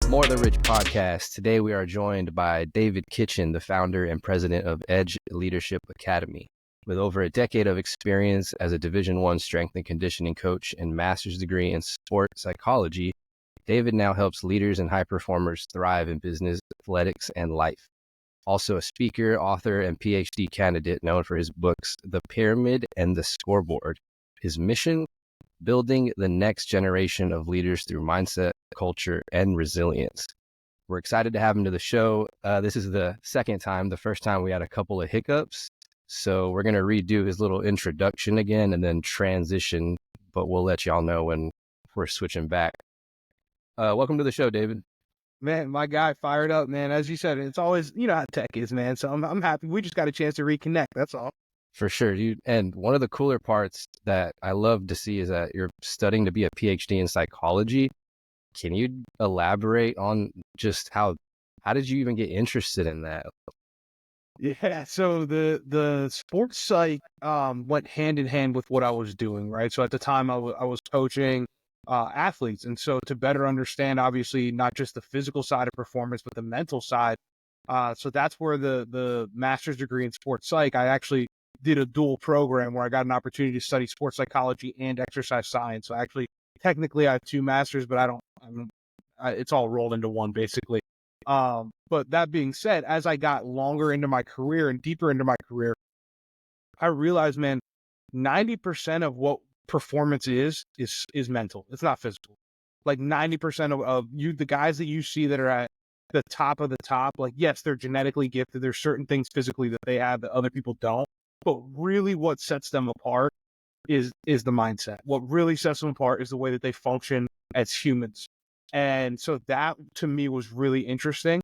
More Than Rich podcast. Today we are joined by David Kitchen, the founder and president of Edge Leadership Academy. With over a decade of experience as a Division I strength and conditioning coach and master's degree in sport psychology, David now helps leaders and high performers thrive in business, athletics, and life. Also a speaker, author, and PhD candidate known for his books, The Pyramid and the Scoreboard. His mission? Building the next generation of leaders through mindset, culture, and resilience. We're excited to have him to the show. This is the second time. The first time we had a couple of hiccups. So we're going to redo his little introduction again and then transition, but we'll let y'all know when we're switching back. Welcome to the show, David. Man, my guy fired up, man. As you said, it's always, you know how tech is, man. So I'm happy. We just got a chance to reconnect. That's all. For sure, dude. And one of the cooler parts that I love to see is that you're studying to be a PhD in psychology. Can you elaborate on just how did you even get interested in that? Yeah, so the sports psych went hand in hand with what I was doing, right? So at the time I was coaching athletes, and so to better understand, obviously, not just the physical side of performance, but the mental side. So that's where the master's degree in sports psych, I actually did a dual program where I got an opportunity to study sports psychology and exercise science. So actually, technically, I have two masters, but it's all rolled into one basically. But that being said, as I got longer into my career and deeper into my career, I realized, man, 90% of what performance is mental. It's not physical. Like 90% of you, the guys that you see that are at the top of the top, like, yes, they're genetically gifted. There's certain things physically that they have that other people don't. But really what sets them apart is the mindset. What really sets them apart is the way that they function as humans. And so that to me was really interesting.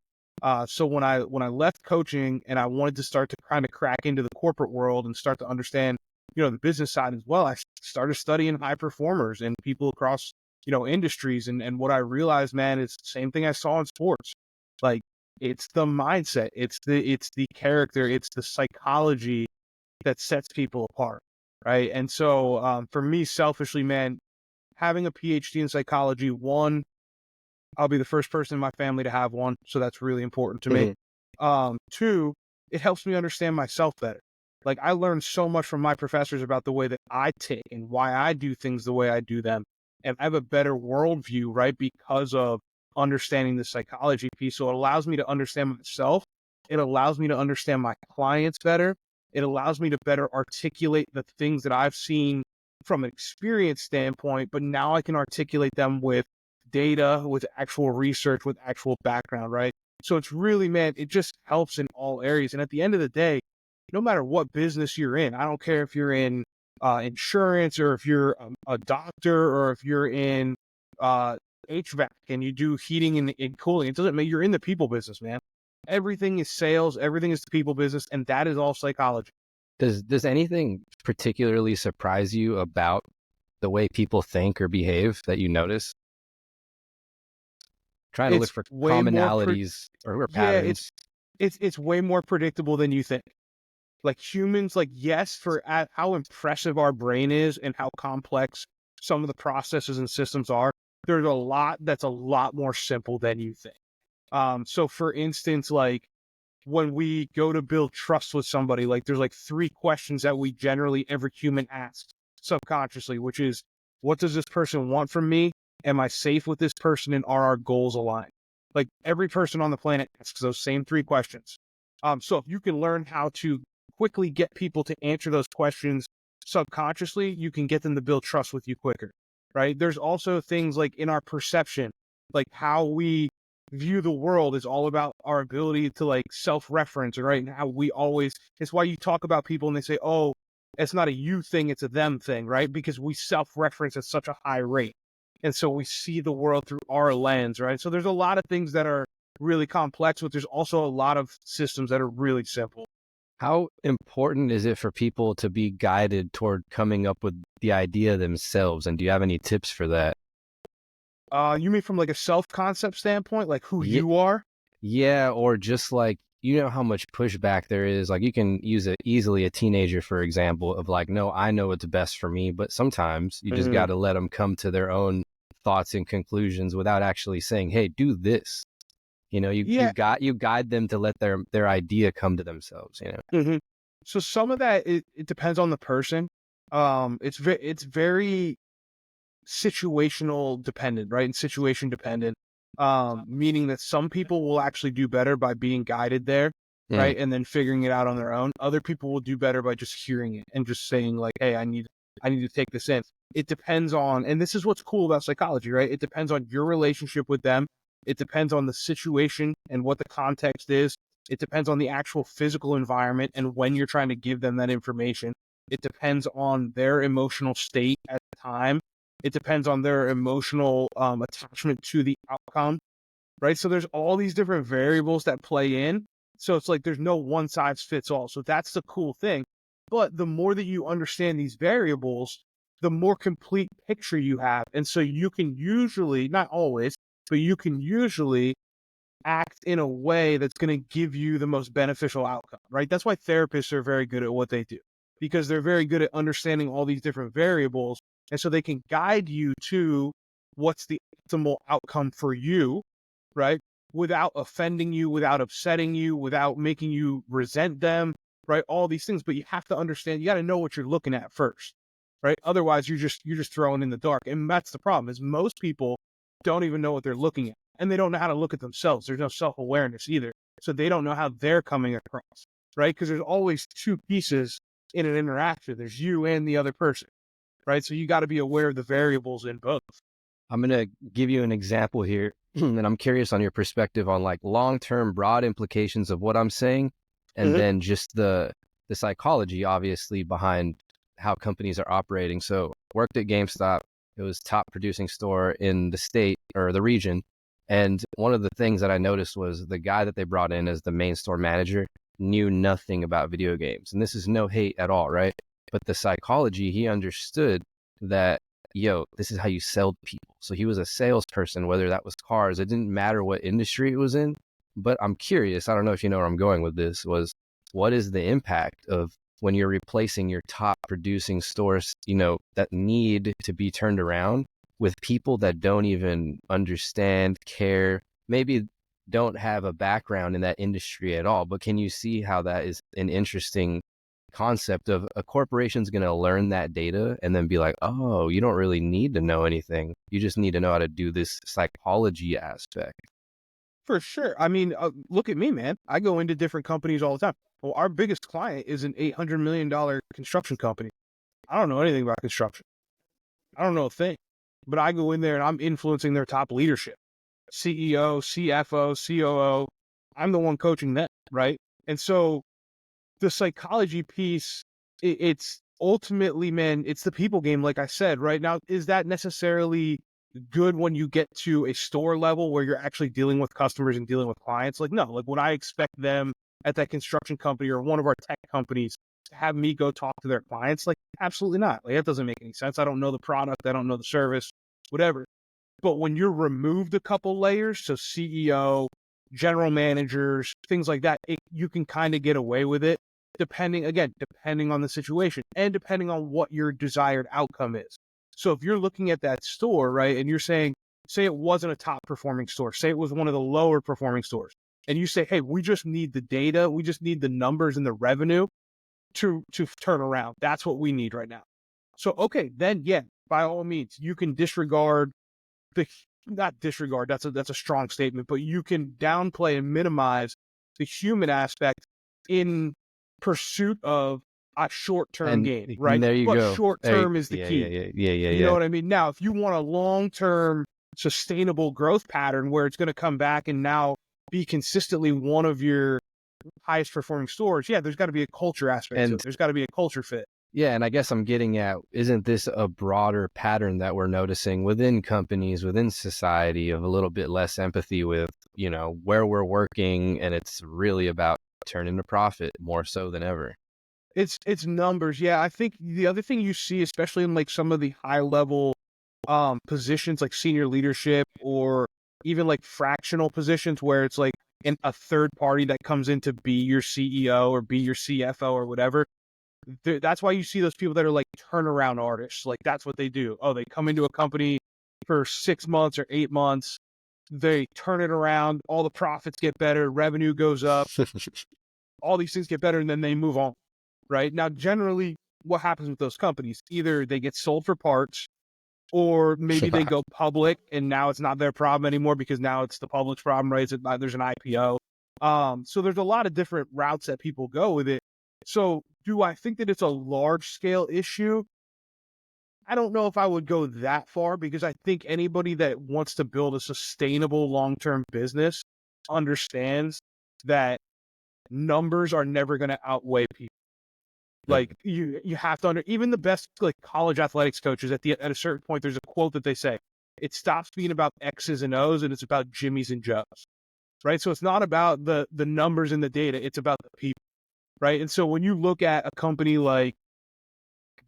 So when I left coaching and I wanted to start to kind of crack into the corporate world and start to understand, the business side as well, I started studying high performers and people across, industries. And what I realized, man, is the same thing I saw in sports. Like, it's the mindset, it's the character, it's the psychology that sets people apart, right? And so for me, selfishly, man, having a PhD in psychology, one, I'll be the first person in my family to have one, so that's really important to me. Two, it helps me understand myself better. Like, I learned so much from my professors about the way that I tick and why I do things the way I do them. And I have a better worldview, right, because of understanding the psychology piece. So it allows me to understand myself. It allows me to understand my clients better. It allows me to better articulate the things that I've seen from an experience standpoint, but now I can articulate them with data, with actual research, with actual background, right? So it's really, man, it just helps in all areas. And at the end of the day, no matter what business you're in, I don't care if you're in insurance or if you're a doctor or if you're in HVAC and you do heating and cooling, it doesn't mean you're in the people business, man. Everything is sales, everything is the people business, and that is all psychology. Does anything particularly surprise you about the way people think or behave that you notice? Trying to look for commonalities or patterns. Yeah, it's way more predictable than you think. Like humans, like, yes, for how impressive our brain is and how complex some of the processes and systems are, there's a lot that's a lot more simple than you think. So for instance, like when we go to build trust with somebody, like there's like 3 questions that we generally, every human asks subconsciously, which is, what does this person want from me? Am I safe with this person? And are our goals aligned? Like every person on the planet asks those same 3 questions. So if you can learn how to quickly get people to answer those questions subconsciously, you can get them to build trust with you quicker, right? There's also things like in our perception, like how we view the world is all about our ability to like self-reference, right? And how we always, it's why you talk about people and they say, oh, it's not a you thing, it's a them thing, right? Because we self-reference at such a high rate. And so we see the world through our lens, right? So there's a lot of things that are really complex, but there's also a lot of systems that are really simple. How important is it for people to be guided toward coming up with the idea themselves? And do you have any tips for that? You mean from like a self-concept standpoint, like who you are? Yeah, or just like, you know how much pushback there is. Like you can use it easily, a teenager, for example, of like, no, I know what's best for me. But sometimes you just got to let them come to their own thoughts and conclusions without actually saying, hey, do this. You know, you guide them to let their idea come to themselves, you know? Mm-hmm. So some of that, it depends on the person. It's very situational dependent, right? And situation dependent, meaning that some people will actually do better by being guided there, right? And then figuring it out on their own. Other people will do better by just hearing it and just saying like, hey, I need to take this in. It depends on, and this is what's cool about psychology, right? It depends on your relationship with them. It depends on the situation and what the context is. It depends on the actual physical environment and when you're trying to give them that information. It depends on their emotional state at the time. It depends on their emotional attachment to the outcome, right? So there's all these different variables that play in. So it's like there's no one size fits all. So that's the cool thing. But the more that you understand these variables, the more complete picture you have. And so you can usually, not always, but you can usually act in a way that's going to give you the most beneficial outcome, right? That's why therapists are very good at what they do, because they're very good at understanding all these different variables. And so they can guide you to what's the optimal outcome for you, right? Without offending you, without upsetting you, without making you resent them, right? All these things. But you have to understand, you got to know what you're looking at first, right? Otherwise, you're just throwing in the dark. And that's the problem, is most people don't even know what they're looking at. And they don't know how to look at themselves. There's no self-awareness either. So they don't know how they're coming across, right? Because there's always two pieces in an interaction. There's you and the other person, right? So you got to be aware of the variables in both. I'm going to give you an example here, and I'm curious on your perspective on like long-term broad implications of what I'm saying, and then just the psychology, obviously, behind how companies are operating. So worked at GameStop. It was top producing store in the state or the region. And one of the things that I noticed was the guy that they brought in as the main store manager knew nothing about video games. And this is no hate at all, right? But the psychology, he understood that, this is how you sell to people. So he was a salesperson, whether that was cars. It didn't matter what industry it was in. But I'm curious, I don't know if you know where I'm going with this, was what is the impact of when you're replacing your top producing stores, that need to be turned around with people that don't even understand, care, maybe don't have a background in that industry at all. But can you see how that is an interesting concept of a corporation's going to learn that data and then be like, oh, you don't really need to know anything. You just need to know how to do this psychology aspect. For sure. I mean, look at me, man. I go into different companies all the time. Well, our biggest client is an $800 million construction company. I don't know anything about construction. I don't know a thing. But I go in there and I'm influencing their top leadership, CEO, CFO, COO. I'm the one coaching them, right? And so the psychology piece, it's ultimately, man, it's the people game, like I said, right? Now, is that necessarily good when you get to a store level where you're actually dealing with customers and dealing with clients? Like, no, like would I expect them at that construction company or one of our tech companies to have me go talk to their clients? Like, absolutely not. Like, that doesn't make any sense. I don't know the product. I don't know the service, whatever. But when you're removed a couple layers, so CEO, general managers, things like that, you can kind of get away with it, depending on the situation and depending on what your desired outcome is. So if you're looking at that store, right, and you're saying, say it wasn't a top performing store, say it was one of the lower performing stores, and you say, hey, we just need the data, we just need the numbers and the revenue to turn around. That's what we need right now. So, okay, then yeah, by all means, you can disregard not disregard, that's a strong statement, but you can downplay and minimize the human aspect in pursuit of a short-term gain, right? And there you go. Short-term is the key. Yeah. You know what I mean? Now, if you want a long-term sustainable growth pattern where it's going to come back and now be consistently one of your highest performing stores, yeah, there's got to be a culture aspect to it. There's got to be a culture fit. Yeah, and I guess I'm getting at, isn't this a broader pattern that we're noticing within companies, within society, of a little bit less empathy with, where we're working, and it's really about turning a profit more so than ever? It's numbers. Yeah, I think the other thing you see, especially in like some of the high level positions like senior leadership or even like fractional positions where it's like a third party that comes in to be your CEO or be your CFO or whatever. That's why you see those people that are like turnaround artists. Like that's what they do. Oh, they come into a company, for 6 months or 8 months. They turn it around. All the profits get better. Revenue goes up. All these things get better, and then they move on, right? Now, generally, what happens with those companies? Either they get sold for parts, or maybe they go public, and now it's not their problem anymore because now it's the public's problem, right? There's an IPO. So there's a lot of different routes that people go with it. So do I think that it's a large-scale issue? I don't know if I would go that far, because I think anybody that wants to build a sustainable long-term business understands that numbers are never going to outweigh people. Like you have to even the best like college athletics coaches at a certain point, there's a quote that they say, it stops being about X's and O's and it's about Jimmys and Joes, right? So it's not about the numbers and the data, it's about the people, right? And so when you look at a company like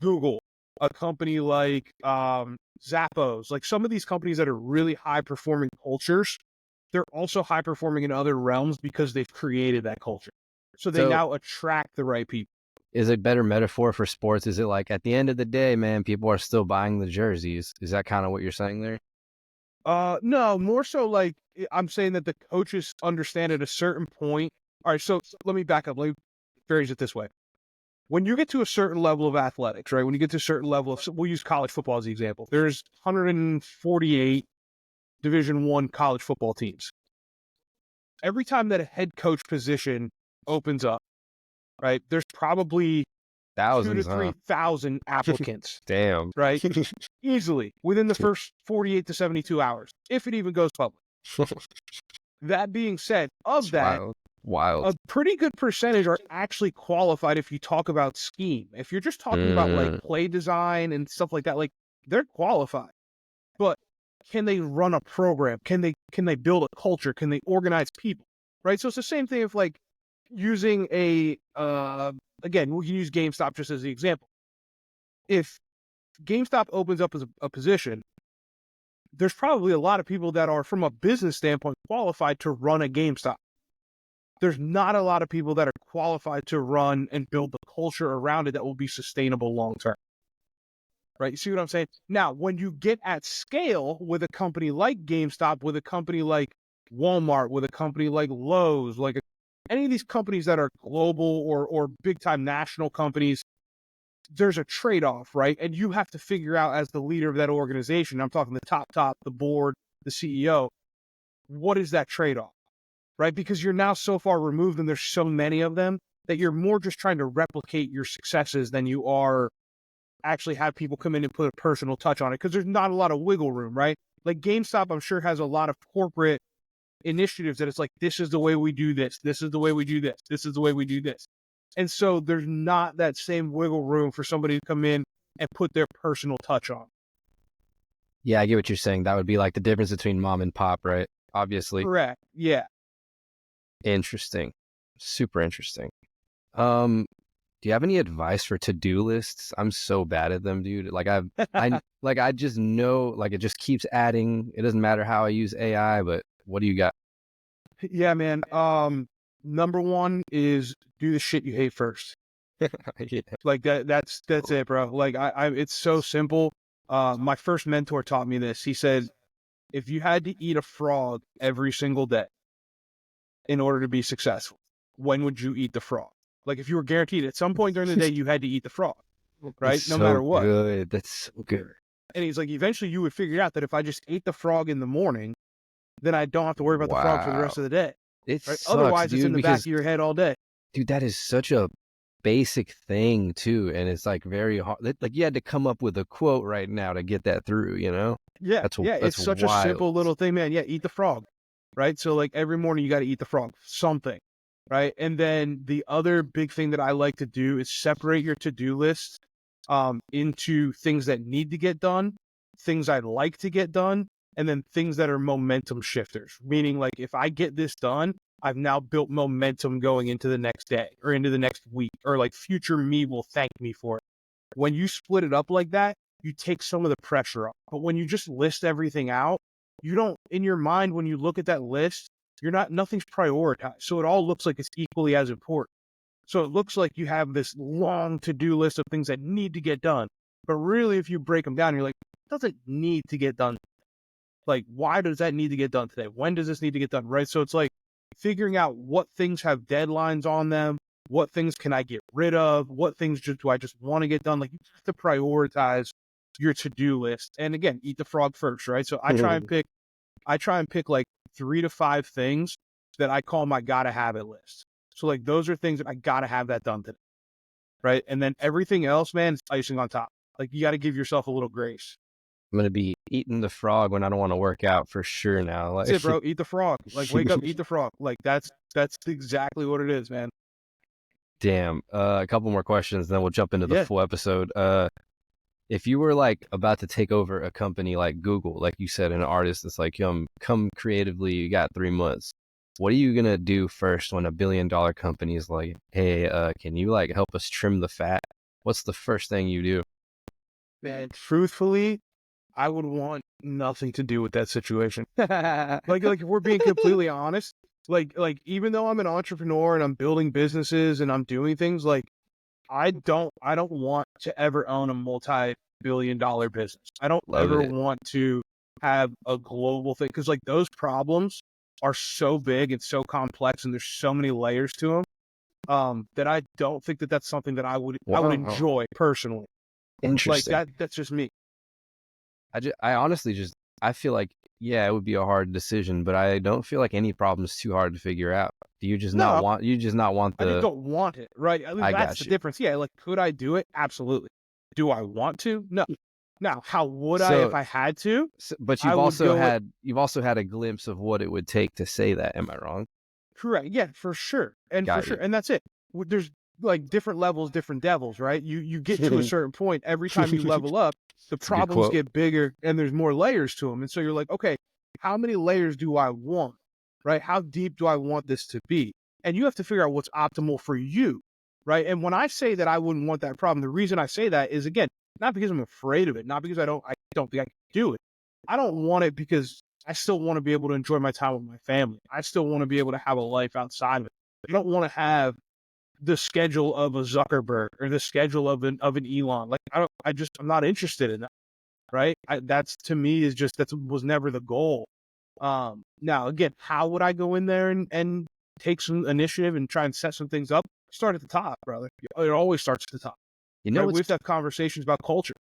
Google, a company like Zappos, like some of these companies that are really high performing cultures, they're also high performing in other realms because they've created that culture. So they now attract the right people. Is a better metaphor for sports? Is it like at the end of the day, man, people are still buying the jerseys? Is that kind of what you're saying there? No, more so like I'm saying that the coaches understand at a certain point. All right, so let me back up. Let me phrase it this way. When you get to a certain level of athletics, right? When you get to a certain level of, we'll use college football as the example. There's 148 Division I college football teams. Every time that a head coach position opens up, right, there's probably Thousands, 2,000 to 3,000 applicants. Damn. Right? Easily within the first 48 to 72 hours, if it even goes public. That being said, of that, wild. A pretty good percentage are actually qualified if you talk about scheme. If you're just talking about like play design and stuff like that, like they're qualified. But can they run a program? Can they build a culture? Can they organize people? Right? So it's the same thing if like using again, we can use GameStop just as the example. If GameStop opens up as a position, there's probably a lot of people that are, from a business standpoint, qualified to run a GameStop. There's not a lot of people that are qualified to run and build the culture around it that will be sustainable long term. Right? You see what I'm saying? Now, when you get at scale with a company like GameStop, with a company like Walmart, with a company like Lowe's, like any of these companies that are global or big time national companies, there's a trade-off, right? And you have to figure out, as the leader of that organization, I'm talking the top, the board, the CEO, what is that trade-off? Right? Because you're now so far removed and there's so many of them that you're more just trying to replicate your successes than you are actually have people come in and put a personal touch on it, because there's not a lot of wiggle room, right? Like GameStop, I'm sure, has a lot of corporate initiatives that it's like, this is the way we do this. This is the way we do this. This is the way we do this. And so there's not that same wiggle room for somebody to come in and put their personal touch on. Yeah, I get what you're saying. That would be like the difference between mom and pop, right? Obviously. Correct. Yeah. Interesting. Super interesting. Do you have any advice for to-do lists? I'm so bad at them, dude. Like I just know, like it just keeps adding. It doesn't matter how I use AI, but what do you got? Yeah, man. Number one is do the shit you hate first. Yeah. Like that's it, bro. Like it's so simple. My first mentor taught me this. He said, if you had to eat a frog every single day in order to be successful, when would you eat the frog? Like if you were guaranteed at some point during the day, you had to eat the frog, right? No matter what. Good. That's so good. And he's like, eventually you would figure out that if I just ate the frog in the morning, then I don't have to worry about the frog for the rest of the day. It right? sucks, Otherwise, dude, it's in the back of your head all day. Dude, that is such a basic thing too, and it's like very hard. Like you had to come up with a quote right now to get that through, you know? Yeah, it's such a simple little thing, man. Yeah, eat the frog, right? So like every morning you got to eat the frog, something, right? And then the other big thing that I like to do is separate your to-do list into things that need to get done, things I'd like to get done, and then things that are momentum shifters. Meaning like if I get this done, I've now built momentum going into the next day or into the next week, or like future me will thank me for it. When you split it up like that, you take some of the pressure off. But when you just list everything out, you don't, in your mind, when you look at that list, nothing's prioritized. So it all looks like it's equally as important. So it looks like you have this long to-do list of things that need to get done. But really, if you break them down, you're like, it doesn't need to get done. Like, why does that need to get done today? When does this need to get done? Right. So it's like figuring out what things have deadlines on them, what things can I get rid of, what things do I just want to get done? Like, you have to prioritize your to-do list. And again, eat the frog first, right? So I try and pick like 3 to 5 things that I call my gotta have it list. So like those are things that I gotta have that done today. Right. And then everything else, man, is icing on top. Like, you got to give yourself a little grace. I'm gonna be eating the frog when I don't want to work out for sure now. That's Like, it, bro. Eat the frog. Like, wake up, eat the frog. Like, that's exactly what it is, man. damn. A couple more questions, then we'll jump into the Yeah. full episode. If you were like about to take over a company like Google, like you said, an artist that's like, come creatively, you got 3 months. What are you gonna do first when $1 billion company is like, hey, can you like help us trim the fat? What's the first thing you do? Man, truthfully, I would want nothing to do with that situation. Like if we're being completely honest, like even though I'm an entrepreneur and I'm building businesses and I'm doing things, like I don't want to ever own a multi-billion-dollar business. I don't Love ever it. want to have a global thing, because like those problems are so big and so complex and there's so many layers to them, that I don't think that that's something that I would Wow. enjoy personally. Like Interesting. that's just me. I honestly just, I feel like, yeah, it would be a hard decision, but I don't feel like any problem is too hard to figure out. Do you just not No, want, you just not want I just the, don't want it, right? At least I that's got the you. difference. Yeah, like, could I do it? Absolutely. Do I want to? No. Now, how would I if So, I had to? but I would go with you've also had a glimpse of what it would take to say that. Am I wrong? correct. Yeah, for sure. And for Got sure. you. And that's it. There's like different levels, different devils, right? You get to a certain point. Every time you level up, the It's a good problems quote. get bigger and there's more layers to them. And so you're like, okay, how many layers do I want? Right? How deep do I want this to be? And you have to figure out what's optimal for you. Right. And when I say that I wouldn't want that problem, the reason I say that is, again, not because I'm afraid of it, not because I don't think I can do it. I don't want it because I still want to be able to enjoy my time with my family. I still want to be able to have a life outside of it. I don't want to have the schedule of a Zuckerberg or the schedule of an Elon. Like, I'm not interested in that. Right. That's, to me, is just, that was never the goal. Now again, how would I go in there and take some initiative and try and set some things up? Start at the top, brother. It always starts at the top, You know right? We what's, have to have conversations about culture.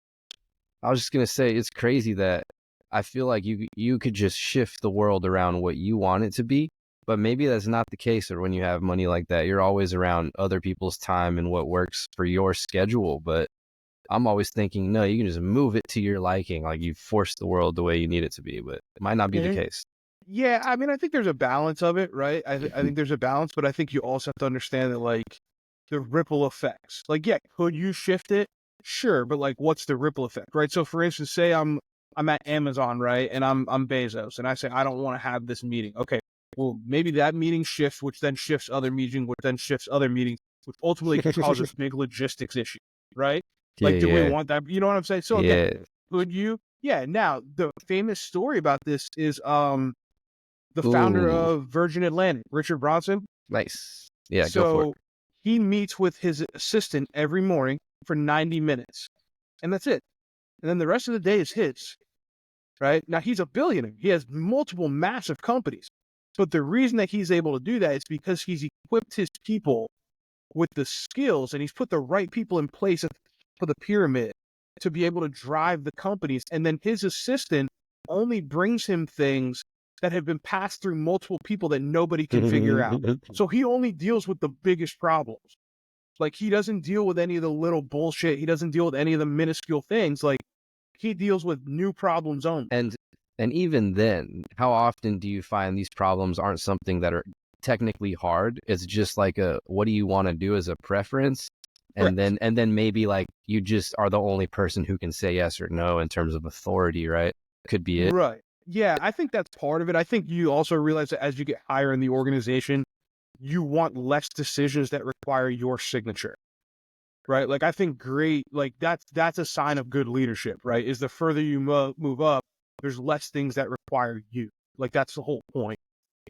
I was just gonna say, it's crazy that I feel like you could just shift the world around what you want it to be, but maybe that's not the case. Or when you have money like that, you're always around other people's time and what works for your schedule. But I'm always thinking, no, you can just move it to your liking, like you force the world the way you need it to be, but it might not be the Mhm. case. Yeah, I mean, I think there's a balance of it, right? I think there's a balance, but I think you also have to understand that, like, the ripple effects. Like, yeah, could you shift it? Sure, but like, what's the ripple effect, right? So, for instance, say I'm at Amazon, right, and I'm Bezos, and I say I don't want to have this meeting. Okay, well, maybe that meeting shifts, which then shifts other meeting, which then shifts other meetings, which ultimately could cause a big logistics issue, right? Yeah, Like, do we yeah, want that? You know what I'm saying? So again, yeah. could you? Yeah. Now, the famous story about this is the founder Ooh, of Virgin Atlantic, Richard Branson. nice. Yeah, go for it. So he meets with his assistant every morning for 90 minutes, and that's it. And then the rest of the day is his, right? Now, he's a billionaire. He has multiple massive companies. But the reason that he's able to do that is because he's equipped his people with the skills, and he's put the right people in place for the pyramid to be able to drive the companies. And then his assistant only brings him things that have been passed through multiple people that nobody can figure out. So he only deals with the biggest problems. Like, he doesn't deal with any of the little bullshit. He doesn't deal with any of the minuscule things. Like, he deals with new problems only. And even then, how often do you find these problems aren't something that are technically hard? It's just like a, what do you want to do as a preference? Correct. And then maybe like you just are the only person who can say yes or no in terms of authority, right? Could be it. Right. Yeah, I think that's part of it. I think you also realize that as you get higher in the organization, you want less decisions that require your signature. Right. Like, I think like that's a sign of good leadership, right? Is the further you move up, there's less things that require you. Like, that's the whole point.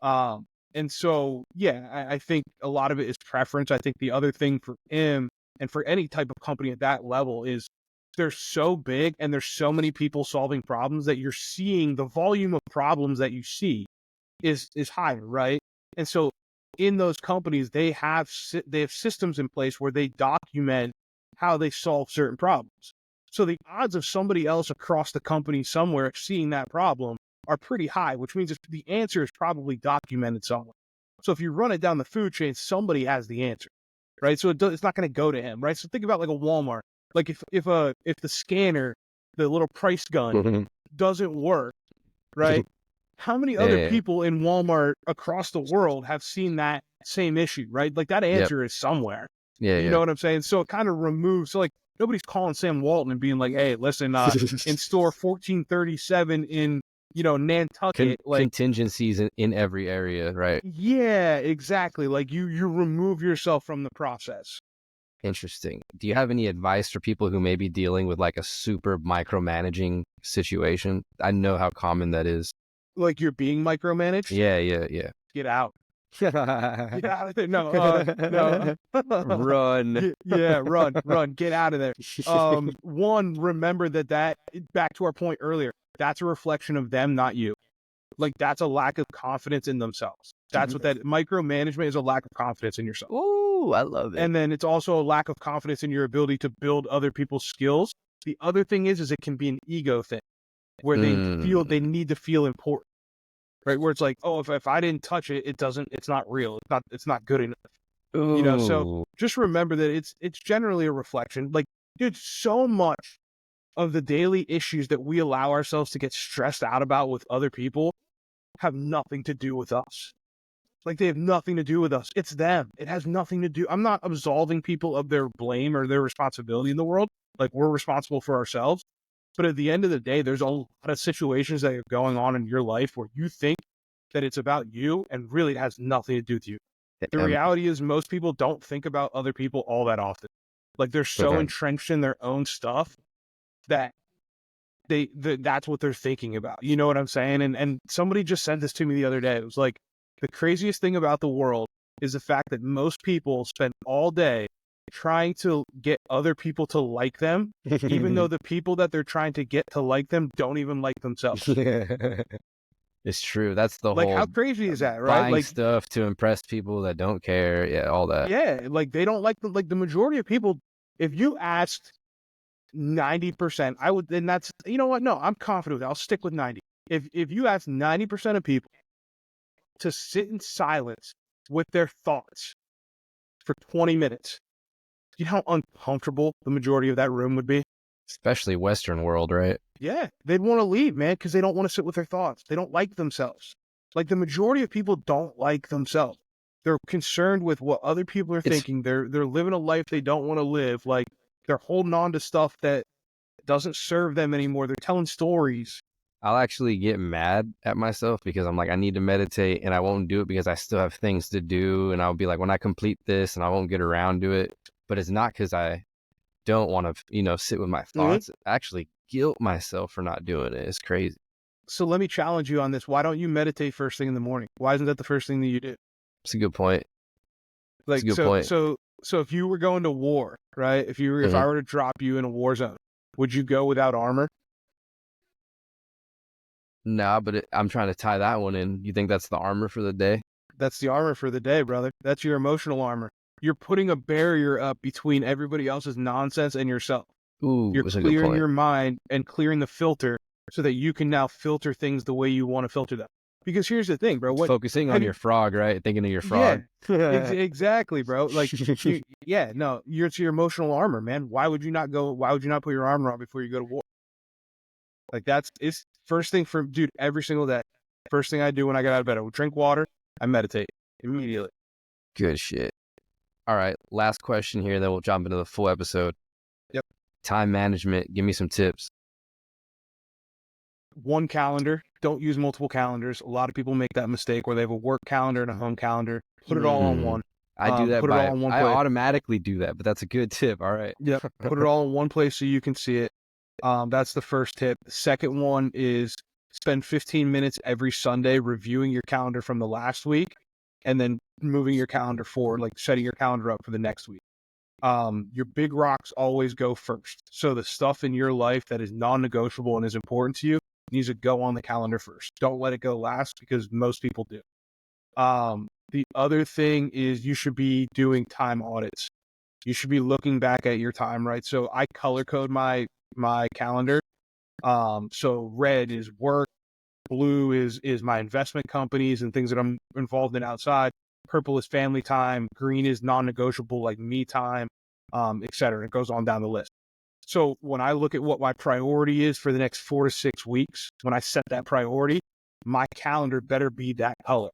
Um, and so, yeah, I think a lot of it is preference. I think the other thing for him and for any type of company at that level is they're so big and there's so many people solving problems that you're seeing the volume of problems that you see is higher, right? And so in those companies, they have systems in place where they document how they solve certain problems. So the odds of somebody else across the company somewhere seeing that problem are pretty high, which means the answer is probably documented somewhere. So if you run it down the food chain, somebody has the answer, right? So it's not going to go to him, right? So think about like a Walmart. Like if the scanner, the little price gun doesn't work, right? How many other Yeah. people in Walmart across the world have seen that same issue, right? Like that Yep. answer is somewhere. Yeah. You know what I'm saying? So it kind of removes, so like nobody's calling Sam Walton and being like, hey, listen, in store 1437 in, Nantucket, like, Contingencies in every area, right? yeah, exactly. Like you remove yourself from the process. Interesting. Do you have any advice for people who may be dealing with like a super micromanaging situation? I know how common that is. Like you're being micromanaged. Yeah. Get out. Get out of there. No. Run. Yeah, run. Get out of there. One, remember that back to our point earlier, that's a reflection of them, not you. Like that's a lack of confidence in themselves. That's what that micromanagement is, a lack of confidence in yourself. Ooh, I love it. And then it's also a lack of confidence in your ability to build other people's skills. The other thing is it can be an ego thing where they feel they need to feel important, right? Where it's like, oh, if I didn't touch it, it's not real. It's not good enough. Ooh. So just remember that it's generally a reflection. Like, dude, so much of the daily issues that we allow ourselves to get stressed out about with other people have nothing to do with us. Like they have nothing to do with us. It's them. It has nothing to do. I'm not absolving people of their blame or their responsibility in the world. Like we're responsible for ourselves. But at the end of the day, there's a lot of situations that are going on in your life where you think that it's about you and really it has nothing to do with you. The reality is most people don't think about other people all that often. Like they're so entrenched in their own stuff that that's what they're thinking about. You know what I'm saying? And somebody just sent this to me the other day. It was like, the craziest thing about the world is the fact that most people spend all day trying to get other people to like them, even though the people that they're trying to get to like them don't even like themselves. It's true. That's the like whole how crazy is that, right? Buying Like stuff to impress people that don't care. Yeah, all that. Yeah, like they don't like the majority of people. If you asked 90%, I would, then that's, you know what? No, I'm confident with it. I'll stick with 90. If you ask 90% of people to sit in silence with their thoughts for 20 minutes, you know how uncomfortable the majority of that room would be? Especially Western world, right? Yeah, they'd want to leave, man, because they don't want to sit with their thoughts. They don't like themselves. Like the majority of people don't like themselves. They're concerned with what other people are thinking. They're living a life they don't want to live. Like they're holding on to stuff that doesn't serve them anymore. They're telling stories. I'll actually get mad at myself because I'm like, I need to meditate and I won't do it because I still have things to do. And I'll be like, when I complete this and I won't get around to it. But it's not because I don't want to, sit with my thoughts. I actually guilt myself for not doing it. It's crazy. So let me challenge you on this. Why don't you meditate first thing in the morning? Why isn't that the first thing that you do? It's a good point. Like, it's a good point. So if you were going to war, right? If I were to drop you in a war zone, would you go without armor? Nah, but I'm trying to tie that one in. You think that's the armor for the day? That's the armor for the day, brother. That's your emotional armor. You're putting a barrier up between everybody else's nonsense and yourself. Ooh, you're that's a good clearing point. your mind and clearing the filter so that you can now filter things the way you want to filter them. Because here's the thing, bro. Focusing on your frog, right? Thinking of your frog. Yeah, exactly, bro. Like, it's your emotional armor, man. Why would you not put your armor on before you go to war? Like it's first thing for, dude, every single day. First thing I do when I get out of bed, I will drink water, I meditate immediately. Good shit. All right, last question here, then we'll jump into the full episode. Yep. Time management. Give me some tips. One calendar. Don't use multiple calendars. A lot of people make that mistake where they have a work calendar and a home calendar. Put it all on one. I do that put it all in one I place. automatically do that, but that's a good tip. All right. Yep. Put it all in one place so you can see it. That's the first tip. The second one is spend 15 minutes every Sunday reviewing your calendar from the last week and then moving your calendar forward, like setting your calendar up for the next week. Your big rocks always go first. So the stuff in your life that is non-negotiable and is important to you needs to go on the calendar first. Don't let it go last, because most people do. The other thing is you should be doing time audits. You should be looking back at your time, right? So I color code my calendar. So red is work, blue is my investment companies and things that I'm involved in outside. Purple is family time. Green is non-negotiable, like me time, et cetera. It goes on down the list. So when I look at what my priority is for the next 4 to 6 weeks, when I set that priority, my calendar better be that color,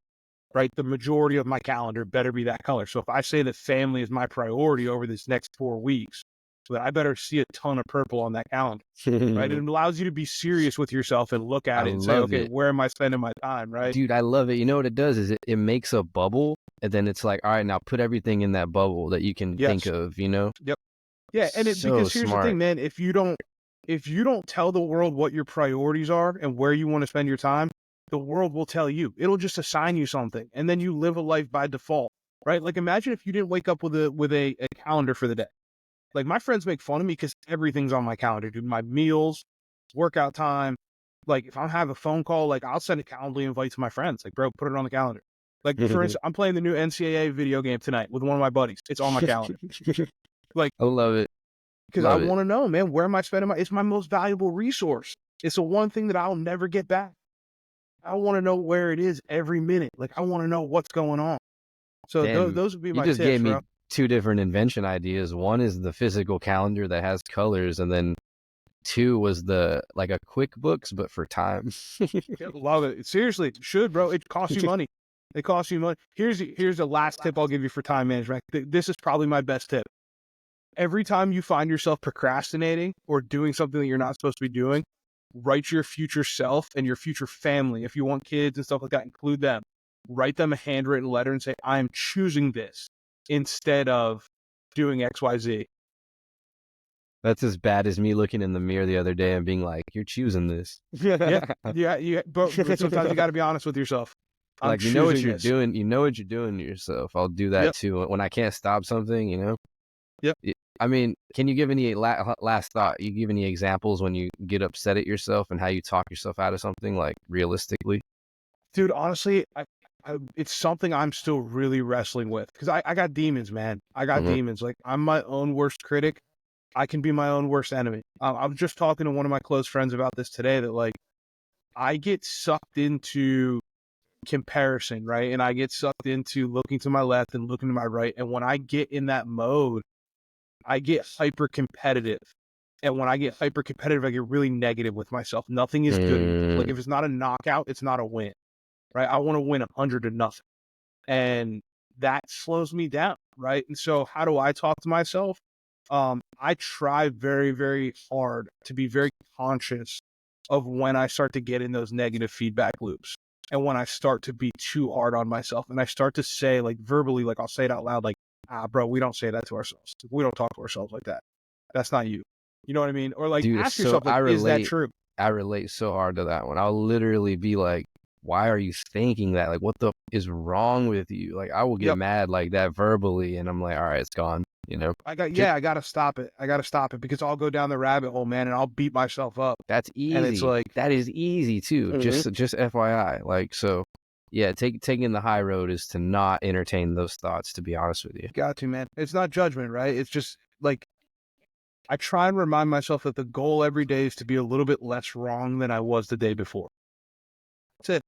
right? The majority of my calendar better be that color. So if I say that family is my priority over this next 4 weeks, then I better see a ton of purple on that calendar, right? It allows you to be serious with yourself and look at I it and say, love okay, it. where am I spending my time, right? Dude, I love it. You know what it does is it makes a bubble, and then it's like, all right, now put everything in that bubble that you can think Yes. of, you know? Yep. Yeah. And So because here's the smart. thing, man, if you don't tell the world what your priorities are and where you want to spend your time, the world will tell you. It'll just assign you something, and then you live a life by default, right? Like imagine if you didn't wake up with a calendar for the day. Like my friends make fun of me because everything's on my calendar, dude. My meals, workout time. Like if I have a phone call, like I'll send a Calendly invite to my friends. Like, bro, put it on the calendar. Like for instance, I'm playing the new NCAA video game tonight with one of my buddies. It's on my calendar. Like, I love it. because I Love it. want to know, man, where am I spending it's my most valuable resource. It's the one thing that I'll never get back. I want to know where it is every minute. Like I want to know what's going on. So Damn, those would be you my just tips, gave me bro. 2 different invention ideas. One is the physical calendar that has colors, and then 2 was like a QuickBooks, but for time. Yeah, love it. Seriously, it should, bro. It costs you money. It costs you money. Here's the last tip I'll give you for time management. This is probably my best tip. Every time you find yourself procrastinating or doing something that you're not supposed to be doing, write your future self and your future family. If you want kids and stuff like that, include them. Write them a handwritten letter and say, I am choosing this instead of doing XYZ. That's as bad as me looking in the mirror the other day and being like, "You're choosing this." Yeah. But sometimes you got to be honest with yourself. I'm Like, you know what choosing you're this. doing. You know what you're doing to yourself. I'll do that Yep. too when I can't stop something. You know. Yep. I mean, can you give any last thought? You give any examples when you get upset at yourself and how you talk yourself out of something, like realistically? Dude, honestly, it's something I'm still really wrestling with because I got demons, man. I got Mm-hmm. demons. Like I'm my own worst critic. I can be my own worst enemy. I was just talking to one of my close friends about this today that like I get sucked into comparison, right? And I get sucked into looking to my left and looking to my right. And when I get in that mode, I get hyper competitive. And when I get hyper competitive, I get really negative with myself. Nothing is good enough. Like if it's not a knockout, it's not a win, right? I want to win 100-0. And that slows me down, right? And so how do I talk to myself? I try very, very hard to be very conscious of when I start to get in those negative feedback loops and when I start to be too hard on myself and I start to say like verbally, like I'll say it out loud, like, bro, we don't say that to ourselves. We don't talk to ourselves like that. That's not you. You know what I mean? Or like Dude, ask so yourself, like, is that true? I relate so hard to that one. I'll literally be like, why are you thinking that? Like, what the is wrong with you? Like, I will get Yep. mad like that verbally, and I'm like, all right, it's gone. You know, I gotta stop it. I gotta stop it because I'll go down the rabbit hole, man, and I'll beat myself up. that's And it's easy. like, That is easy too. Mhm. Just FYI. Like, so yeah, taking the high road is to not entertain those thoughts, to be honest with you. Got to, man. It's not judgment, right? It's just like I try and remind myself that the goal every day is to be a little bit less wrong than I was the day before. That's it.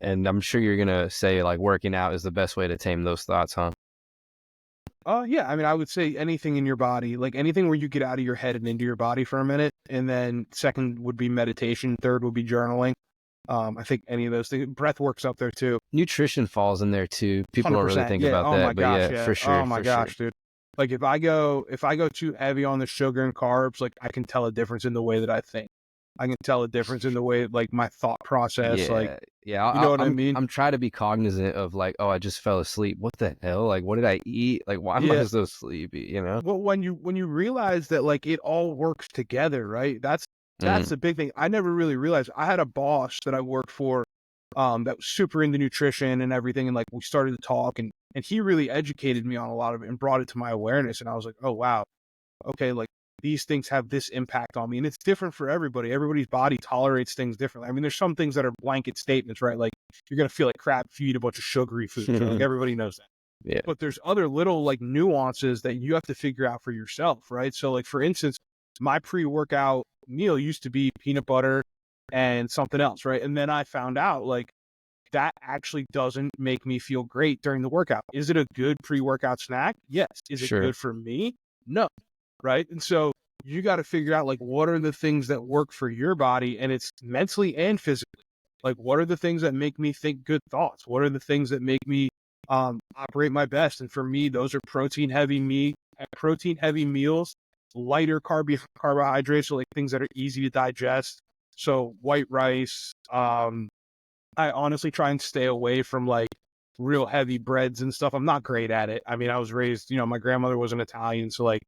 And I'm sure you're gonna say like working out is the best way to tame those thoughts, huh? Yeah. I mean, I would say anything in your body, like anything where you get out of your head and into your body for a minute. And then second would be meditation. Third would be journaling. I think any of those things. Breath work's up there too. Nutrition falls in there too. People don't really 100%. think Yeah. about Oh my that, but gosh. yeah, Yeah. for Oh sure, my for sure. gosh, dude. Like if I go too heavy on the sugar and carbs, like I can tell a difference in the way that I think. I can tell a difference in the way, like my thought process, like, Yeah. you know what I mean? I'm trying to be cognizant of like, oh, I just fell asleep. What the hell? Like, what did I eat? Like, why am I Yeah. so sleepy? You know? Well, when you realize that like it all works together, right? That's Mm. the big thing. I never really realized. I had a boss that I worked for, that was super into nutrition and everything, and like we started to talk, and And he really educated me on a lot of it and brought it to my awareness. And I was like, oh, wow, okay, like these things have this impact on me. And it's different for everybody. Everybody's body tolerates things differently. I mean, there's some things that are blanket statements, right? Like you're going to feel like crap if you eat a bunch of sugary foods. Right? Like everybody knows that. Yeah, But there's other little like nuances that you have to figure out for yourself, right? So like, for instance, my pre-workout meal used to be peanut butter and something else, right? And then I found out like that actually doesn't make me feel great during the workout. Is it a good pre-workout snack? Yes. Is it sure. good for me? No. Right. And so you got to figure out like what are the things that work for your body, and it's mentally and physically. Like what are the things that make me think good thoughts? What are the things that make me operate my best? And for me, those are protein heavy meals, lighter carbohydrates, so like things that are easy to digest. So white rice, I honestly try and stay away from like real heavy breads and stuff. I'm not great at it. I mean, I was raised, my grandmother was an Italian, so like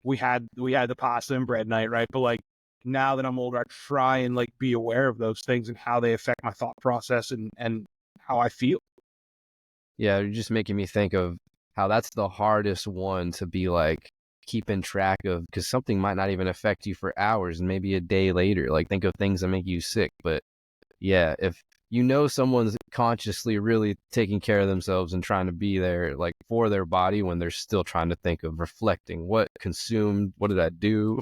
we had the pasta and bread night, right? But like now that I'm older, I try and like be aware of those things and how they affect my thought process and how I feel. Yeah, you're just making me think of how that's the hardest one to be like keeping track of, because something might not even affect you for hours and maybe a day later. Like think of things that make you sick. But yeah, if someone's consciously really taking care of themselves and trying to be there like for their body when they're still trying to think of reflecting what consumed, what did I do?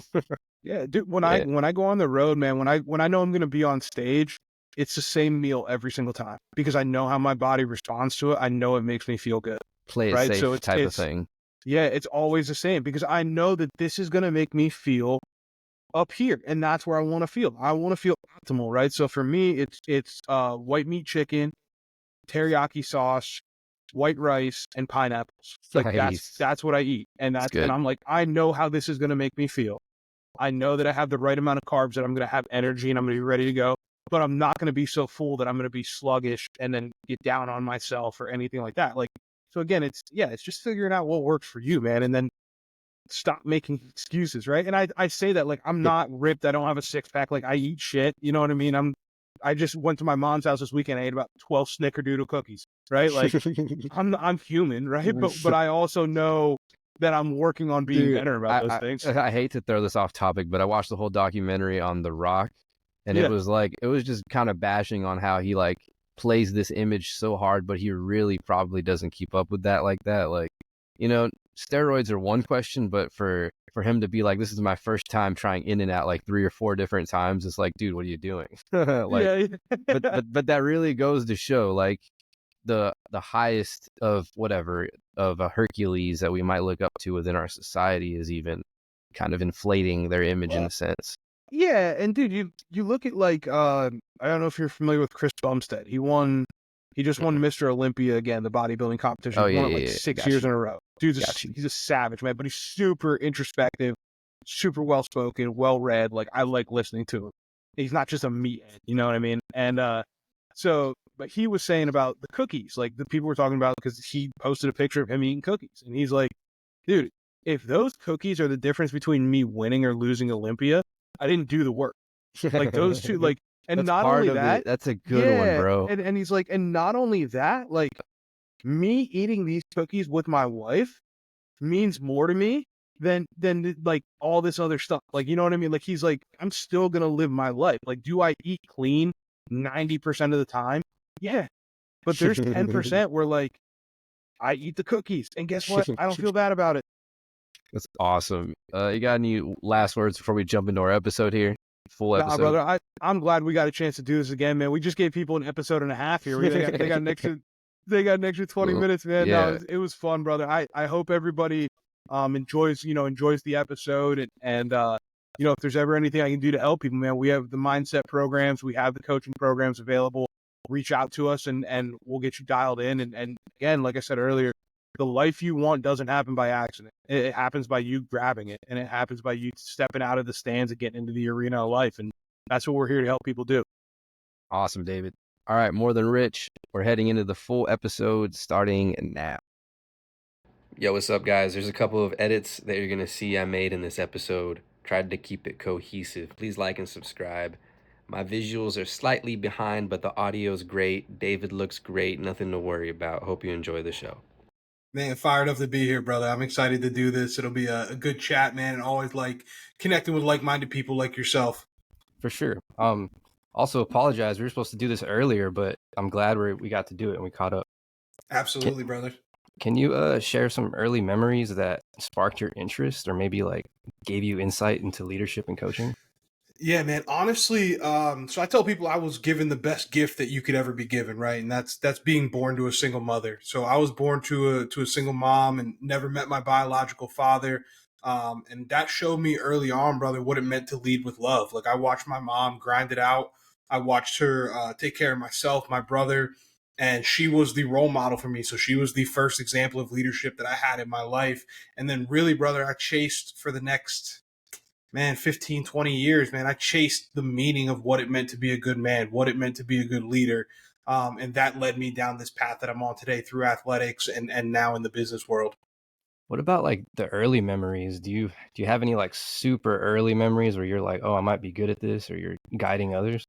Yeah, dude, when I Yeah, when I go on the road, man, when I know I'm gonna be on stage, it's the same meal every single time because I know how my body responds to it. I know it makes me feel good. play it Right. So safe it's type of it's thing. yeah, it's always the same because I know that this is gonna make me feel up here, and that's where I want to feel. I want to feel optimal, right? So for me, it's white meat chicken, teriyaki sauce, white rice, and pineapples. Like that's Nice. that's what I eat, and It's and good. I'm like, I know how this is gonna make me feel. I know that I have the right amount of carbs, that I'm gonna have energy and I'm gonna be ready to go. But I'm not gonna be so full that I'm gonna be sluggish and then get down on myself or anything like that. Like so again, it's just figuring out what works for you, man, and then stop making excuses, right? And I say that like I'm not ripped, I don't have a six pack, like I eat shit, you know what I mean? I just went to my mom's house this weekend, I ate about 12 snickerdoodle cookies, right? Like I'm human, right? But I also know that I'm working on being Dude, better about those things. I hate to throw this off topic, but I watched the whole documentary on The Rock, and Yeah. it was just kind of bashing on how he like plays this image so hard, but he really probably doesn't keep up with that like that. Like, steroids are one question, but for him to be like, this is my first time trying in and out like 3 or 4 different times, it's like, dude, what are you doing? Like, Yeah. but that really goes to show like the highest of whatever of a Hercules that we might look up to within our society is even kind of inflating their image in Well, a sense. yeah, and dude, you look at like I don't know if you're familiar with Chris Bumstead. He just won Mm-mm. Mr. Olympia again, the bodybuilding competition. Oh He's yeah, won it yeah, like yeah. 6 years Got in you, a row. got you. He's a savage, man, but he's super introspective, super well spoken, well read. Like I like listening to him. He's not just a meathead, you know what I mean? And but he was saying about the cookies, like the people were talking about because he posted a picture of him eating cookies, and he's like, dude, if those cookies are the difference between me winning or losing Olympia, I didn't do the work. Like those two, like, and That's not part only of it. that, That's a good one, yeah, bro. and he's like, and not only that, like me eating these cookies with my wife means more to me than like all this other stuff. Like, you know what I mean? Like he's like, I'm still gonna live my life. Like, do I eat clean 90% of the time? Yeah. But there's 10% where like I eat the cookies. And guess what? I don't feel bad about it. That's awesome. You got any last words before we jump into our episode here? Full Nah, episode. brother. I'm glad we got a chance to do this again, man. We just gave people an episode and a half here. They got an extra 20 Well, minutes, man. No, yeah, it was fun, brother. I hope everybody enjoys the episode and if there's ever anything I can do to help people, man, we have the mindset programs, we have the coaching programs available. Reach out to us and we'll get you dialed in. And again, like I said earlier, the life you want doesn't happen by accident. It happens by you grabbing it, and it happens by you stepping out of the stands and getting into the arena of life. And that's what we're here to help people do. awesome, David. All right, more than rich. We're heading into the full episode starting now. Yo, what's up, guys? There's a couple of edits that you're going to see I made in this episode. Tried to keep it cohesive. Please like and subscribe. My visuals are slightly behind, but the audio's great. David looks great. Nothing to worry about. Hope you enjoy the show. Man, fired up to be here, brother. I'm excited to do this. It'll be a good chat, man, and always like connecting with like-minded people like yourself. For sure. Also apologize. We were supposed to do this earlier, but I'm glad we got to do it and we caught up. Can, Absolutely, brother. can you share some early memories that sparked your interest or maybe like gave you insight into leadership and coaching? Yeah, man. Honestly, so I tell people I was given the best gift that you could ever be given, right? And that's being born to a single mother. So I was born to a single mom and never met my biological father. And that showed me early on, brother, what it meant to lead with love. Like I watched my mom grind it out. I watched her take care of myself, my brother, and she was the role model for me. So she was the first example of leadership that I had in my life. And then really, brother, I chased for the next, man, 15, 20 years, man. I chased the meaning of what it meant to be a good man, what it meant to be a good leader. And that led me down this path that I'm on today through athletics and now in the business world. What about like the early memories? Do you have any like super early memories where you're like, oh, I might be good at this, or you're guiding others?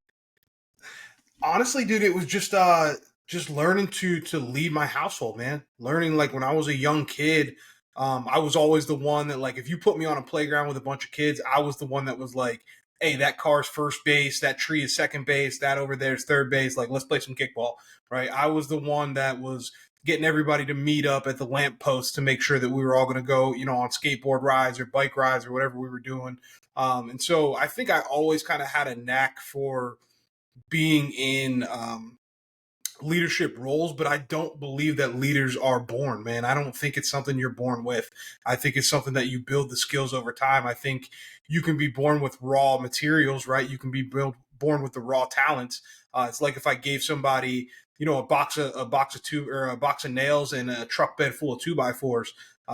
Honestly, dude, it was just learning to lead my household, man. Learning like when I was a young kid, I was always the one that like if you put me on a playground with a bunch of kids, I was the one that was like, hey, that car's first base, that tree is second base, that over there is third base. Like, let's play some kickball, right? I was the one that was getting everybody to meet up at the lamp post to make sure that we were all going to go, on skateboard rides or bike rides or whatever we were doing. And so I think I always kind of had a knack for being in leadership roles, but I don't believe that leaders are born, man. I don't think it's something you're born with. I think it's something that you build the skills over time. I think you can be born with raw materials, right? You can be born with the raw talents. It's like if I gave somebody, a box of two or a box of nails and a truck bed full of 2x4s.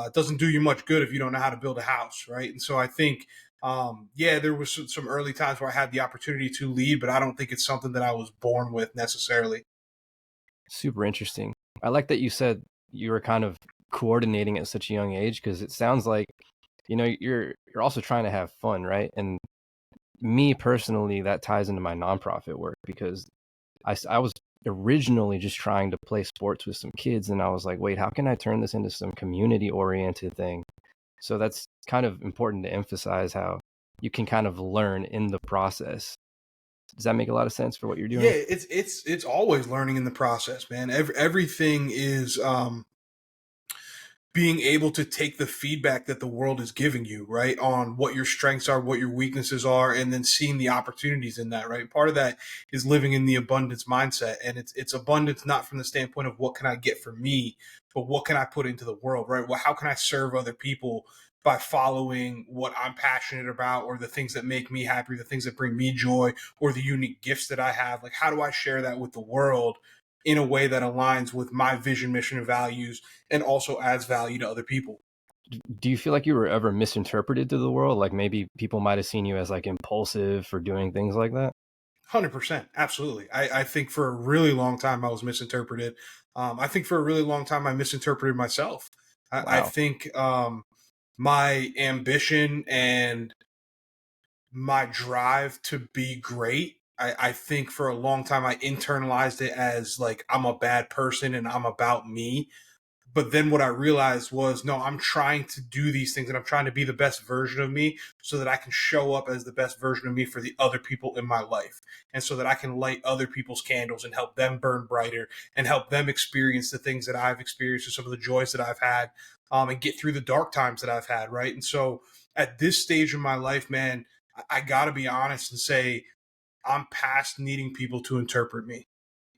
It doesn't do you much good if you don't know how to build a house, right? And so I think yeah, there was some early times where I had the opportunity to lead, but I don't think it's something that I was born with necessarily. Super interesting. I like that you said you were kind of coordinating at such a young age because it sounds like you're also trying to have fun, right? And me personally, that ties into my nonprofit work because I was originally just trying to play sports with some kids, and I was like, wait, how can I turn this into some community oriented thing? So that's kind of important to emphasize how you can kind of learn in the process. Does that make a lot of sense for what you're Yeah, doing? it's always learning in the process, man. Everything is being able to take the feedback that the world is giving you, right, on what your strengths are, what your weaknesses are, and then seeing the opportunities in that, right? Part of that is living in the abundance mindset. And it's abundance not from the standpoint of what can I get for me, but what can I put into the world, right? Well, how can I serve other people by following what I'm passionate about or the things that make me happy, the things that bring me joy, or the unique gifts that I have? Like, how do I share that with the world in a way that aligns with my vision, mission, and values and also adds value to other people? Do you feel like you were ever misinterpreted to the world? Like maybe people might have seen you as like impulsive for doing things like that? 100%. Absolutely. I think for a really long time I was misinterpreted. I think for a really long time I misinterpreted myself. I Wow. think my ambition and my drive to be great, I think for a long time I internalized it as like I'm a bad person and I'm about me. But then what I realized was, no, I'm trying to do these things and I'm trying to be the best version of me so that I can show up as the best version of me for the other people in my life. And so that I can light other people's candles and help them burn brighter and help them experience the things that I've experienced and some of the joys that I've had, and get through the dark times that I've had. Right. And so at this stage in my life, man, I got to be honest and say, I'm past needing people to interpret me.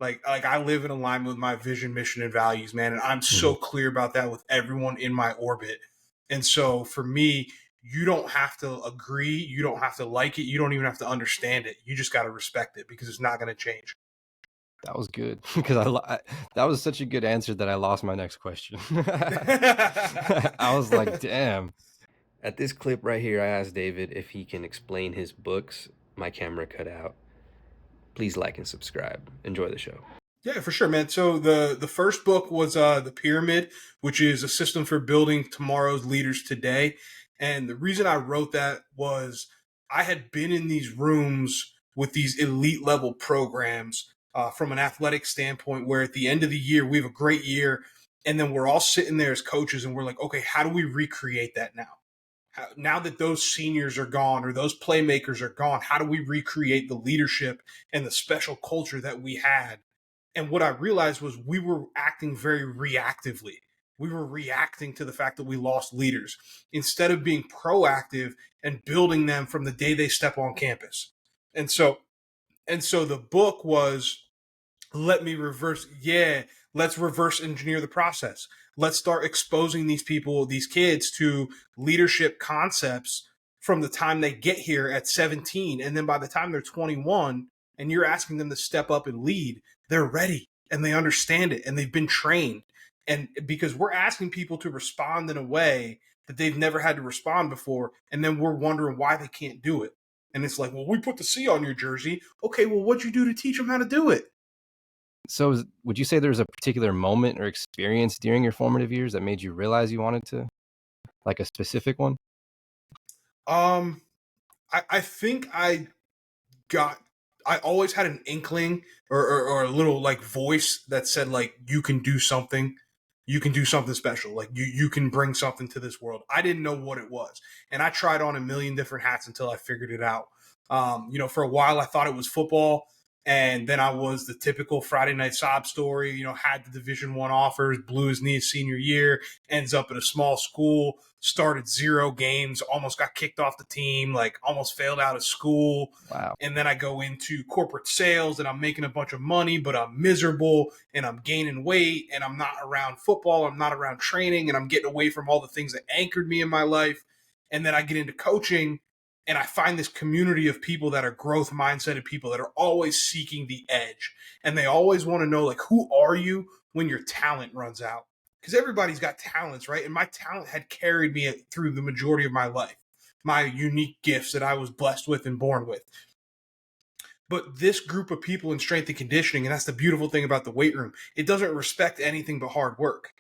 Like I live in alignment with my vision, mission, and values, man. And I'm Mhm. so clear about that with everyone in my orbit. And so for me, you don't have to agree, you don't have to like it, you don't even have to understand it. You just got to respect it because it's not going to change. That was good because that was such a good answer that I lost my next question. I was like, damn. At this clip right here, I asked David if he can explain his books. My camera cut out. Please like and subscribe. Enjoy the show. Yeah, for sure, man. So the first book was the Pyramid, which is a system for building tomorrow's leaders today. And the reason I wrote that was I had been in these rooms with these elite level programs from an athletic standpoint, where at the end of the year we have a great year, And then we're all sitting there as coaches and we're like, okay, how do we recreate that now? Now that those seniors are gone or those playmakers are gone, how do we recreate the leadership and the special culture that we had? And what I realized was we were acting very reactively. We were reacting to the fact that we lost leaders instead of being proactive and building them from the day they step on campus. And so the book was, let's reverse engineer the process. Let's start exposing these people, these kids, to leadership concepts from the time they get here at 17. And then by the time they're 21 and you're asking them to step up and lead, they're ready and they understand it and they've been trained. And because we're asking people to respond in a way that they've never had to respond before, and then we're wondering why they can't do it. And it's like, well, we put the C on your jersey. Okay, well, what'd you do to teach them how to do it? So would you say there's a particular moment or experience during your formative years that made you realize you wanted to, like a specific one? I think I always had an inkling or a little like voice that said like, you can do something. You can do something special. Like you can bring something to this world. I didn't know what it was. And I tried on a million different hats until I figured it out. For a while I thought it was football. And then I was the typical Friday night sob story, had the Division I offers, blew his knee his senior year, ends up at a small school, started 0 games, almost got kicked off the team, like almost failed out of school. Wow. And then I go into corporate sales and I'm making a bunch of money, but I'm miserable and I'm gaining weight and I'm not around football. I'm not around training and I'm getting away from all the things that anchored me in my life. And then I get into coaching and I find this community of people that are growth mindseted people that are always seeking the edge. And they always want to know, like, who are you when your talent runs out? Because everybody's got talents, right? And my talent had carried me through the majority of my life, my unique gifts that I was blessed with and born with. But this group of people in strength and conditioning, and that's the beautiful thing about the weight room, it doesn't respect anything but hard work.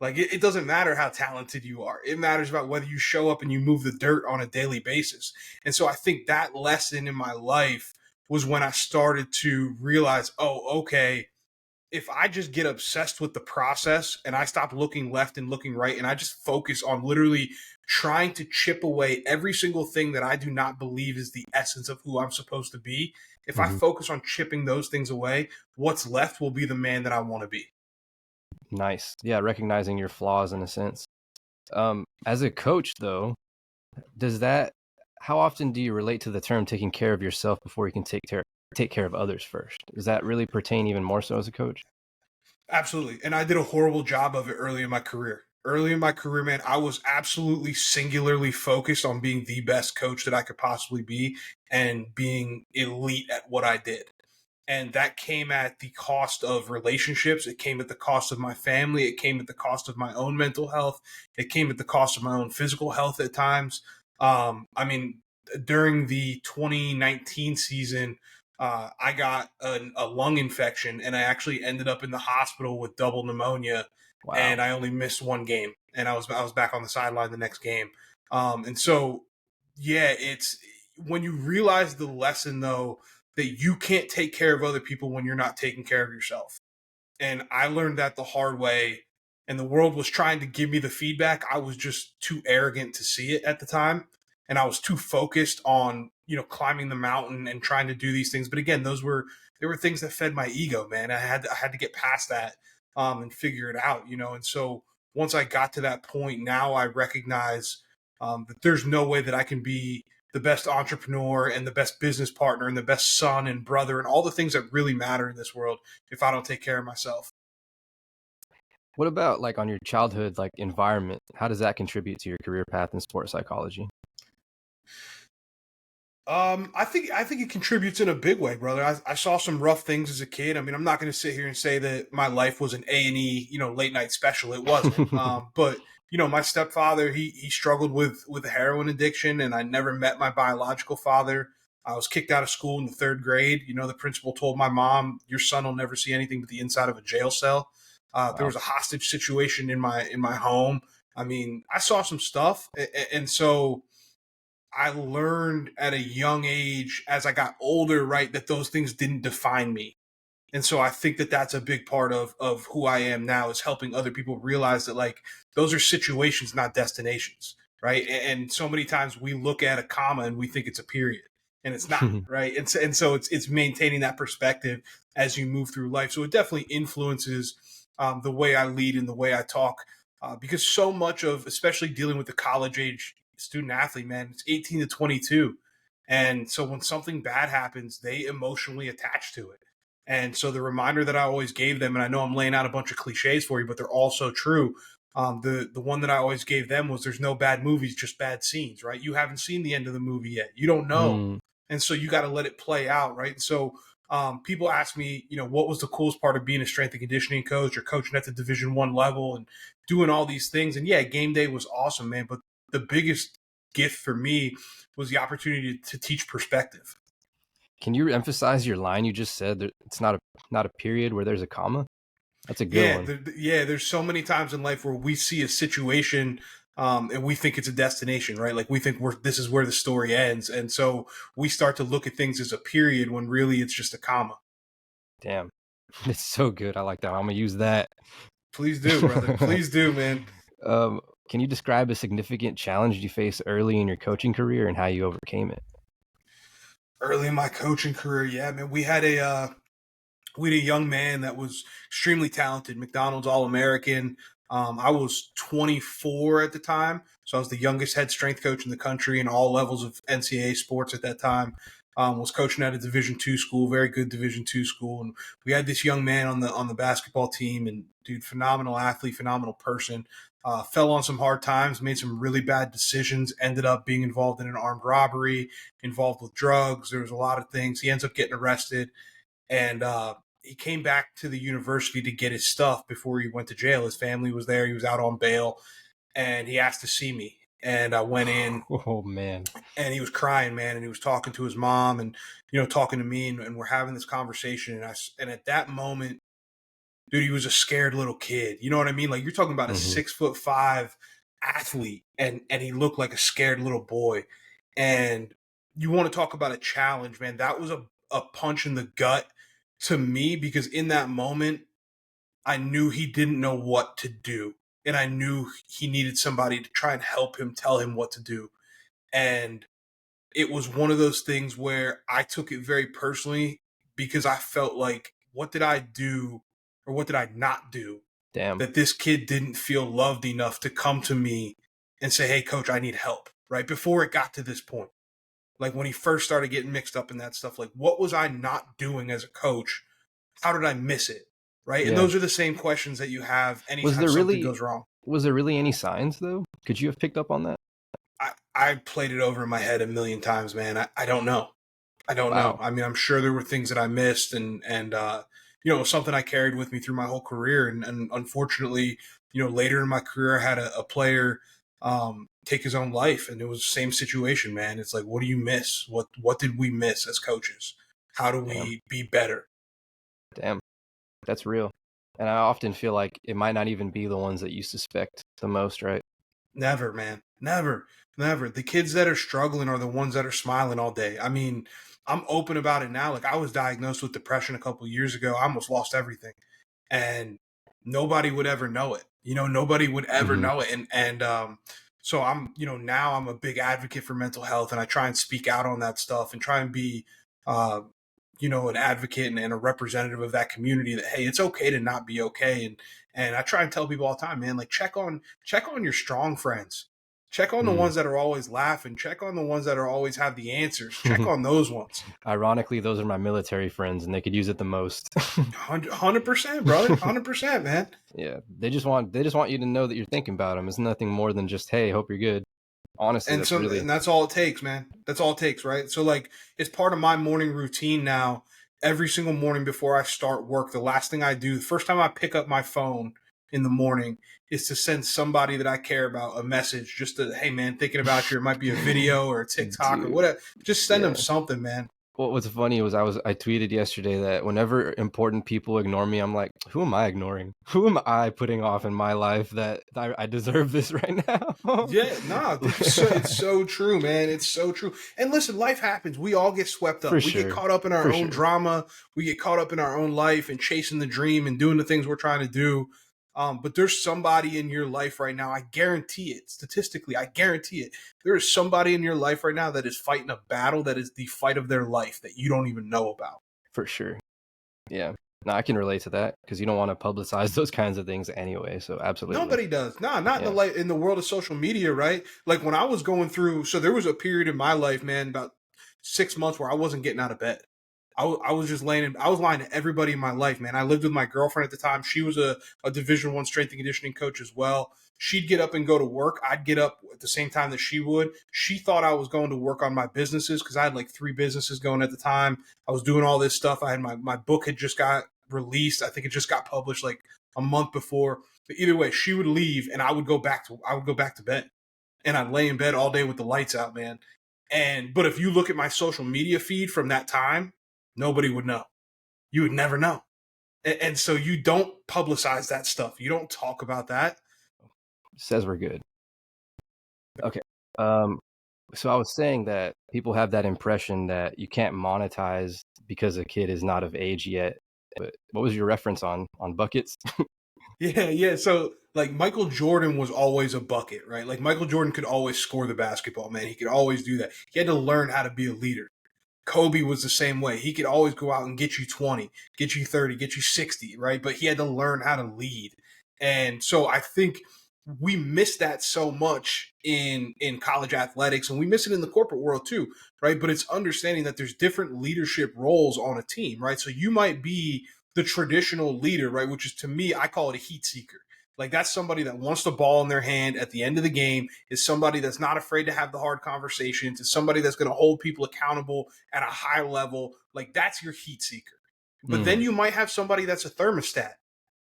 Like it doesn't matter how talented you are. It matters about whether you show up and you move the dirt on a daily basis. And so I think that lesson in my life was when I started to realize, oh, okay, if I just get obsessed with the process and I stop looking left and looking right and I just focus on literally trying to chip away every single thing that I do not believe is the essence of who I'm supposed to be, if I focus on chipping those things away, what's left will be the man that I want to be. Nice. Yeah, recognizing your flaws in a sense. As a coach, though, how often do you relate to the term taking care of yourself before you can take care of others first? Does that really pertain even more so as a coach? Absolutely. And I did a horrible job of it early in my career. Early in my career, man, I was absolutely singularly focused on being the best coach that I could possibly be and being elite at what I did. And that came at the cost of relationships. It came at the cost of my family. It came at the cost of my own mental health. It came at the cost of my own physical health at times. During the 2019 season, I got a lung infection and I actually ended up in the hospital with double pneumonia. Wow. And I only missed 1 game and I was back on the sideline the next game. And so, yeah, it's when you realize the lesson though, that you can't take care of other people when you're not taking care of yourself. And I learned that the hard way. And the world was trying to give me the feedback. I was just too arrogant to see it at the time. And I was too focused on, climbing the mountain and trying to do these things. But again, there were things that fed my ego, man. I had to get past that and figure it out, And so once I got to that point, now I recognize that there's no way that I can be the best entrepreneur and the best business partner and the best son and brother and all the things that really matter in this world if I don't take care of myself. What about like on your childhood, like environment? How does that contribute to your career path in sports psychology? I think it contributes in a big way, brother. I saw some rough things as a kid. I mean, I'm not going to sit here and say that my life was an A&E, late night special. It wasn't. But my stepfather, he struggled with a heroin addiction, and I never met my biological father. I was kicked out of school in the 3rd grade. The principal told my mom, "Your son will never see anything but the inside of a jail cell." Wow. There was a hostage situation in my home. I mean, I saw some stuff, and so I learned at a young age as I got older, right, that those things didn't define me. And so I think that that's a big part of who I am now, is helping other people realize that, like, those are situations, not destinations, right? And so many times we look at a comma and we think it's a period, and it's not, right? And so it's maintaining that perspective as you move through life. So it definitely influences the way I lead and the way I talk, because so much of, especially dealing with the college age student athlete, man, it's 18 to 22. And so when something bad happens, they emotionally attach to it. And so the reminder that I always gave them, and I know I'm laying out a bunch of cliches for you, but they're all so true. The one that I always gave them was, there's no bad movies, just bad scenes, right? You haven't seen the end of the movie yet. You don't know. And so you got to let it play out, right? So people ask me, what was the coolest part of being a strength and conditioning coach or coaching at the Division I level and doing all these things? And yeah, game day was awesome, man. But the biggest gift for me was the opportunity to teach perspective. Can you emphasize your line you just said? That it's not a period where there's a comma. That's a good one. There's so many times in life where we see a situation and we think it's a destination, right? Like we think this is where the story ends. And so we start to look at things as a period when really it's just a comma. Damn. It's so good. I like that. I'm going to use that. Please do, brother. Please do, man. Can you describe a significant challenge you faced early in your coaching career and how you overcame it? Early in my coaching career, yeah, man, we had a young man that was extremely talented, McDonald's All-American. I was 24 at the time, so I was the youngest head strength coach in the country in all levels of NCAA sports at that time. Was coaching at a Division II school, very good Division II school, and we had this young man on the basketball team, and dude, phenomenal athlete, phenomenal person. Fell on some hard times, made some really bad decisions, ended up being involved in an armed robbery, involved with drugs. There was a lot of things. He ends up getting arrested, and he came back to the university to get his stuff before he went to jail. His family was there. He was out on bail, and he asked to see me. And I went in. Oh, man. And he was crying, man. And he was talking to his mom and, talking to me. And we're having this conversation. And at that moment, dude, he was a scared little kid. You know what I mean? Like, you're talking about a 6'5" athlete, and he looked like a scared little boy. And you want to talk about a challenge, man. That was a punch in the gut to me, because in that moment, I knew he didn't know what to do. And I knew he needed somebody to try and help him, tell him what to do. And it was one of those things where I took it very personally, because I felt like, what did I do, or what did I not do? Damn. That this kid didn't feel loved enough to come to me and say, hey, coach, I need help, right? Before it got to this point. Like when he first started getting mixed up in that stuff, like what was I not doing as a coach? How did I miss it? Right. Yeah. And those are the same questions that you have anytime something goes wrong. Was there really any signs though? Could you have picked up on that? I played it over in my head a million times, man. I don't know. I don't know. I mean, I'm sure there were things that I missed and something I carried with me through my whole career. And unfortunately, later in my career, I had a player take his own life, and it was the same situation, man. It's like, what do you miss? What did we miss as coaches? How do we be better? Damn, that's real. And I often feel like it might not even be the ones that you suspect the most, right? Never, man. Never. The kids that are struggling are the ones that are smiling all day. I mean, I'm open about it now. Like, I was diagnosed with depression a couple of years ago. I almost lost everything, and nobody would ever know it. Nobody would ever know it. And so I'm, now I'm a big advocate for mental health, and I try and speak out on that stuff and try and be, an advocate and a representative of that community, that, hey, it's okay to not be okay. And I try and tell people all the time, man, like check on your strong friends. Check on the ones that are always laughing. Check on the ones that are always have the answers. Check on those ones. Ironically, those are my military friends, and they could use it the most. 100%, brother. 100%, man. Yeah, they just want you to know that you're thinking about them. It's nothing more than just, hey, hope you're good. Honestly, and that's all it takes, man. That's all it takes, right? So, like, it's part of my morning routine now. Every single morning before I start work, the last thing I do, the first time I pick up my phone in the morning, is to send somebody that I care about a message, just to, hey, man, thinking about you. It might be a video or a TikTok or whatever. Just send them something, man. What was funny was I tweeted yesterday that whenever important people ignore me, I'm like, who am I ignoring? Who am I putting off in my life that I deserve this right now? Yeah, nah, it's so true, man. It's so true. And listen, life happens. We all get swept For up. We get sure. caught up in our For own sure. drama. We get caught up in our own life and chasing the dream and doing the things we're trying to do. But there's somebody in your life right now. I guarantee it. Statistically, I guarantee it. There is somebody in your life right now that is fighting a battle that is the fight of their life that you don't even know about. For sure. Yeah. No, I can relate to that because you don't want to publicize those kinds of things anyway. So absolutely. Nobody does. Nah, not in Yeah. the in the world of social media, right? Like when I was going through, so there was a period in my life, man, about 6 months where I wasn't getting out of bed. I was just I was lying to everybody in my life, man. I lived with my girlfriend at the time. She was a Division I strength and conditioning coach as well. She'd get up and go to work. I'd get up at the same time that she would. She thought I was going to work on my businesses because I had like 3 businesses going at the time. I was doing all this stuff. I had my book had just got released. I think it just got published like a month before. But either way, she would leave and I would go back to bed. And I'd lay in bed all day with the lights out, man. But if you look at my social media feed from that time, nobody would know. You would never know. And so you don't publicize that stuff. You don't talk about that. Says we're good. Okay. So I was saying that people have that impression that you can't monetize because a kid is not of age yet. But what was your reference on buckets? Yeah. So like Michael Jordan was always a bucket, right? Like Michael Jordan could always score the basketball, man. He could always do that. He had to learn how to be a leader. Kobe was the same way. He could always go out and get you 20, get you 30, get you 60, right? But he had to learn how to lead. And so I think we miss that so much in college athletics, and we miss it in the corporate world too, right? But it's understanding that there's different leadership roles on a team, right? So you might be the traditional leader, right? Which is, to me, I call it a heat seeker. Like that's somebody that wants the ball in their hand at the end of the game, is somebody that's not afraid to have the hard conversations, is somebody that's going to hold people accountable at a high level. Like that's your heat seeker. But then you might have somebody that's a thermostat,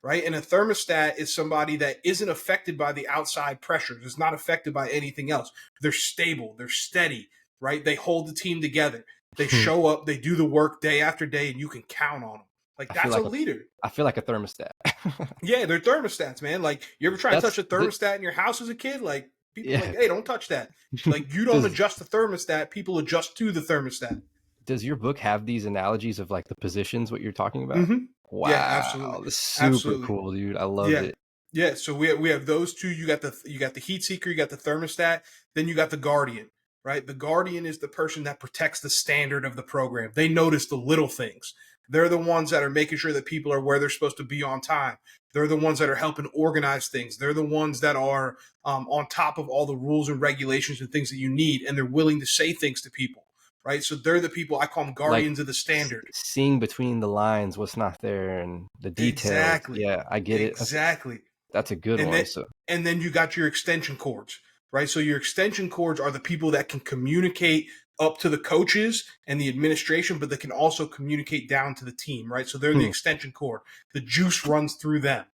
right? And a thermostat is somebody that isn't affected by the outside pressures. It's not affected by anything else. They're stable. They're steady, right? They hold the team together. They show up. They do the work day after day, and you can count on them. Like that's a leader. I feel like a thermostat. Yeah, they're thermostats, man. Like you ever try to touch a thermostat in your house as a kid? Like people like, hey, don't touch that. Like you don't adjust the thermostat, people adjust to the thermostat. Does your book have these analogies of like the positions, what you're talking about? Mm-hmm. Wow. Yeah, absolutely. That's super cool, dude. I love it. Yeah, so we have those two. You got the heat seeker, you got the thermostat, then you got the guardian, right? The guardian is the person that protects the standard of the program. They notice the little things. They're the ones that are making sure that people are where they're supposed to be on time. They're the ones that are helping organize things. They're the ones that are on top of all the rules and regulations and things that you need, and they're willing to say things to people, right? So they're the people, I call them guardians of the standard. Seeing between the lines, what's not there, and the details. Exactly. Yeah, I get it. Exactly. That's a good one. And then you got your extension cords, right? So your extension cords are the people that can communicate up to the coaches and the administration, but they can also communicate down to the team, right? So they're the extension cord. The juice runs through them.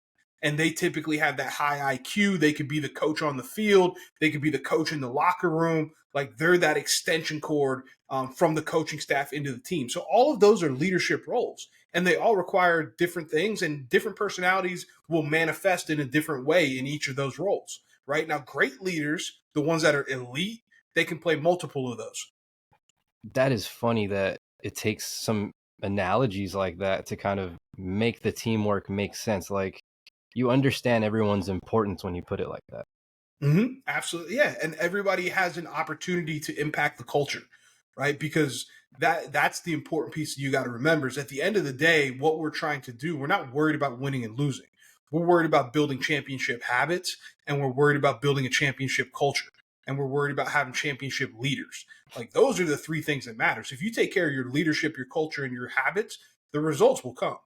And they typically have that high IQ. They could be the coach on the field. They could be the coach in the locker room. Like they're that extension cord from the coaching staff into the team. So all of those are leadership roles, and they all require different things, and different personalities will manifest in a different way in each of those roles, right? Now, great leaders, the ones that are elite, they can play multiple of those. That is funny that it takes some analogies like that to kind of make the teamwork make sense. Like you understand everyone's importance when you put it like that. Mm-hmm. Absolutely. Yeah. And everybody has an opportunity to impact the culture, right? Because that's the important piece that you got to remember is at the end of the day, what we're trying to do, we're not worried about winning and losing. We're worried about building championship habits, and we're worried about building a championship culture, and we're worried about having championship leaders. Like those are the 3 things that matter. So if you take care of your leadership, your culture, and your habits, the results will come.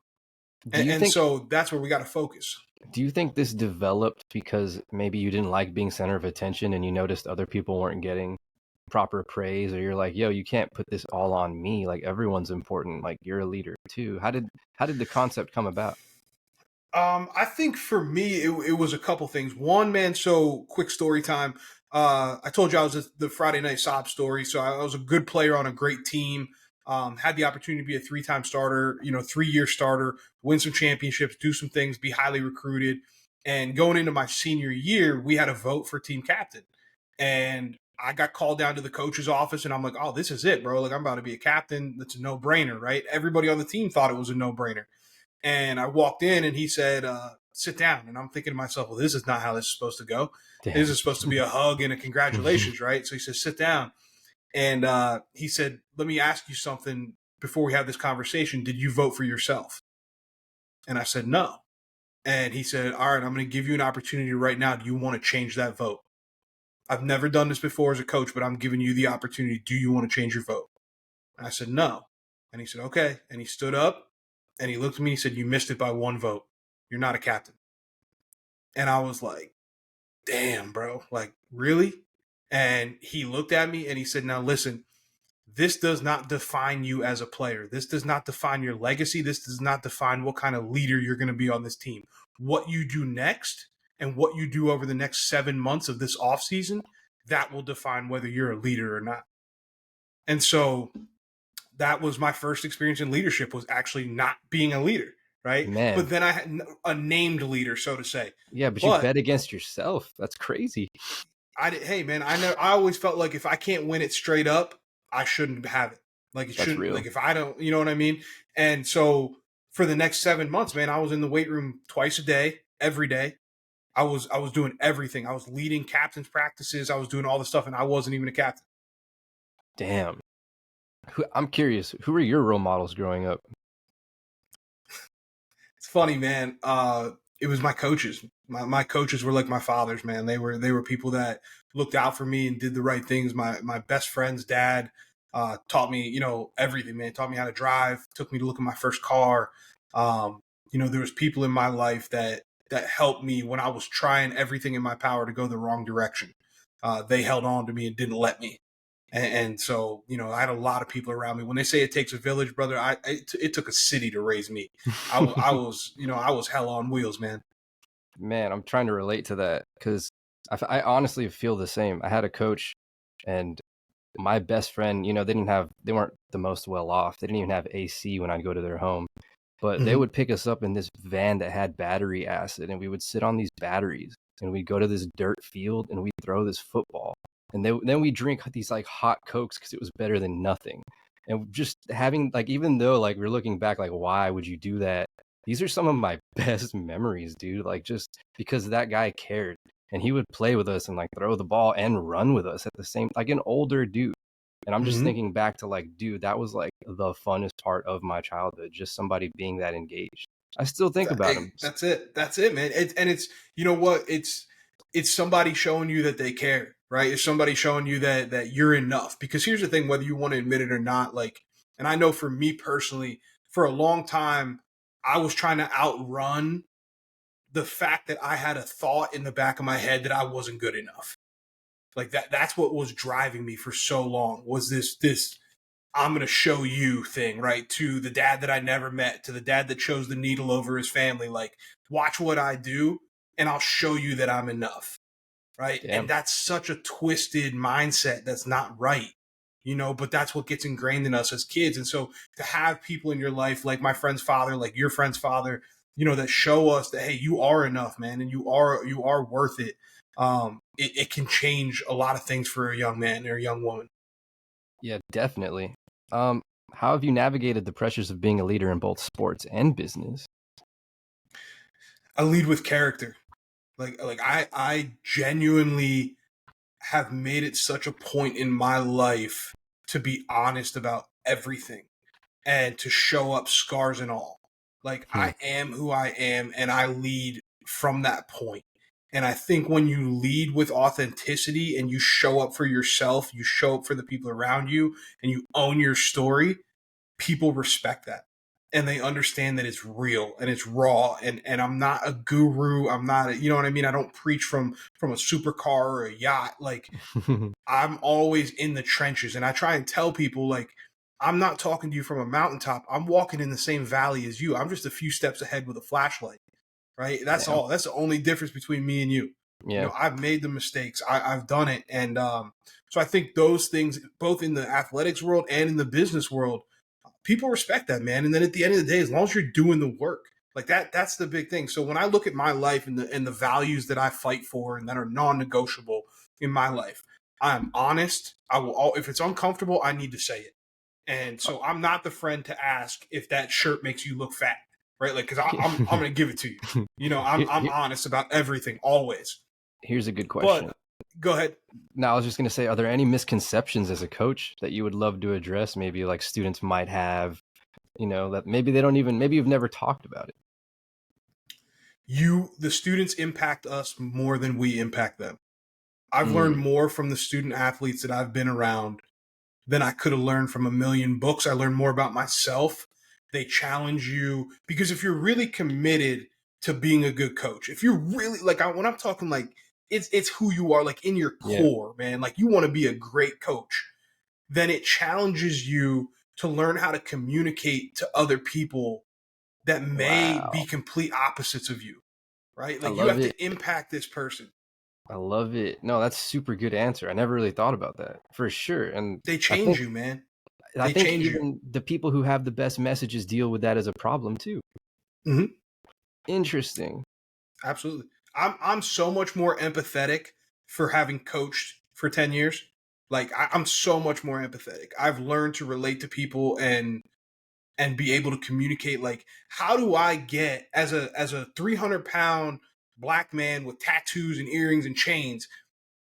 So that's where we got to focus. Do you think this developed because maybe you didn't like being center of attention and you noticed other people weren't getting proper praise, or you're like, yo, you can't put this all on me. Like everyone's important. Like you're a leader too. How did the concept come about? I think for me, it was a couple things. One, man, so quick story time. I told you I was the Friday Night Sob story. So I was a good player on a great team. Had the opportunity to be a 3-time starter, 3-year starter, win some championships, do some things, be highly recruited. And going into my senior year, we had a vote for team captain. And I got called down to the coach's office, and I'm like, oh, this is it, bro. Like, I'm about to be a captain. That's a no-brainer, right? Everybody on the team thought it was a no-brainer. And I walked in, and he said, sit down. And I'm thinking to myself, well, this is not how this is supposed to go. Damn. This is supposed to be a hug and a congratulations, right? So he says, sit down. And he said, let me ask you something before we have this conversation. Did you vote for yourself? And I said, no. And he said, all right, I'm going to give you an opportunity right now. Do you want to change that vote? I've never done this before as a coach, but I'm giving you the opportunity. Do you want to change your vote? And I said, no. And he said, okay. And he stood up and he looked at me and he said, you missed it by 1 vote. You're not a captain. And I was like, damn, bro. Like, really? And he looked at me and he said, now listen, this does not define you as a player. This does not define your legacy. This does not define what kind of leader you're going to be on this team. What you do next and what you do over the next 7 months of this offseason, that will define whether you're a leader or not. And so that was my first experience in leadership, was actually not being a leader, right? Man. But then I had a named leader, so to say. Yeah, but you bet against yourself. That's crazy. Hey, man, I always felt like if I can't win it straight up, I shouldn't have it. Like, it shouldn't, like, if I don't, you know what I mean? And so for the next 7 months, man, I was in the weight room twice a day, every day. I was doing everything. I was leading captain's practices. I was doing all the stuff, and I wasn't even a captain. Damn. I'm curious, who were your role models growing up? It's funny, man. It was my coaches. My coaches were like my fathers, man. They were people that looked out for me and did the right things. My best friend's dad taught me, everything, man. Taught me how to drive, took me to look at my first car. There was people in my life that helped me when I was trying everything in my power to go the wrong direction. They held on to me and didn't let me. And so, I had a lot of people around me. When they say it takes a village, brother, it took a city to raise me. I was hell on wheels, man. Man, I'm trying to relate to that because I honestly feel the same. I had a coach, and my best friend, they weren't the most well off. They didn't even have AC when I'd go to their home, but they would pick us up in this van that had battery acid, and we would sit on these batteries, and we'd go to this dirt field, and we'd throw this football. And then we drink these like hot Cokes because it was better than nothing. And just having like, even though like we're looking back, like, why would you do that? These are some of my best memories, dude. Like, just because that guy cared, and he would play with us and like throw the ball and run with us at the same, like an older dude. And I'm just thinking back to like, dude, that was like the funnest part of my childhood. Just somebody being that engaged. I still think about him. That's it, man. It's you know what? It's somebody showing you that they care. Right? It's somebody showing you that you're enough. Because here's the thing, whether you want to admit it or not, like, and I know for me personally, for a long time, I was trying to outrun the fact that I had a thought in the back of my head that I wasn't good enough. Like that's what was driving me for so long, was this I'm going to show you thing, right? To the dad that I never met, to the dad that chose the needle over his family. Like, watch what I do and I'll show you that I'm enough. Right. Damn. And that's such a twisted mindset. That's not right. But that's what gets ingrained in us as kids. And so to have people in your life, like my friend's father, like your friend's father, that show us that, hey, you are enough, man. And you are worth it. It can change a lot of things for a young man or a young woman. Yeah, definitely. How have you navigated the pressures of being a leader in both sports and business? I lead with character. Like I genuinely have made it such a point in my life to be honest about everything and to show up scars and all. Like, I am who I am, and I lead from that point. And I think when you lead with authenticity and you show up for yourself, you show up for the people around you, and you own your story, people respect that. And they understand that it's real and it's raw, and I'm not a guru. I'm not, you know what I mean? I don't preach from a supercar or a yacht. Like, I'm always in the trenches, and I try and tell people, like, I'm not talking to you from a mountaintop. I'm walking in the same valley as you. I'm just a few steps ahead with a flashlight, right? That's all. That's the only difference between me and you. Yeah. I've made the mistakes. I've done it. And so I think those things, both in the athletics world and in the business world, people respect that, man. And then at the end of the day, as long as you're doing the work, like that's the big thing. So when I look at my life and the values that I fight for and that are non-negotiable in my life, I'm honest. I will, if it's uncomfortable, I need to say it. And so I'm not the friend to ask if that shirt makes you look fat, right? Like, because I'm going to give it to you. You know, I'm honest about everything always. Here's a good question. But go ahead. Now, I was just going to say, are there any misconceptions as a coach that you would love to address? Maybe like students might have, you know, that maybe they don't even, maybe you've never talked about it. The students impact us more than we impact them. I've learned more from the student athletes that I've been around than I could have learned from a million books. I learned more about myself. They challenge you because if you're really committed to being a good coach, if you're really like, when I'm talking like it's who you are, like in your core, man, like you want to be a great coach, then it challenges you to learn how to communicate to other people that may be complete opposites of you, right? Like you have to impact this person. I love it. No, that's a super good answer. I never really thought about that, for sure. And they change you, man. I think even the people who have the best messages deal with that as a problem too. Mm-hmm. Interesting. Absolutely. I'm so much more empathetic for having coached for 10 years. Like I'm so much more empathetic. I've learned to relate to people and be able to communicate. Like, how do I get as a 300-pound black man with tattoos and earrings and chains?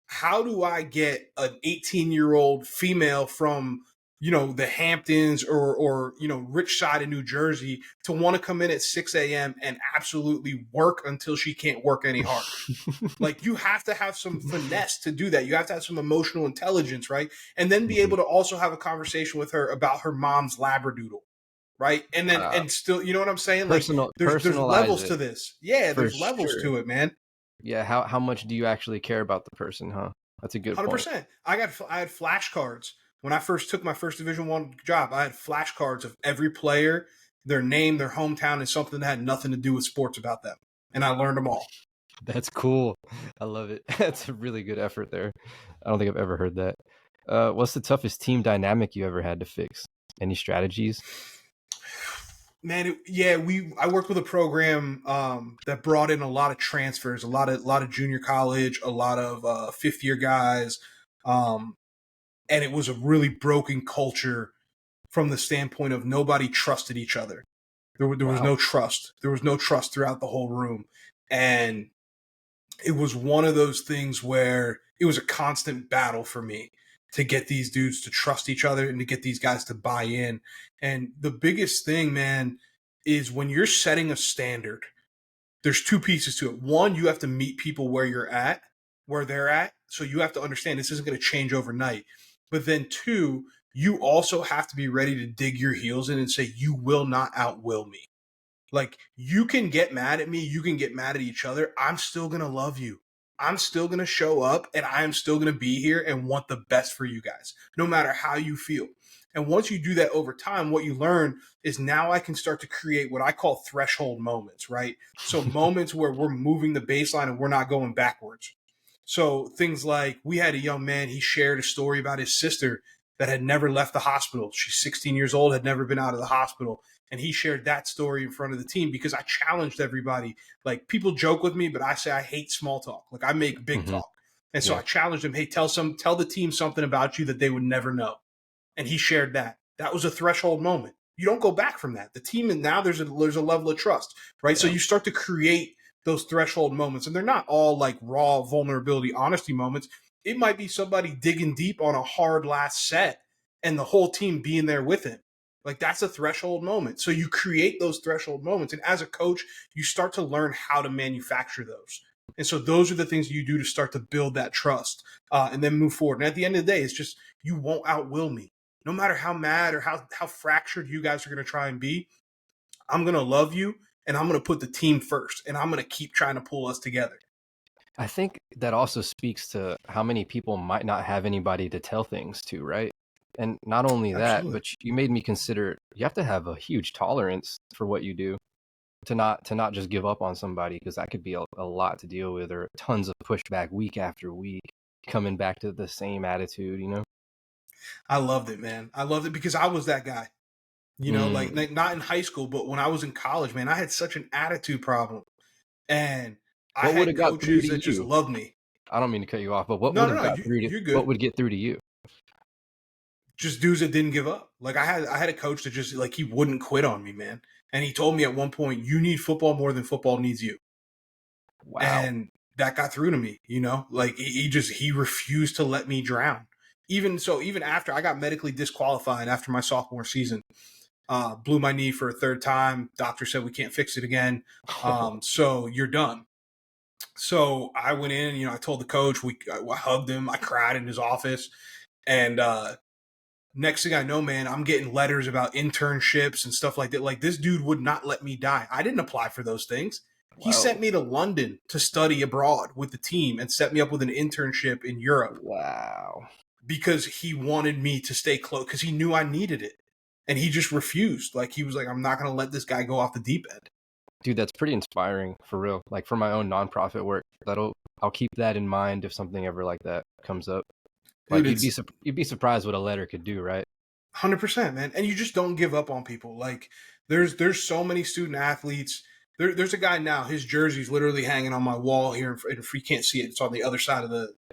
How do I get an 18-year-old female from, you know, the Hamptons or, you know, rich side of New Jersey to want to come in at 6 a.m. and absolutely work until she can't work any harder? Like, you have to have some finesse to do that. You have to have some emotional intelligence, right? And then be able to also have a conversation with her about her mom's Labradoodle, right? And then, and still, you know what I'm saying? Like, there's levels to this. Yeah, there's levels to it, man. Yeah, how much do you actually care about the person, huh? That's a good 100%. Point. I had flashcards when I first took my first Division I job. I had flashcards of every player, their name, their hometown, and something that had nothing to do with sports about them, and I learned them all. That's cool. I love it. That's a really good effort there. I don't think I've ever heard that. What's the toughest team dynamic you ever had to fix? Any strategies? Man, I worked with a program that brought in a lot of transfers, a lot of junior college, a lot of fifth-year guys, and it was a really broken culture from the standpoint of nobody trusted each other. There was no trust. There was no trust throughout the whole room, and it was one of those things where it was a constant battle for me to get these dudes to trust each other and to get these guys to buy in. And the biggest thing, man, is when you're setting a standard, there's two pieces to it. One, you have to meet people where they're at. So you have to understand this isn't going to change overnight. But then two, you also have to be ready to dig your heels in and say, you will not outwill me. Like, you can get mad at me. You can get mad at each other. I'm still going to love you. I'm still going to show up and I am still going to be here and want the best for you guys, no matter how you feel. And once you do that over time, what you learn is now I can start to create what I call threshold moments, right? So moments where we're moving the baseline and we're not going backwards. So things like, we had a young man, he shared a story about his sister that had never left the hospital. She's 16 years old, had never been out of the hospital. And he shared that story in front of the team because I challenged everybody. Like, people joke with me, but I say I hate small talk. Like, I make big talk. And so I challenged him, hey, tell the team something about you that they would never know. And he shared that. That was a threshold moment. You don't go back from that. The team, and now there's a level of trust, right? Yeah. So you start to create those threshold moments. And they're not all like raw vulnerability, honesty moments. It might be somebody digging deep on a hard last set and the whole team being there with him. Like, that's a threshold moment. So you create those threshold moments. And as a coach, you start to learn how to manufacture those. And so those are the things you do to start to build that trust and then move forward. And at the end of the day, it's just, you won't outwill me. No matter how mad or how fractured you guys are going to try and be, I'm going to love you and I'm going to put the team first and I'm going to keep trying to pull us together. I think that also speaks to how many people might not have anybody to tell things to, right? And not only that, but you made me consider you have to have a huge tolerance for what you do to not just give up on somebody, because that could be a lot to deal with, or tons of pushback week after week, coming back to the same attitude, you know? I loved it, man. I loved it because I was that guy. You know, like not in high school, but when I was in college, man, I had such an attitude problem. And I What would had have got through coaches to that just you? loved me. I don't mean to cut you off, but what No, would no, have no, got through to you're what good. would get through to you? Just dudes that didn't give up. Like I had a coach that just like he wouldn't quit on me, man. And he told me at one point, "You need football more than football needs you." Wow. And that got through to me, you know? Like he refused to let me drown. Even so, even after I got medically disqualified after my sophomore season, blew my knee for a third time. Doctor said we can't fix it again. So you're done. So I went in, you know, I told the coach, I hugged him, I cried in his office. And next thing I know, man, I'm getting letters about internships and stuff like that. Like this dude would not let me die. I didn't apply for those things. He Wow. sent me to London to study abroad with the team and set me up with an internship in Europe Wow. because he wanted me to stay close because he knew I needed it. And he just refused. Like he was like, I'm not going to let this guy go off the deep end. Dude, that's pretty inspiring for real. Like for my own nonprofit work, I'll keep that in mind if something ever like that comes up. Like Dude, you'd be surprised what a letter could do, right? 100%, man. And you just don't give up on people. Like there's so many student athletes. There's a guy now, his jersey's literally hanging on my wall here. And if you can't see it, it's on the other side of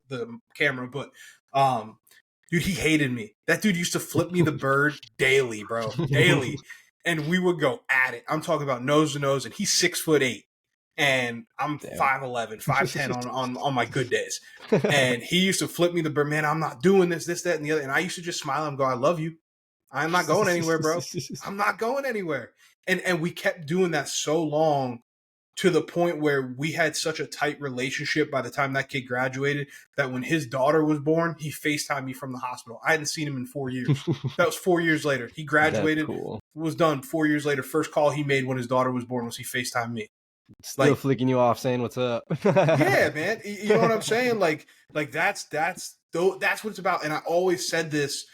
the camera. But dude, he hated me. That dude used to flip me the bird daily, bro. Daily. And we would go at it. I'm talking about nose to nose, and he's 6'8". And I'm Damn. 5'11", 5'10" on my good days. And he used to flip me the bird, man, I'm not doing this, that, and the other. And I used to just smile and go, I love you. I'm not going anywhere, bro. I'm not going anywhere. And we kept doing that so long to the point where we had such a tight relationship by the time that kid graduated that when his daughter was born, he FaceTimed me from the hospital. I hadn't seen him in 4 years. That was 4 years later. He graduated, cool. was done 4 years later. First call he made when his daughter was born was he FaceTimed me. Still like, flicking you off saying what's up. Yeah, man. You know what I'm saying? Like that's what it's about. And I always said this.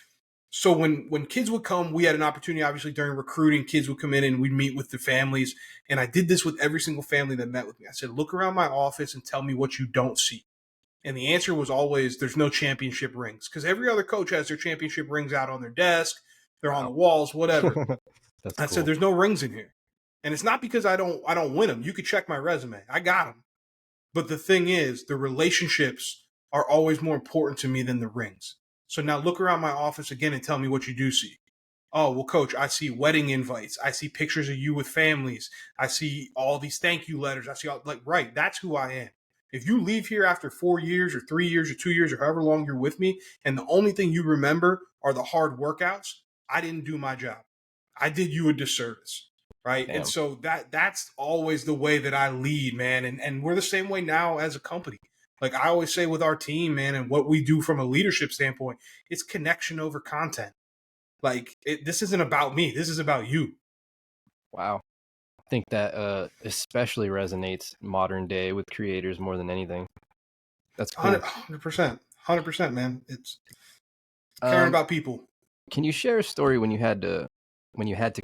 So when kids would come, we had an opportunity, obviously, during recruiting. Kids would come in and we'd meet with the families. And I did this with every single family that met with me. I said, look around my office and tell me what you don't see. And the answer was always, there's no championship rings. Because every other coach has their championship rings out on their desk. They're on the walls, whatever. I said, there's no rings in here. And it's not because I don't win them. You could check my resume. I got them. But the thing is, the relationships are always more important to me than the rings. So now look around my office again and tell me what you do see. Oh, well, coach, I see wedding invites. I see pictures of you with families. I see all these thank you letters. I see all, like, right, that's who I am. If you leave here after 4 years or 3 years or 2 years or however long you're with me, and the only thing you remember are the hard workouts, I didn't do my job. I did you a disservice. Right. Damn. And so that's always the way that I lead, man. And we're the same way now as a company. Like I always say with our team, man, and what we do from a leadership standpoint, it's connection over content. Like this isn't about me. This is about you. Wow. I think that especially resonates modern day with creators more than anything. That's cool. 100%. 100%, man. It's caring about people. Can you share a story when you had to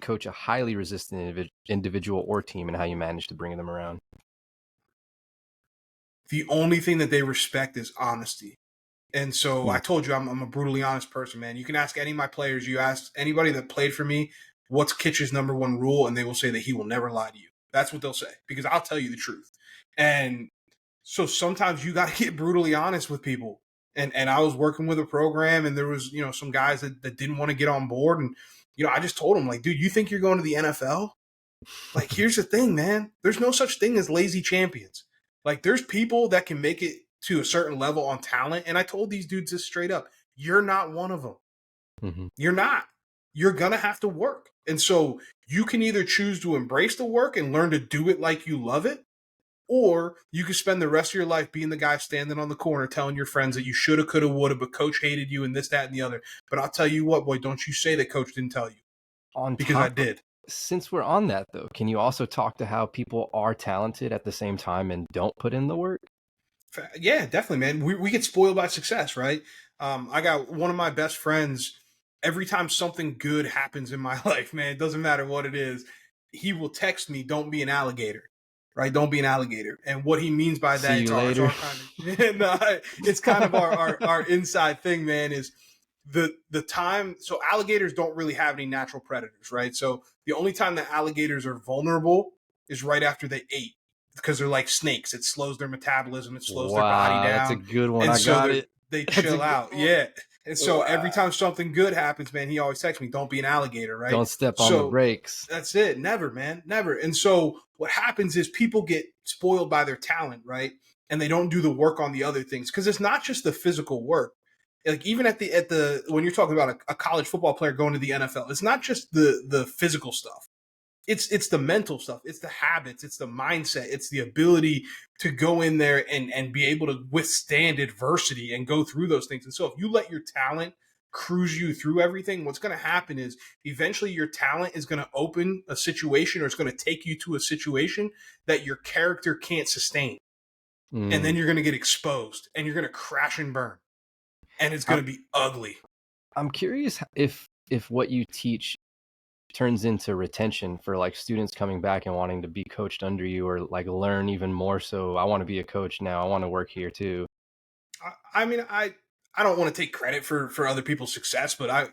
coach a highly resistant individual or team and how you managed to bring them around? The only thing that they respect is honesty. And so I told you I'm a brutally honest person, man. You can ask any of my players. You ask anybody that played for me, what's Kitch's number one rule? And they will say that he will never lie to you. That's what they'll say because I'll tell you the truth. And so sometimes you got to get brutally honest with people. And I was working with a program and there was, you know, some guys that didn't want to get on board. And, you know, I just told them like, dude, you think you're going to the NFL? Like, here's the thing, man. There's no such thing as lazy champions. Like there's people that can make it to a certain level on talent. And I told these dudes this straight up. You're not one of them. Mm-hmm. You're not. You're going to have to work. And so you can either choose to embrace the work and learn to do it like you love it, or you can spend the rest of your life being the guy standing on the corner telling your friends that you shoulda, coulda, woulda, but coach hated you and this, that, and the other. But I'll tell you what, boy, don't you say that coach didn't tell you. Because I did. Since we're on that, though, can you also talk to how people are talented at the same time and don't put in the work? Yeah, definitely, man. We get spoiled by success, right? I got one of my best friends. Every time something good happens in my life, man, it doesn't matter what it is, he will text me, don't be an alligator, right? Don't be an alligator. And what he means by that, it's kind of our inside thing, man, is the time, so alligators don't really have any natural predators, right? So the only time that alligators are vulnerable is right after they ate, because they're like snakes. It slows their metabolism, it slows their body Wow, that's a down, good one. and I so got it. they That's a chill good out. one. Yeah. And so every Wow. time something good happens, man, he always texts me, "Don't be an alligator," right? Don't step on the So brakes. that's it. Never, man. Never. And so what happens is people get spoiled by their talent, right? And they don't do the work on the other things, because it's not just the physical work. Like even at the when you're talking about a college football player going to the NFL, it's not just the physical stuff. It's the mental stuff. It's the habits. It's the mindset. It's the ability to go in there and be able to withstand adversity and go through those things. And so if you let your talent cruise you through everything, what's going to happen is eventually your talent is going to open a situation, or it's going to take you to a situation that your character can't sustain. And then Mm. you're going to get exposed and you're going to crash and burn, and it's I'm, going to be ugly. I'm curious if what you teach turns into retention for like students coming back and wanting to be coached under you, or like learn even more. So I want to be a coach now. I want to work here too. I mean, I don't want to take credit for other people's success, but I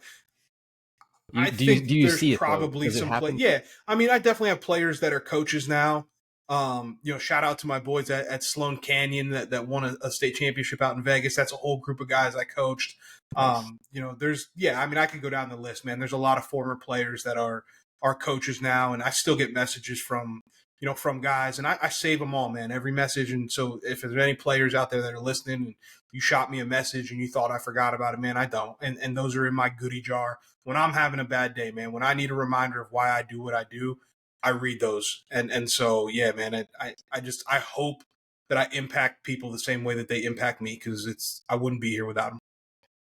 Do think you there's see it though? probably Does it some play. happen? Yeah, I mean, I definitely have players that are coaches now. Shout out to my boys at Sloan Canyon that won a state championship out in Vegas. That's a whole group of guys I coached. Nice. I mean, I could go down the list, man. There's a lot of former players that are coaches now, and I still get messages from guys, and I save them all, man. Every message. And so if there's any players out there that are listening, and you shot me a message and you thought I forgot about it, man, I don't. And those are in my goodie jar. When I'm having a bad day, man, when I need a reminder of why I do what I do, I read those. And so, yeah, man, I hope that I impact people the same way that they impact me, because I wouldn't be here without them.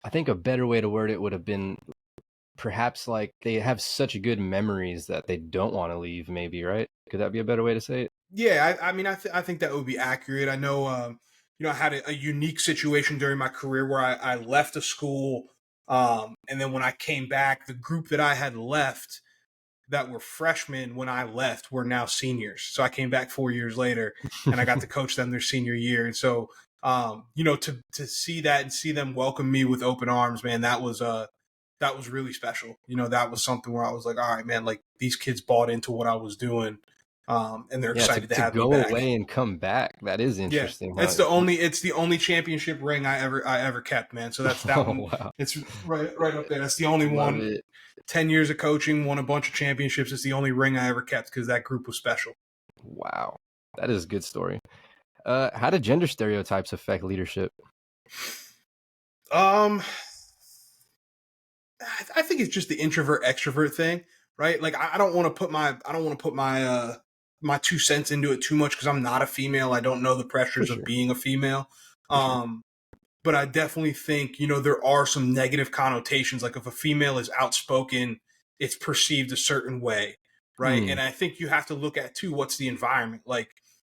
I think a better way to word it would have been perhaps like they have such good memories that they don't want to leave, maybe, right? Could that be a better way to say it? Yeah, I mean, I think that would be accurate. I know, I had a unique situation during my career where I left a school, and then when I came back, the group that I had left that were freshmen when I left were now seniors. So I came back 4 years later, and I got to coach them their senior year. And so, to see that and see them welcome me with open arms, man, that was really special. That was something where I was like, all right, man, like these kids bought into what I was doing. And they're Yeah, excited to to have me go back. away and come back. That is Yeah, interesting. it's the only championship ring I ever kept, man. So that's that Oh, one. wow. It's right up there. That's the only Love one. it. 10 years of coaching, won a bunch of championships. It's the only ring I ever kept because that group was special. Wow. That is a good story. How do gender stereotypes affect leadership? I think it's just the introvert extrovert thing, right? Like I don't want to put my 2 cents into it too much, because I'm not a female. I don't know the pressures For of sure. being a female. For sure. But I definitely think, there are some negative connotations. Like if a female is outspoken, it's perceived a certain way, right? Hmm. And I think you have to look at too, what's the environment. Like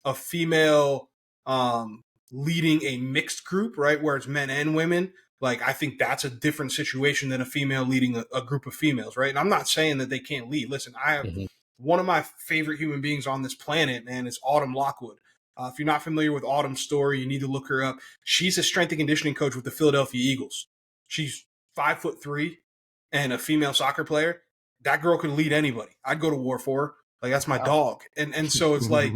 a female leading a mixed group, right, where it's men and women. Like I think that's a different situation than a female leading a group of females, right? And I'm not saying that they can't lead. Listen, I have Mhm. one of my favorite human beings on this planet, man, is Autumn Lockwood. If you're not familiar with Autumn's story, you need to look her up. She's a strength and conditioning coach with the Philadelphia Eagles. She's 5'3" and a female soccer player. That girl could lead anybody. I'd go to war for her. Like that's my Wow. dog. And so it's like,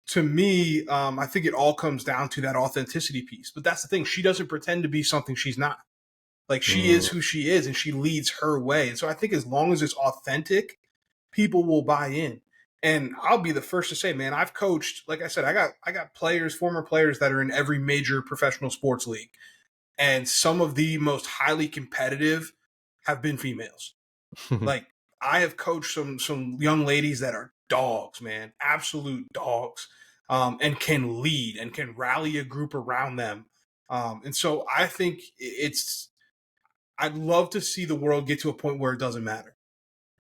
to me, I think it all comes down to that authenticity piece. But that's the thing. She doesn't pretend to be something she's not. Like she is Mm. who she is, and she leads her way. And so I think as long as it's authentic, people will buy in. And I'll be the first to say, man, I've coached, like I said, I got players, former players that are in every major professional sports league. And some of the most highly competitive have been females. Like I have coached some young ladies that are dogs, man, absolute dogs, and can lead and can rally a group around them. And so I think I'd love to see the world get to a point where it doesn't matter.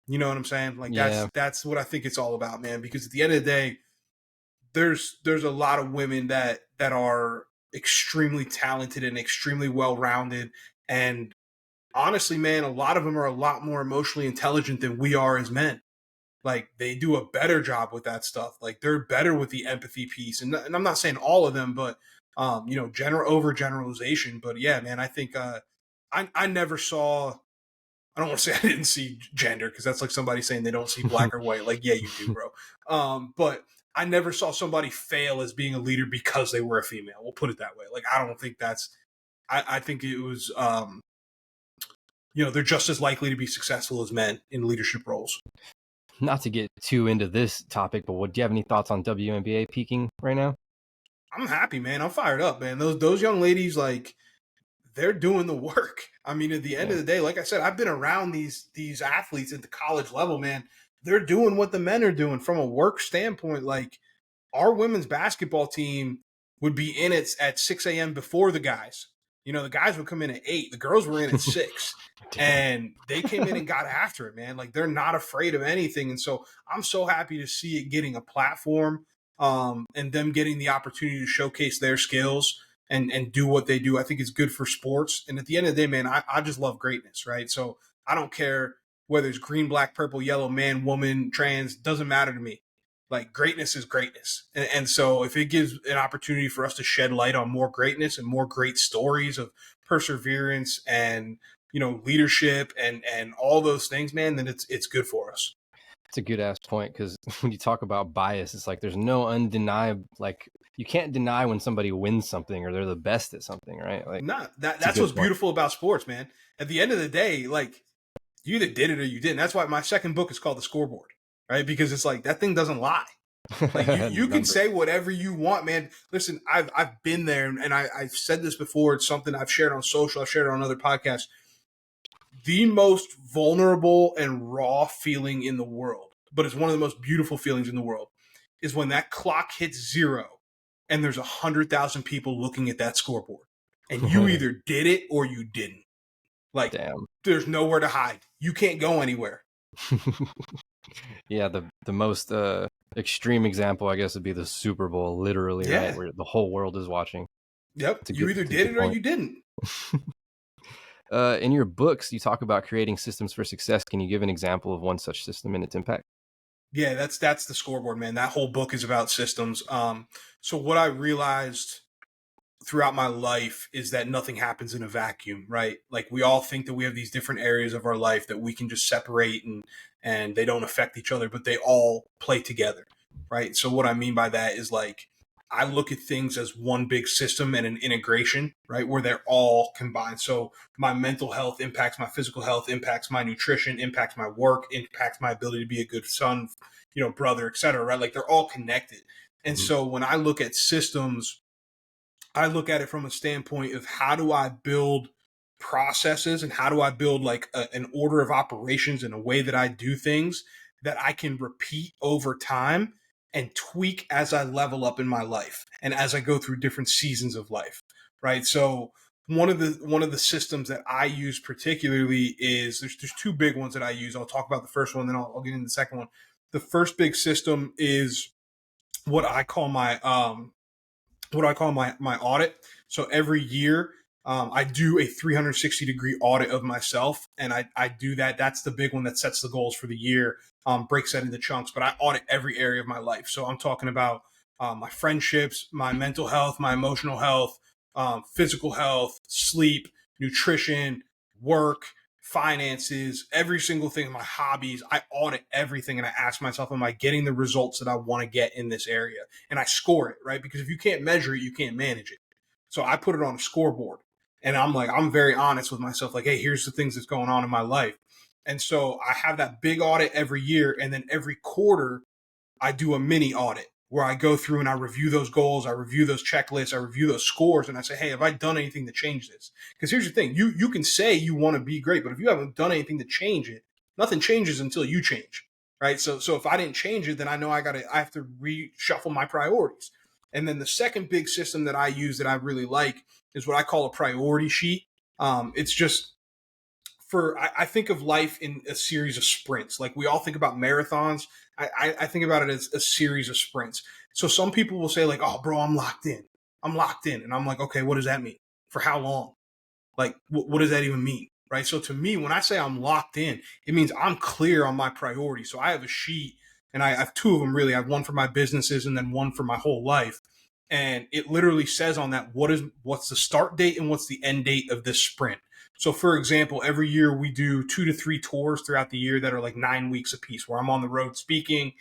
You know what I'm saying? Like Yeah. that's what I think it's all about, man. Because at the end of the day, there's a lot of women that are extremely talented and extremely well rounded, and honestly, man, a lot of them are a lot more emotionally intelligent than we are as men. Like they do a better job with that stuff. Like they're better with the empathy piece, and I'm not saying all of them, but general overgeneralization. But yeah, man, I think I never saw, I don't want to say I didn't see gender, because that's like somebody saying they don't see black or white. Like, yeah, you do, bro. But I never saw somebody fail as being a leader because they were a female. We'll put it that way. Like, I don't think that's, I think it was, they're just as likely to be successful as men in leadership roles. Not to get too into this topic, but do you have any thoughts on WNBA peaking right now? I'm happy, man. I'm fired up, man. Those young ladies, like, they're doing the work. I mean, at the end of the day, like I said, I've been around these athletes at the college level, man. They're doing what the men are doing from a work standpoint. Like, our women's basketball team would be in it at 6 a.m. before the guys. The guys would come in at 8. The girls were in at 6. And they came in and got after it, man. Like, they're not afraid of anything. And so I'm so happy to see it getting a platform, and them getting the opportunity to showcase their skills and do what they do. I think it's good for sports. And at the end of the day, man, I just love greatness, right? So I don't care whether it's green, black, purple, yellow, man, woman, trans, doesn't matter to me. Like, greatness is greatness. And so if it gives an opportunity for us to shed light on more greatness and more great stories of perseverance and, leadership and all those things, man, then it's good for us. It's a good ass point, because when you talk about bias, it's like there's no undeniable, like, you can't deny when somebody wins something or they're the best at something, right? Like, that's what's beautiful about sports, man. At the end of the day, like, you either did it or you didn't. That's why my second book is called The Scoreboard, right? Because it's like, that thing doesn't lie. Like, you can say whatever you want, man. Listen, I've been there, and I've said this before. It's something I've shared on social. I've shared it on other podcasts. The most vulnerable and raw feeling in the world, but it's one of the most beautiful feelings in the world, is when that clock hits 0 and there's 100,000 people looking at that scoreboard, and you either did it or you didn't. Like, damn. There's nowhere to hide. You can't go anywhere. Yeah, the most extreme example, I guess, would be the Super Bowl, literally, right? Where the whole world is watching. Yep. You either did it or you didn't. In your books, you talk about creating systems for success. Can you give an example of one such system and its impact? Yeah, that's the Scoreboard, man. That whole book is about systems. So what I realized throughout my life is that nothing happens in a vacuum, right? Like, we all think that we have these different areas of our life that we can just separate and they don't affect each other, but they all play together, right? So what I mean by that is, like, I look at things as one big system and an integration, right? Where they're all combined. So my mental health impacts my physical health, impacts my nutrition, impacts my work, impacts my ability to be a good son, brother, et cetera, right? Like, they're all connected. And so when I look at systems, I look at it from a standpoint of, how do I build processes and how do I build like an order of operations and a way that I do things that I can repeat over time and tweak as I level up in my life and as I go through different seasons of life, right? So one of the systems that I use particularly is, there's 2 big ones that I use. I'll talk about the first one, then I'll get into the second one. The first big system is what I call my audit. So every year, I do a 360-degree audit of myself, and I do that. That's the big one that sets the goals for the year, breaks that into chunks. But I audit every area of my life. So I'm talking about my friendships, my mental health, my emotional health, physical health, sleep, nutrition, work, finances, every single thing, my hobbies. I audit everything, and I ask myself, am I getting the results that I want to get in this area? And I score it, right? Because if you can't measure it, you can't manage it. So I put it on a scoreboard, and I'm very honest with myself. Like, hey, here's the things that's going on in my life. And so I have that big audit every year. And then every quarter I do a mini audit where I go through and I review those goals. I review those checklists. I review those scores. And I say, hey, have I done anything to change this? Because here's the thing. You can say you want to be great, but if you haven't done anything to change it, nothing changes until you change. Right. So if I didn't change it, then I know I have to reshuffle my priorities. And then the second big system that I use that I really like is what I call a priority sheet. It's just I think of life in a series of sprints. Like, we all think about marathons. I think about it as a series of sprints. So some people will say, like, oh, bro, I'm locked in. And I'm like, okay, what does that mean? For how long? Like, what does that even mean? Right. So to me, when I say I'm locked in, it means I'm clear on my priorities. So I have a sheet, and I have 2 of them really. I have one for my businesses and then one for my whole life. And it literally says on that, what's the start date and what's the end date of this sprint. So for example, every year we do 2 to 3 tours throughout the year that are like 9 weeks a piece, where I'm on the road speaking,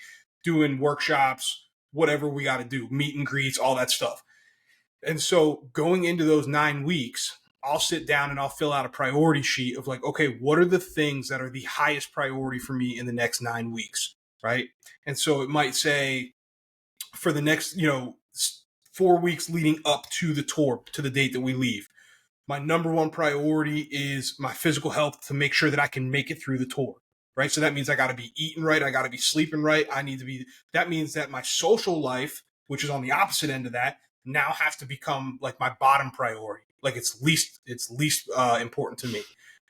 doing workshops, whatever we got to do, meet and greets, all that stuff. And so going into those 9 weeks, I'll sit down and I'll fill out a priority sheet of like, okay, what are the things that are the highest priority for me in the next 9 weeks, right? And so it might say for the next, 4 weeks leading up to the tour, to the date that we leave, my number one priority is my physical health to make sure that I can make it through the tour, right? So that means I got to be eating right. I got to be sleeping right. That means that my social life, which is on the opposite end of that, now has to become like my bottom priority. Like it's least important to me,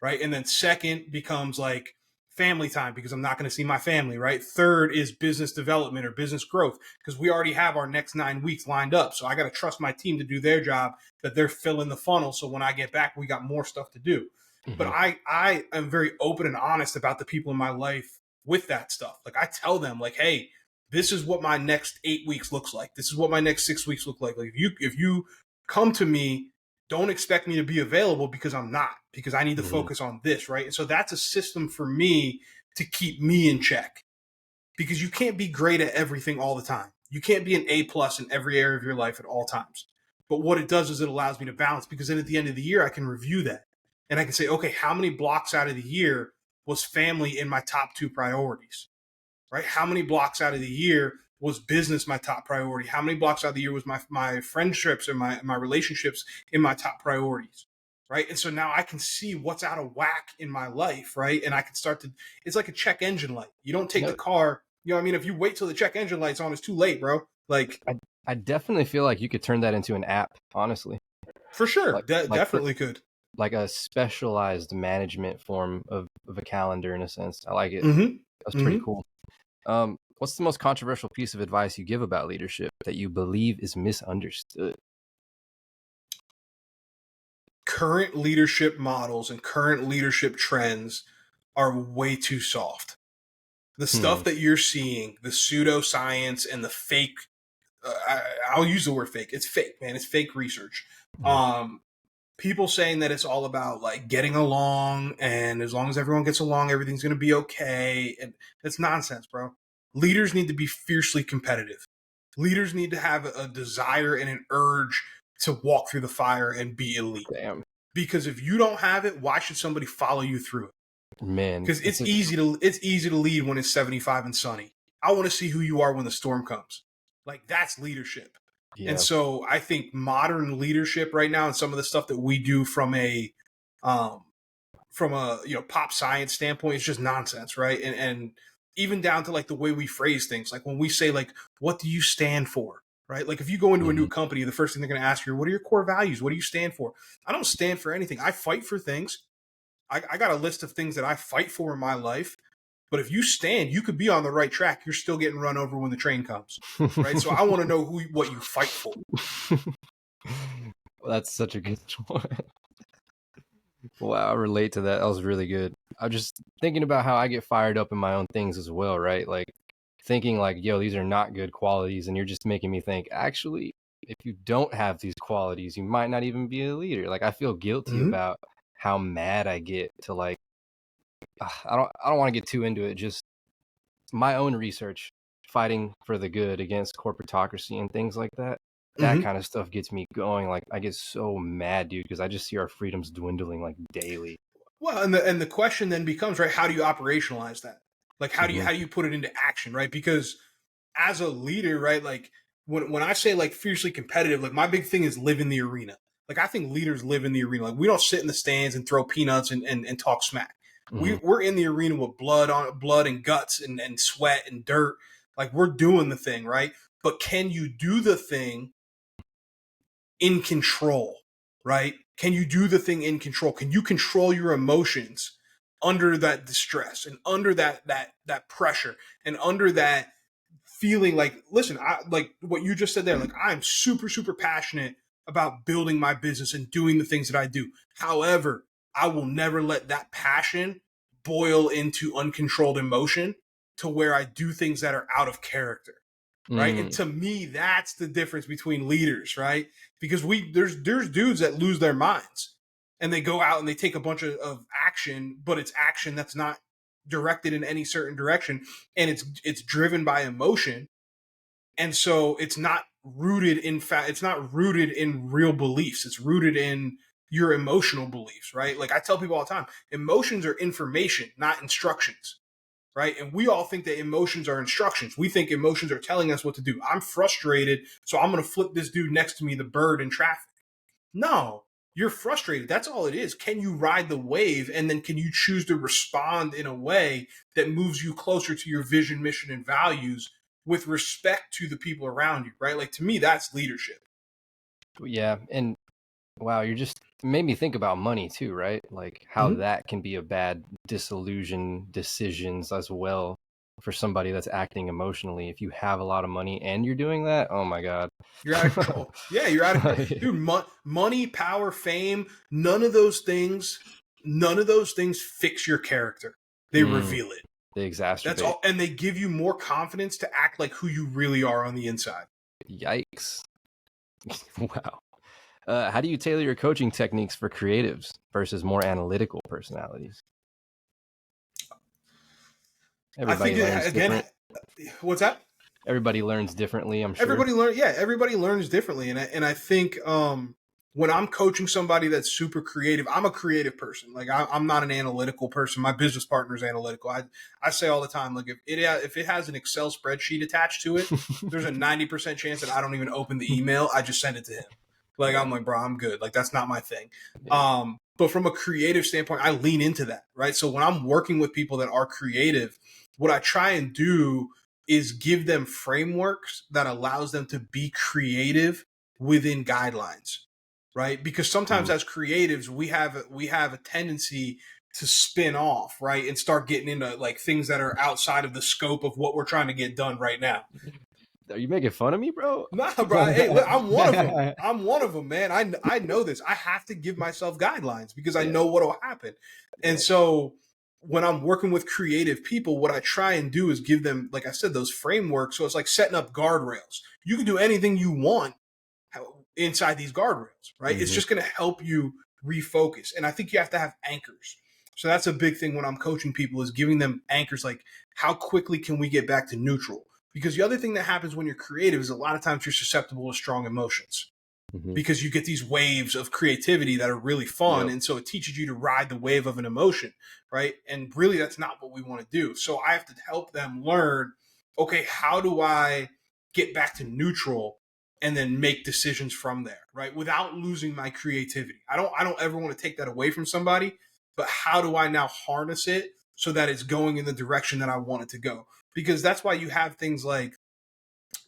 right? And then second becomes like family time, because I'm not going to see my family, right? Third is business development or business growth, because we already have our next 9 weeks lined up. So I got to trust my team to do their job, that they're filling the funnel. So when I get back, we got more stuff to do. Mm-hmm. But I am very open and honest about the people in my life with that stuff. Like I tell them like, hey, this is what my next 8 weeks looks like. This is what my next 6 weeks look like. Like if you come to me, don't expect me to be available, because I'm not, because I need to focus on this, right? And so that's a system for me to keep me in check, because you can't be great at everything all the time. You can't be an A+ in every area of your life at all times. But what it does is it allows me to balance, because then at the end of the year, I can review that and I can say, okay, how many blocks out of the year was family in my top 2 priorities, right? How many blocks out of the year was business my top priority? How many blocks out of the year was my friendships and my relationships in my top priorities, right? And so now I can see what's out of whack in my life, right? And I can it's like a check engine light. You don't take the car, you know what I mean? If you wait till the check engine light's on, it's too late, bro. Like I definitely feel like you could turn that into an app, honestly. For sure. Definitely could. Like a specialized management form of a calendar in a sense. I like it. Mm-hmm. That's pretty cool. What's the most controversial piece of advice you give about leadership that you believe is misunderstood? Current leadership models and current leadership trends are way too soft. The stuff that you're seeing, the pseudoscience and the fake, I'll use the word fake. It's fake, man. It's fake research. People saying that it's all about like getting along, and as long as everyone gets along, everything's going to be okay. And that's nonsense, bro. Leaders need to be fiercely competitive. Leaders need to have a desire and an urge to walk through the fire and be elite. Damn. Because if you don't have it, why should somebody follow you through it? Man, because it's easy to lead when it's 75 and sunny. I want to see who you are when the storm comes. Like that's leadership. Yeah. And so I think modern leadership right now, and some of the stuff that we do from a pop science standpoint, is just nonsense, right? And even down to like the way we phrase things, like when we say like, what do you stand for? Right? Like if you go into a new company, the first thing they're going to ask you, what are your core values? What do you stand for? I don't stand for anything. I fight for things. I got a list of things that I fight for in my life. But if you stand, you could be on the right track. You're still getting run over when the train comes, right? So I want to know what you fight for. Well, that's such a good one. Wow, I relate to that. That was really good. I'm just thinking about how I get fired up in my own things as well, right? Like thinking like, yo, these are not good qualities. And you're just making me think, actually, if you don't have these qualities, you might not even be a leader. Like I feel guilty about how mad I get to like, I don't want to get too into it. Just my own research, fighting for the good against corporatocracy and things like that. That kind of stuff gets me going. Like I get so mad, dude, because I just see our freedoms dwindling like daily. Well, and the question then becomes, right, how do you operationalize that? Like how do you put it into action, right? Because as a leader, right, like when I say like fiercely competitive, like my big thing is live in the arena. Like I think leaders live in the arena. Like we don't sit in the stands and throw peanuts and talk smack. We're in the arena with blood and guts and sweat and dirt. Like we're doing the thing, right? But can you do the thing in control, right? Can you do the thing in control? Can you control your emotions under that distress and under that pressure and under that feeling like, listen, I like what you just said there. Like I'm super, super passionate about building my business and doing the things that I do. However, I will never let that passion boil into uncontrolled emotion to where I do things that are out of character. Right. And to me, that's the difference between leaders, right? Because there's dudes that lose their minds. and they go out and they take a bunch of action, but it's action that's not directed in any certain direction, and it's driven by emotion. And so it's not rooted in fact, it's not rooted in real beliefs. It's rooted in your emotional beliefs, right? Like I tell people all the time, emotions are information, not instructions, right? And we all think that emotions are instructions. We think emotions are telling us what to do. I'm frustrated, so I'm going to flip this dude next to me, the bird, in traffic. No, you're frustrated. That's all it is. Can you ride the wave? And then can you choose to respond in a way that moves you closer to your vision, mission, and values with respect to the people around you, right? Like to me, that's leadership. Yeah. And wow, you just made me think about money too, right? Like how that can be a bad disillusion decisions as well for somebody that's acting emotionally. If you have a lot of money and you're doing that, oh my God. You're out of control. Yeah, you're out of control. Dude, money, power, fame, none of those things fix your character. They reveal it. They exacerbate. That's all. And they give you more confidence to act like who you really are on the inside. Yikes. Wow. How do you tailor your coaching techniques for creatives versus more analytical personalities? Everybody learns different. What's that? Everybody learns differently, I'm sure. Everybody learns differently. And I think when I'm coaching somebody that's super creative, I'm a creative person. Like I'm not an analytical person. My business partner is analytical. I say all the time, like if it has an Excel spreadsheet attached to it, there's a 90% chance that I don't even open the email. I just send it to him. Like I'm like, bro, I'm good. Like that's not my thing. Yeah. But from a creative standpoint, I lean into that, right? So when I'm working with people that are creative, what I try and do is give them frameworks that allows them to be creative within guidelines, right? Because sometimes as creatives, we have a tendency to spin off, right? And start getting into like things that are outside of the scope of what we're trying to get done right now. Are you making fun of me, bro? Nah, bro. Hey, look, I'm one of them. I'm one of them, man. I know this. I have to give myself guidelines because I know what'll happen. And so when I'm working with creative people, what I try and do is give them, like I said, those frameworks. So it's like setting up guardrails. You can do anything you want inside these guardrails, right? It's just going to help you refocus. And I think you have to have anchors. So that's a big thing when I'm coaching people is giving them anchors, like how quickly can we get back to neutral? Because the other thing that happens when you're creative is a lot of times you're susceptible to strong emotions because you get these waves of creativity that are really fun. And so it teaches you to ride the wave of an emotion, right? And really that's not what we want to do. So I have to help them learn, okay, how do I get back to neutral and then make decisions from there, right? Without losing my creativity. I don't ever want to take that away from somebody, but how do I now harness it so that it's going in the direction that I want it to go? Because that's why you have things like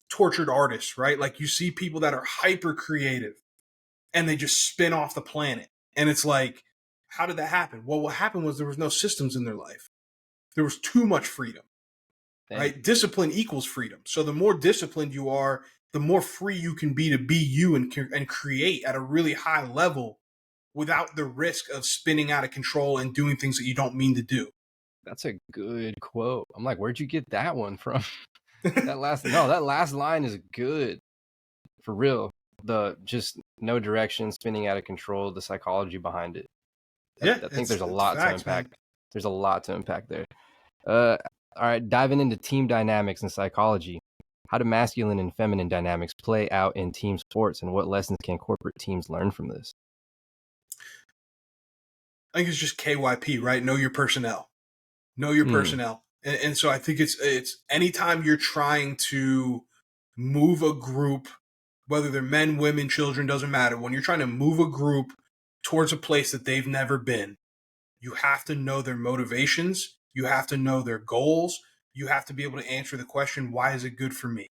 tortured artists, right? Like you see people that are hyper creative and they just spin off the planet. And it's like, how did that happen? Well, what happened was there was no systems in their life. There was too much freedom, right? Discipline equals freedom. So the more disciplined you are, the more free you can be to be you and create at a really high level without the risk of spinning out of control and doing things that you don't mean to do. That's a good quote. I'm like, where'd you get that one from? that last line is good. For real. The just no direction, spinning out of control, the psychology behind it. I think there's a lot to unpack. Man. There's a lot to unpack there. All right, diving into team dynamics and psychology. How do masculine and feminine dynamics play out in team sports, and what lessons can corporate teams learn from this? I think it's just KYP, right? Know your personnel. Know your personnel. And so I think it's anytime you're trying to move a group, whether they're men, women, children, doesn't matter. When you're trying to move a group towards a place that they've never been, you have to know their motivations. You have to know their goals. You have to be able to answer the question, why is it good for me?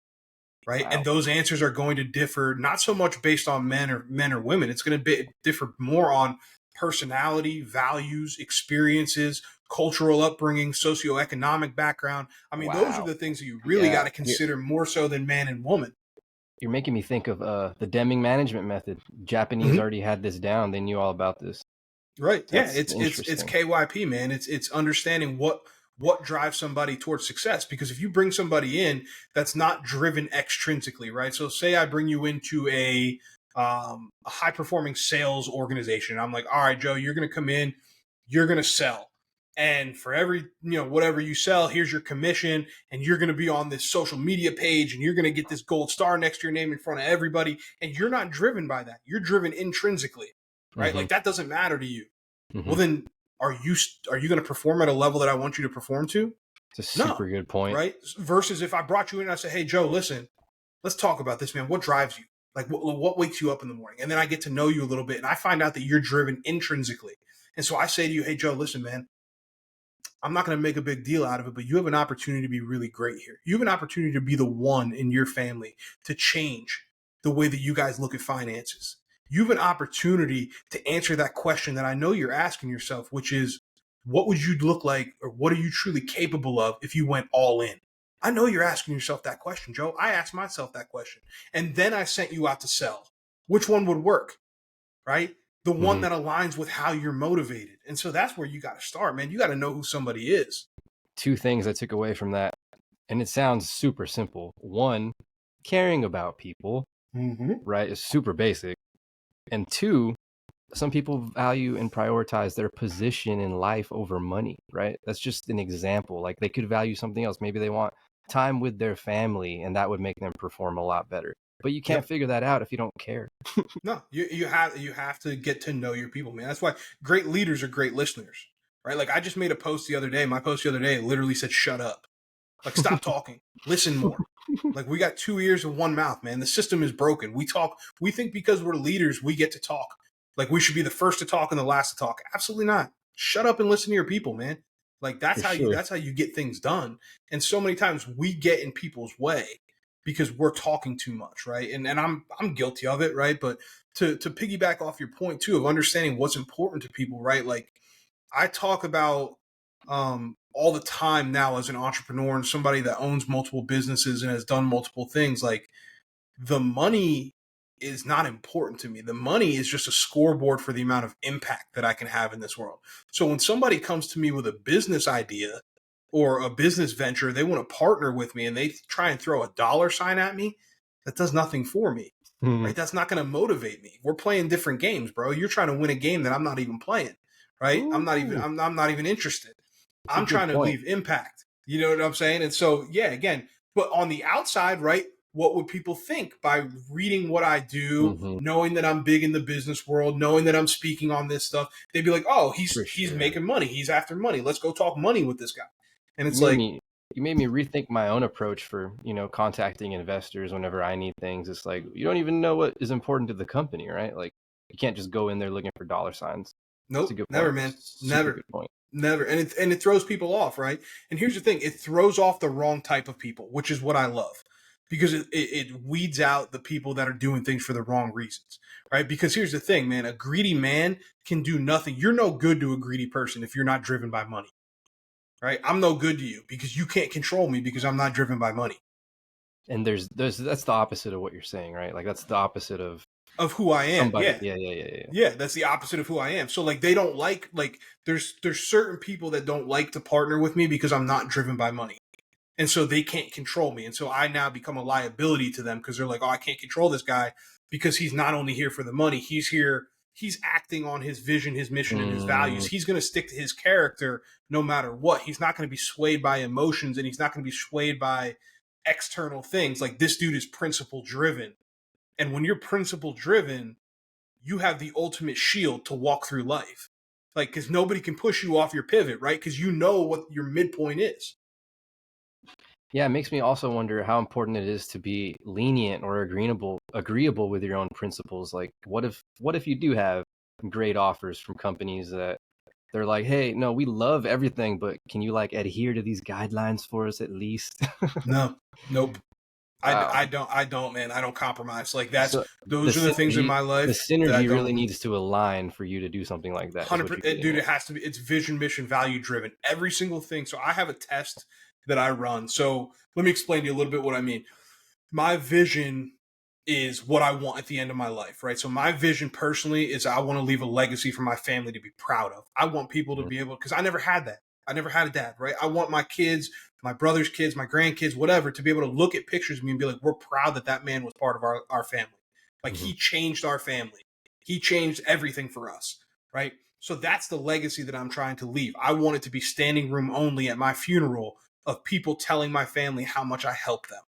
Right. Wow. And those answers are going to differ, not so much based on men or women. It's going to differ more on personality, values, experiences, cultural upbringing, socioeconomic background. I mean, those are the things that you really got to consider more so than man and woman. You're making me think of the Deming management method. Japanese already had this down. They knew all about this. Right. That's it's KYP, man. It's understanding what drives somebody towards success. Because if you bring somebody in that's not driven extrinsically, right? So say I bring you into a a high performing sales organization. I'm like, all right, Joe, you're going to come in, you're going to sell. And for every, whatever you sell, here's your commission. And you're going to be on this social media page and you're going to get this gold star next to your name in front of everybody. And you're not driven by that. You're driven intrinsically, right? Mm-hmm. Like that doesn't matter to you. Mm-hmm. Well, then are you going to perform at a level that I want you to perform to? It's a super good point. Right? Versus if I brought you in and I said, hey, Joe, listen, let's talk about this, man. What drives you? Like what wakes you up in the morning? And then I get to know you a little bit and I find out that you're driven intrinsically. And so I say to you, hey, Joe, listen, man, I'm not going to make a big deal out of it, but you have an opportunity to be really great here. You have an opportunity to be the one in your family to change the way that you guys look at finances. You have an opportunity to answer that question that I know you're asking yourself, which is, what would you look like, or what are you truly capable of if you went all in? I know you're asking yourself that question, Joe. I asked myself that question. And then I sent you out to sell. Which one would work, right? The one that aligns with how you're motivated. And so that's where you got to start, man. You got to know who somebody is. Two things I took away from that, and it sounds super simple. One, caring about people, right, is super basic. And two, some people value and prioritize their position in life over money, right? That's just an example. Like they could value something else. Maybe they want time with their family, and that would make them perform a lot better. But you can't figure that out if you don't care. No, you have to get to know your people, man. That's why great leaders are great listeners, right? Like I just made a post the other day. My post the other day literally said, "Shut up, like stop talking, listen more." Like we got 2 ears and 1 mouth, man. The system is broken. We talk. We think because we're leaders, we get to talk. Like we should be the first to talk and the last to talk. Absolutely not. Shut up and listen to your people, man. Like that's how you get things done. And so many times we get in people's way because we're talking too much, right? And I'm guilty of it, right? But to piggyback off your point too of understanding what's important to people, right? Like I talk about all the time now as an entrepreneur and somebody that owns multiple businesses and has done multiple things. Like the money is not important to me. The money is just a scoreboard for the amount of impact that I can have in this world. So when somebody comes to me with a business idea or a business venture, they want to partner with me and they try and throw a dollar sign at me, that does nothing for me, right? That's not going to motivate me. We're playing different games, bro. You're trying to win a game that I'm not even playing, right? I'm not even interested. I'm trying to leave impact. You know what I'm saying? And so, yeah, again, but on the outside, right? What would people think by reading what I do, knowing that I'm big in the business world, knowing that I'm speaking on this stuff? They'd be like, oh, he's making money. He's after money. Let's go talk money with this guy. And it's you made me rethink my own approach for, contacting investors whenever I need things. It's like, you don't even know what is important to the company, right? Like you can't just go in there looking for dollar signs. Nope. Never, man. Never. Good point. Never. And it throws people off, right? And here's the thing. It throws off the wrong type of people, which is what I love. Because it weeds out the people that are doing things for the wrong reasons, right? Because here's the thing, man. A greedy man can do nothing. You're no good to a greedy person if you're not driven by money, right? I'm no good to you because you can't control me because I'm not driven by money. And that's the opposite of what you're saying, right? Like that's the opposite of who I am. Somebody. Yeah. That's the opposite of who I am. So like they don't like there's certain people that don't like to partner with me because I'm not driven by money. And so they can't control me. And so I now become a liability to them because they're like, oh, I can't control this guy because he's not only here for the money. He's here. He's acting on his vision, his mission, and his values. He's going to stick to his character no matter what. He's not going to be swayed by emotions and he's not going to be swayed by external things. Like this dude is principle driven. And when you're principle driven, you have the ultimate shield to walk through life. Like, because nobody can push you off your pivot, right? Because you know what your midpoint is. Yeah, it makes me also wonder how important it is to be lenient or agreeable with your own principles. Like, what if you do have great offers from companies that they're like, hey, no, we love everything, but can you like adhere to these guidelines for us at least? No, nope. I don't, man. I don't compromise. Like those are the things in my life. The synergy really needs to align for you to do something like that. 100%, dude. It has to be. It's vision, mission, value driven. Every single thing. So I have a test that I run. So let me explain to you a little bit what I mean. My vision is what I want at the end of my life, right? So my vision personally is I want to leave a legacy for my family to be proud of. I want people to be able, because I never had that. I never had a dad, right? I want my kids, my brother's kids, my grandkids, whatever, to be able to look at pictures of me and be like, we're proud that man was part of our family. Like he changed our family. He changed everything for us, right? So that's the legacy that I'm trying to leave. I want it to be standing room only at my funeral of people telling my family how much I helped them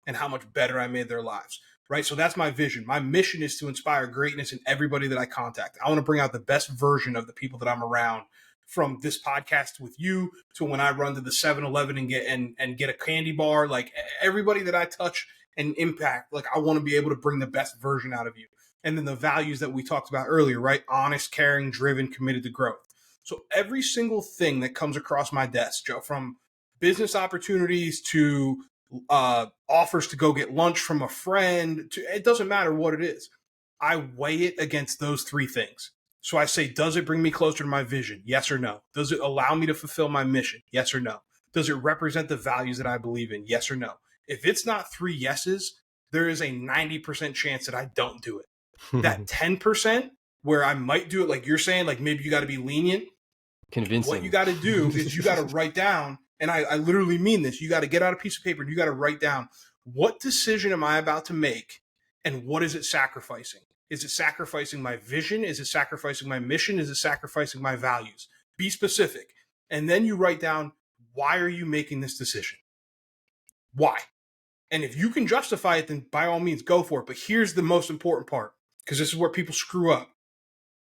and how much better I made their lives, right? So that's my vision. My mission is to inspire greatness in everybody that I contact. I want to bring out the best version of the people that I'm around, from this podcast with you to when I run to the 7-Eleven and get a candy bar. Like everybody that I touch and impact, like I want to be able to bring the best version out of you. And then the values that we talked about earlier, right? Honest, caring, driven, committed to growth. So every single thing that comes across my desk, Joe, from business opportunities to offers to go get lunch from a friend, to, it doesn't matter what it is. I weigh it against those three things. So I say, does it bring me closer to my vision? Yes or no? Does it allow me to fulfill my mission? Yes or no? Does it represent the values that I believe in? Yes or no? If it's not three yeses, there is a 90% chance that I don't do it. That 10% where I might do it, like you're saying, like maybe you got to be lenient. Convincing. What you got to do is you got to write down, and I literally mean this, you got to get out a piece of paper and you got to write down, what decision am I about to make and what is it sacrificing? Is it sacrificing my vision? Is it sacrificing my mission? Is it sacrificing my values? Be specific. And then you write down, why are you making this decision? Why? And if you can justify it, then by all means, go for it. But here's the most important part, because this is where people screw up.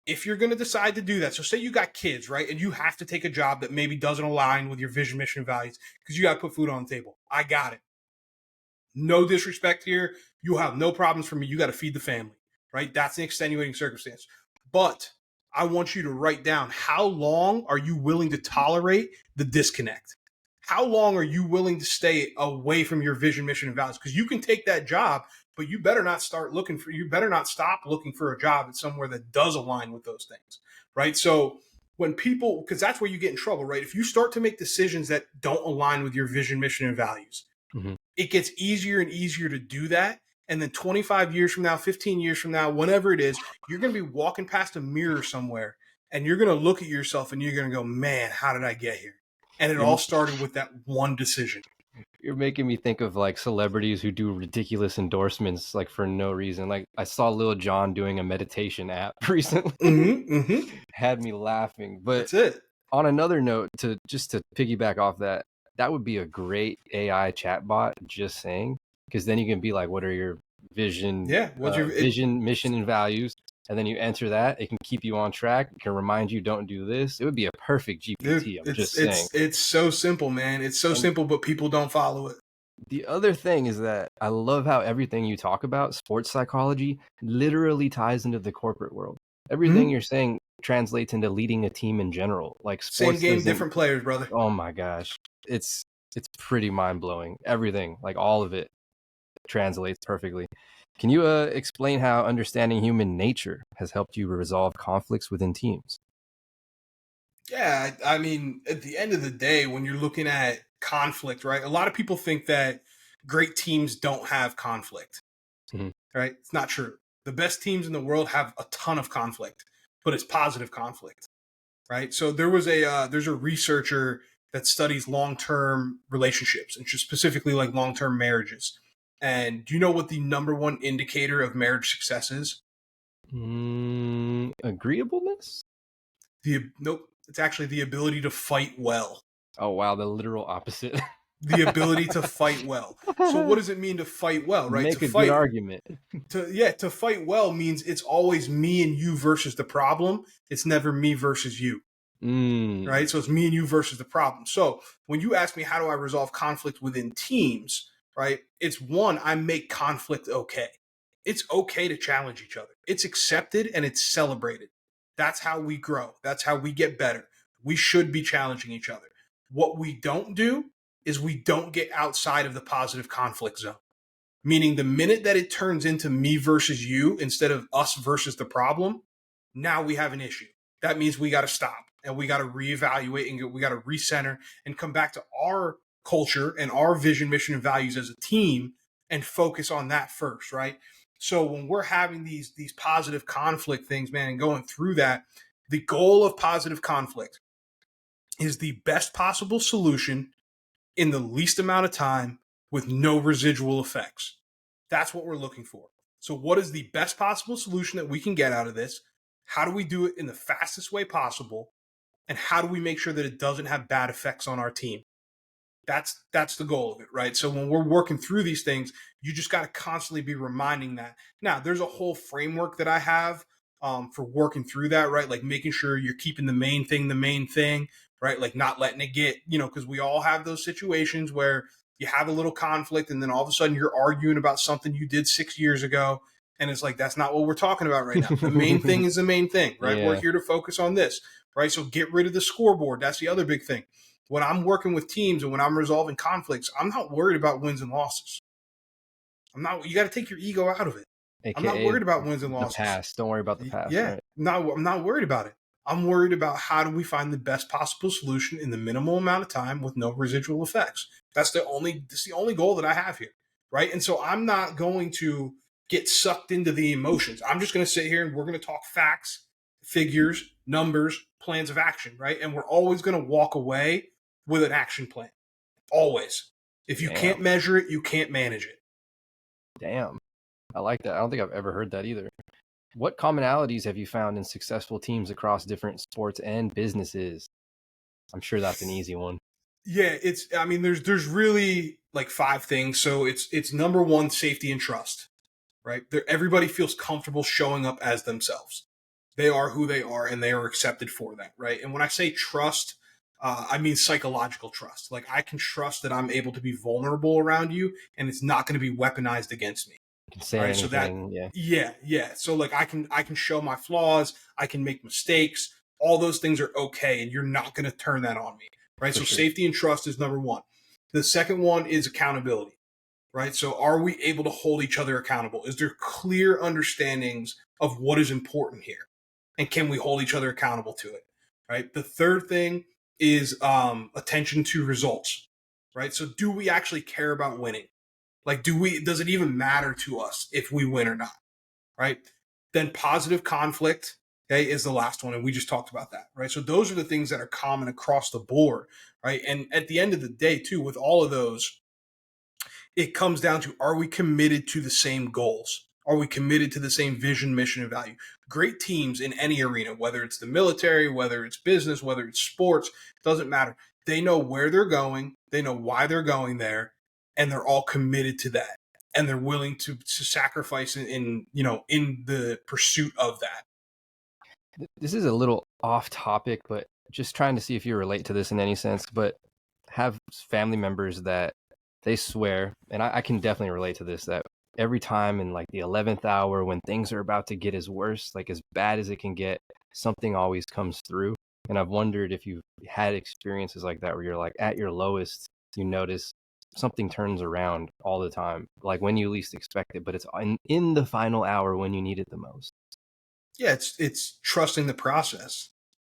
If you're going to decide to do that, so say you got kids, right? And you have to take a job that maybe doesn't align with your vision, mission, and values because you got to put food on the table. I got it. No disrespect here. You'll have no problems for me. You got to feed the family, right? That's an extenuating circumstance. But I want you to write down, how long are you willing to tolerate the disconnect? How long are you willing to stay away from your vision, mission, and values? Because you can take that job, but you better not stop looking for a job at somewhere that does align with those things, right? So when people, because that's where you get in trouble, right? If you start to make decisions that don't align with your vision, mission, and values, it gets easier and easier to do that. And then 25 years from now, 15 years from now, whenever it is, you're going to be walking past a mirror somewhere and you're going to look at yourself and you're going to go, man, how did I get here? And it all started with that one decision. You're making me think of like celebrities who do ridiculous endorsements like for no reason. Like I saw Lil Jon doing a meditation app recently. Had me laughing. But that's it. On another note, to piggyback off that, that would be a great AI chatbot, just saying, because then you can be like, what are your vision, what's your vision, mission, and values? And then you enter that. It can keep you on track. It can remind you, don't do this. It would be a perfect GPT. I'm just saying. It's so simple, man. It's so simple, but people don't follow it. The other thing is that I love how everything you talk about, sports psychology, literally ties into the corporate world. Everything you're saying translates into leading a team in general. Like sports, same game, different players, brother. Oh my gosh. It's pretty mind-blowing. Everything, like all of it, translates perfectly. Can you explain how understanding human nature has helped you resolve conflicts within teams? Yeah, I mean, at the end of the day, when you're looking at conflict, right, a lot of people think that great teams don't have conflict, right? It's not true. The best teams in the world have a ton of conflict, but it's positive conflict, right? So there's a researcher that studies long-term relationships and just specifically like long-term marriages. And do you know what the number one indicator of marriage success is? Agreeableness? Nope. It's actually the ability to fight well. Oh, wow. The literal opposite. The ability to fight well. So what does it mean to fight well, right? Make to a fight, good argument. To fight well means it's always me and you versus the problem. It's never me versus you. Right? So it's me and you versus the problem. So when you ask me, how do I resolve conflict within teams, right? It's one, I make conflict okay. It's okay to challenge each other. It's accepted and it's celebrated. That's how we grow. That's how we get better. We should be challenging each other. What we don't do is we don't get outside of the positive conflict zone. Meaning the minute that it turns into me versus you instead of us versus the problem, now we have an issue. That means we got to stop and we got to reevaluate and we got to recenter and come back to our culture and our vision, mission, and values as a team and focus on that first, right? So when we're having these positive conflict things, man, and going through that, the goal of positive conflict is the best possible solution in the least amount of time with no residual effects. That's what we're looking for. So what is the best possible solution that we can get out of this? How do we do it in the fastest way possible? And how do we make sure that it doesn't have bad effects on our team? That's the goal of it, right? So when we're working through these things, you just got to constantly be reminding that. Now, there's a whole framework that I have for working through that, right? Like making sure you're keeping the main thing, right? Like not letting it get, because we all have those situations where you have a little conflict and then all of a sudden you're arguing about something you did 6 years ago. And it's like, that's not what we're talking about right now. The main thing is the main thing, right? Yeah. We're here to focus on this, right? So get rid of the scoreboard. That's the other big thing. When I'm working with teams and when I'm resolving conflicts, I'm not worried about wins and losses. You got to take your ego out of it. AKA I'm not worried about wins and losses. The past. Don't worry about the past. Yeah. Right? I'm not worried about it. I'm worried about how do we find the best possible solution in the minimal amount of time with no residual effects. That's the only goal that I have here. Right. And so I'm not going to get sucked into the emotions. I'm just going to sit here and we're going to talk facts, figures, numbers, plans of action. Right. And we're always going to walk away with an action plan. Always. If you can't measure it, you can't manage it. Damn. I like that. I don't think I've ever heard that either. What commonalities have you found in successful teams across different sports and businesses? I'm sure that's an easy one. Yeah, there's really like 5 things. So it's number 1, safety and trust, right? Everybody feels comfortable showing up as themselves. They are who they are and they are accepted for that, right? And when I say trust, I mean psychological trust. Like I can trust that I'm able to be vulnerable around you and it's not going to be weaponized against me. You can say right? anything, so yeah. So like I can show my flaws, I can make mistakes. All those things are okay, and you're not going to turn that on me, right? So safety and trust is number 1. The second one is accountability, right? So are we able to hold each other accountable? Is there clear understandings of what is important here, and can we hold each other accountable to it, right? The third thing is attention to results, right? So do we actually care about winning? Like, does it even matter to us if we win or not? Right. Then positive conflict, okay, is the last one. And we just talked about that. Right. So those are the things that are common across the board. Right. And at the end of the day, too, with all of those, it comes down to, are we committed to the same goals? Are we committed to the same vision, mission, and value? Great teams in any arena, whether it's the military, whether it's business, whether it's sports, doesn't matter. They know where they're going. They know why they're going there. And they're all committed to that, and they're willing to sacrifice in the pursuit of that. This is a little off topic, but just trying to see if you relate to this in any sense. But have family members that they swear, and I can definitely relate to this, that every time in like the 11th hour when things are about to get as worse, like as bad as it can get, something always comes through. And I've wondered if you've had experiences like that where you're like at your lowest, you notice something turns around all the time, like when you least expect it, but it's in the final hour when you need it the most. Yeah, it's trusting the process,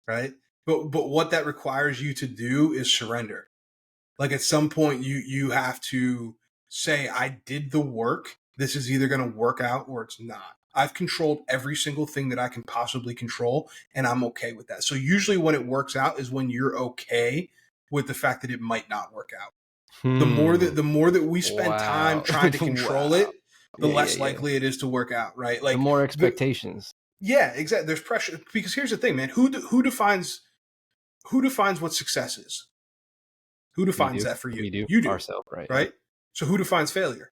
right? But what that requires you to do is surrender. Like at some point you have to say, I did the work. This is either going to work out or it's not. I've controlled every single thing that I can possibly control, and I'm okay with that. So usually when it works out is when you're okay with the fact that it might not work out. The more that we spend time trying to control it, the less likely it is to work out, right? Like the more expectations. Yeah, exactly. There's pressure because here's the thing, man. Who defines what success is? Who defines that for you? We do. You do. Ourselves, right? Right? So who defines failure?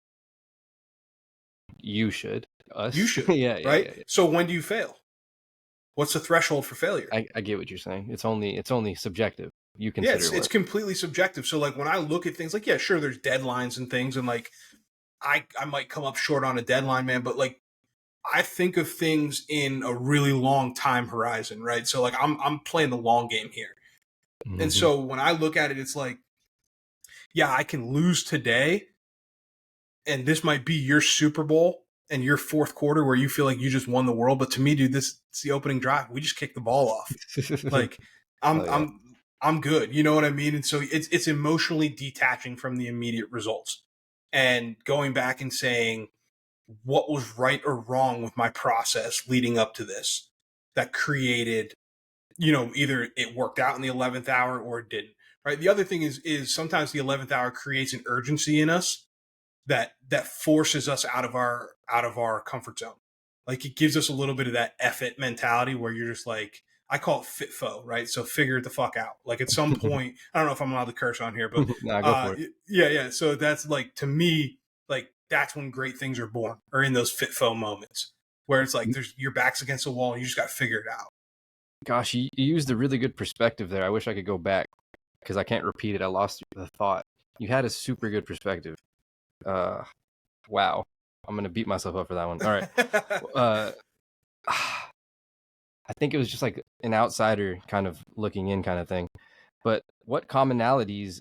You should. Us. You should. Yeah. Right? Yeah. So when do you fail? What's the threshold for failure? I get what you're saying. It's only subjective. You consider it's completely subjective. So like when I look at things like, yeah, sure, there's deadlines and things, and like I might come up short on a deadline, man, but like I think of things in a really long time horizon, right? So like I'm playing the long game here. Mm-hmm. And so when I look at it, it's like, yeah, I can lose today, and this might be your Super Bowl and your fourth quarter where you feel like you just won the world. But to me, dude, it's the opening drive. We just kicked the ball off. Like I'm good. You know what I mean? And so it's emotionally detaching from the immediate results and going back and saying what was right or wrong with my process leading up to this that created, either it worked out in the 11th hour or it didn't. Right. The other thing is sometimes the 11th hour creates an urgency in us that forces us out of our comfort zone. Like it gives us a little bit of that F it mentality where you're just like, I call it FITFO, right? So figure it the fuck out. Like at some point, I don't know if I'm allowed to curse on here, but Nah, go for it. yeah. So that's like, to me, like that's when great things are born, or in those FITFO moments where it's like there's your back's against the wall and you just got to figure it out. Gosh, you used a really good perspective there. I wish I could go back because I can't repeat it. I lost the thought. You had a super good perspective. Wow. I'm going to beat myself up for that one. All right. I think it was just like an outsider kind of looking in kind of thing. But what commonalities,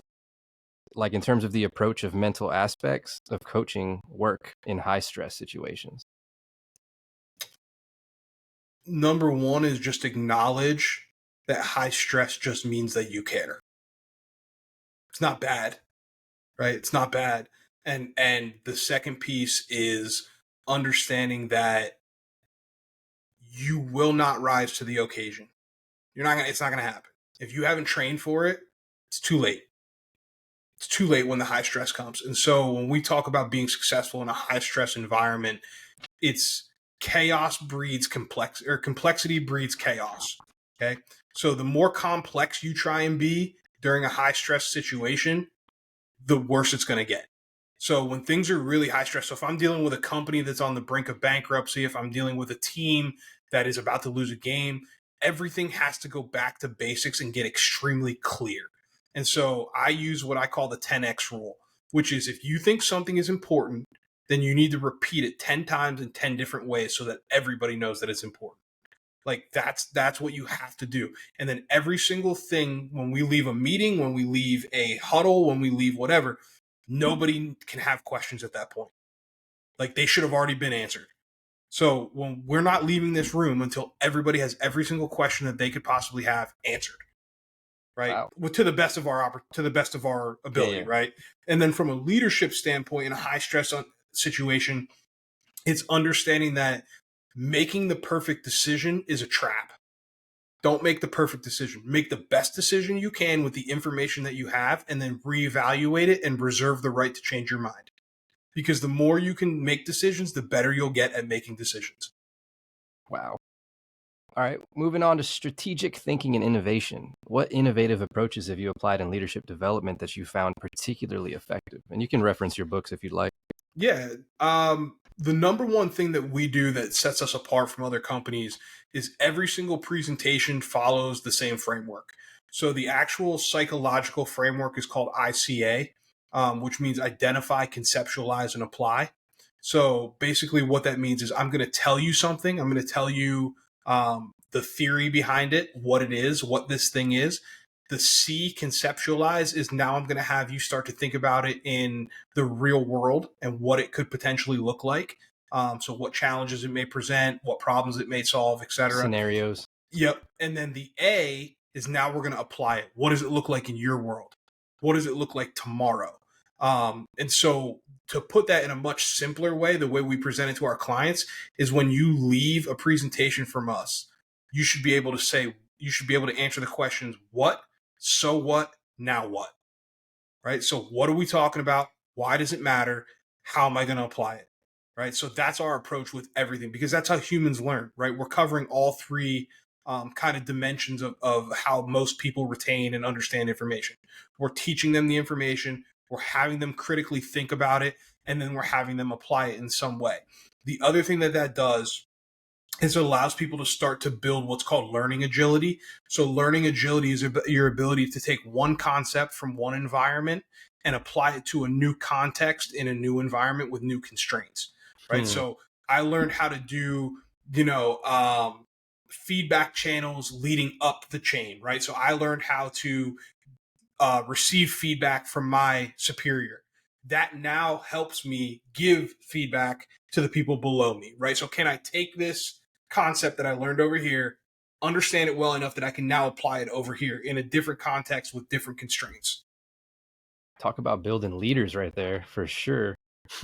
like in terms of the approach of mental aspects of coaching, work in high stress situations? Number one is just acknowledge that high stress just means that you care. It's not bad, right? It's not bad. And the second piece is understanding that you will not rise to the occasion. It's not gonna happen. If you haven't trained for it, it's too late. It's too late when the high stress comes. And so when we talk about being successful in a high stress environment, it's chaos breeds complexity breeds chaos. Okay. So the more complex you try and be during a high stress situation, the worse it's going to get. So when things are really high stress, so if I'm dealing with a company that's on the brink of bankruptcy, if I'm dealing with a team that is about to lose a game, everything has to go back to basics and get extremely clear. And so I use what I call the 10X rule, which is if you think something is important, then you need to repeat it 10 times in 10 different ways so that everybody knows that it's important. Like that's what you have to do. And then every single thing, when we leave a meeting, when we leave a huddle, when we leave whatever, nobody can have questions at that point. Like they should have already been answered. So when we're not leaving this room until everybody has every single question that they could possibly have answered, right? Wow. To the best of our ability, Yeah. right? And then from a leadership standpoint in a high stress situation, it's understanding that making the perfect decision is a trap. Don't make the perfect decision. Make the best decision you can with the information that you have, and then reevaluate it and reserve the right to change your mind. Because the more you can make decisions, the better you'll get at making decisions. Wow. All right. Moving on to strategic thinking and innovation. What innovative approaches have you applied in leadership development that you found particularly effective? And you can reference your books if you'd like. Yeah. The number one thing that we do that sets us apart from other companies is every single presentation follows the same framework. So the actual psychological framework is called ICA, which means identify, conceptualize, and apply. So basically what that means is I'm going to tell you something. I'm going to tell you the theory behind it, what it is, what this thing is. The C, conceptualize, is now I'm going to have you start to think about it in the real world and what it could potentially look like. So what challenges it may present, what problems it may solve, etc. Scenarios. Yep. And then the A is now we're going to apply it. What does it look like in your world? What does it look like tomorrow? And so to put that in a much simpler way, the way we present it to our clients is when you leave a presentation from us, you should be able to answer the questions, what, so what, now what, right? So what are we talking about? Why does it matter? How am I going to apply it? Right. So that's our approach with everything, because that's how humans learn, right? We're covering all three kind of dimensions of how most people retain and understand information. We're teaching them the information, we're having them critically think about it, and then we're having them apply it in some way. The other thing that does is it allows people to start to build what's called learning agility. So learning agility is your ability to take one concept from one environment and apply it to a new context in a new environment with new constraints, right? So I learned how to do, feedback channels leading up the chain, right? So I learned how to receive feedback from my superior. That now helps me give feedback to the people below me, right? So can I take this concept that I learned over here, understand it well enough that I can now apply it over here in a different context with different constraints? Talk about building leaders right there, for sure.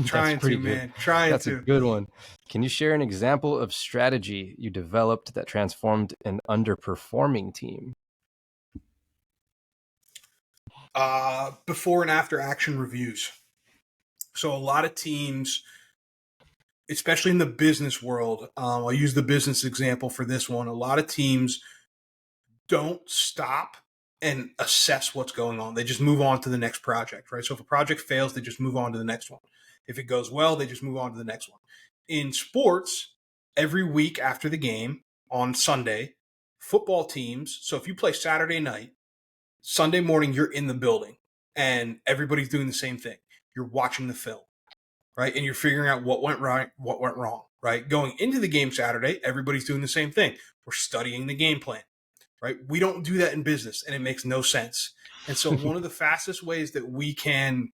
Trying That's pretty to, good. man. Trying That's to. a good one. Can you share an example of strategy you developed that transformed an underperforming team? Before and after action reviews. So a lot of teams, especially in the business world, I'll use the business example for this one. A lot of teams don't stop and assess what's going on. They just move on to the next project, right? So if a project fails, they just move on to the next one. If it goes well, they just move on to the next one. In sports, every week after the game on Sunday, football teams, so if you play Saturday night, Sunday morning, you're in the building and everybody's doing the same thing. You're watching the film, right? And you're figuring out what went right, what went wrong, right? Going into the game Saturday, everybody's doing the same thing. We're studying the game plan, right? We don't do that in business, and it makes no sense. And so one of the fastest ways that we can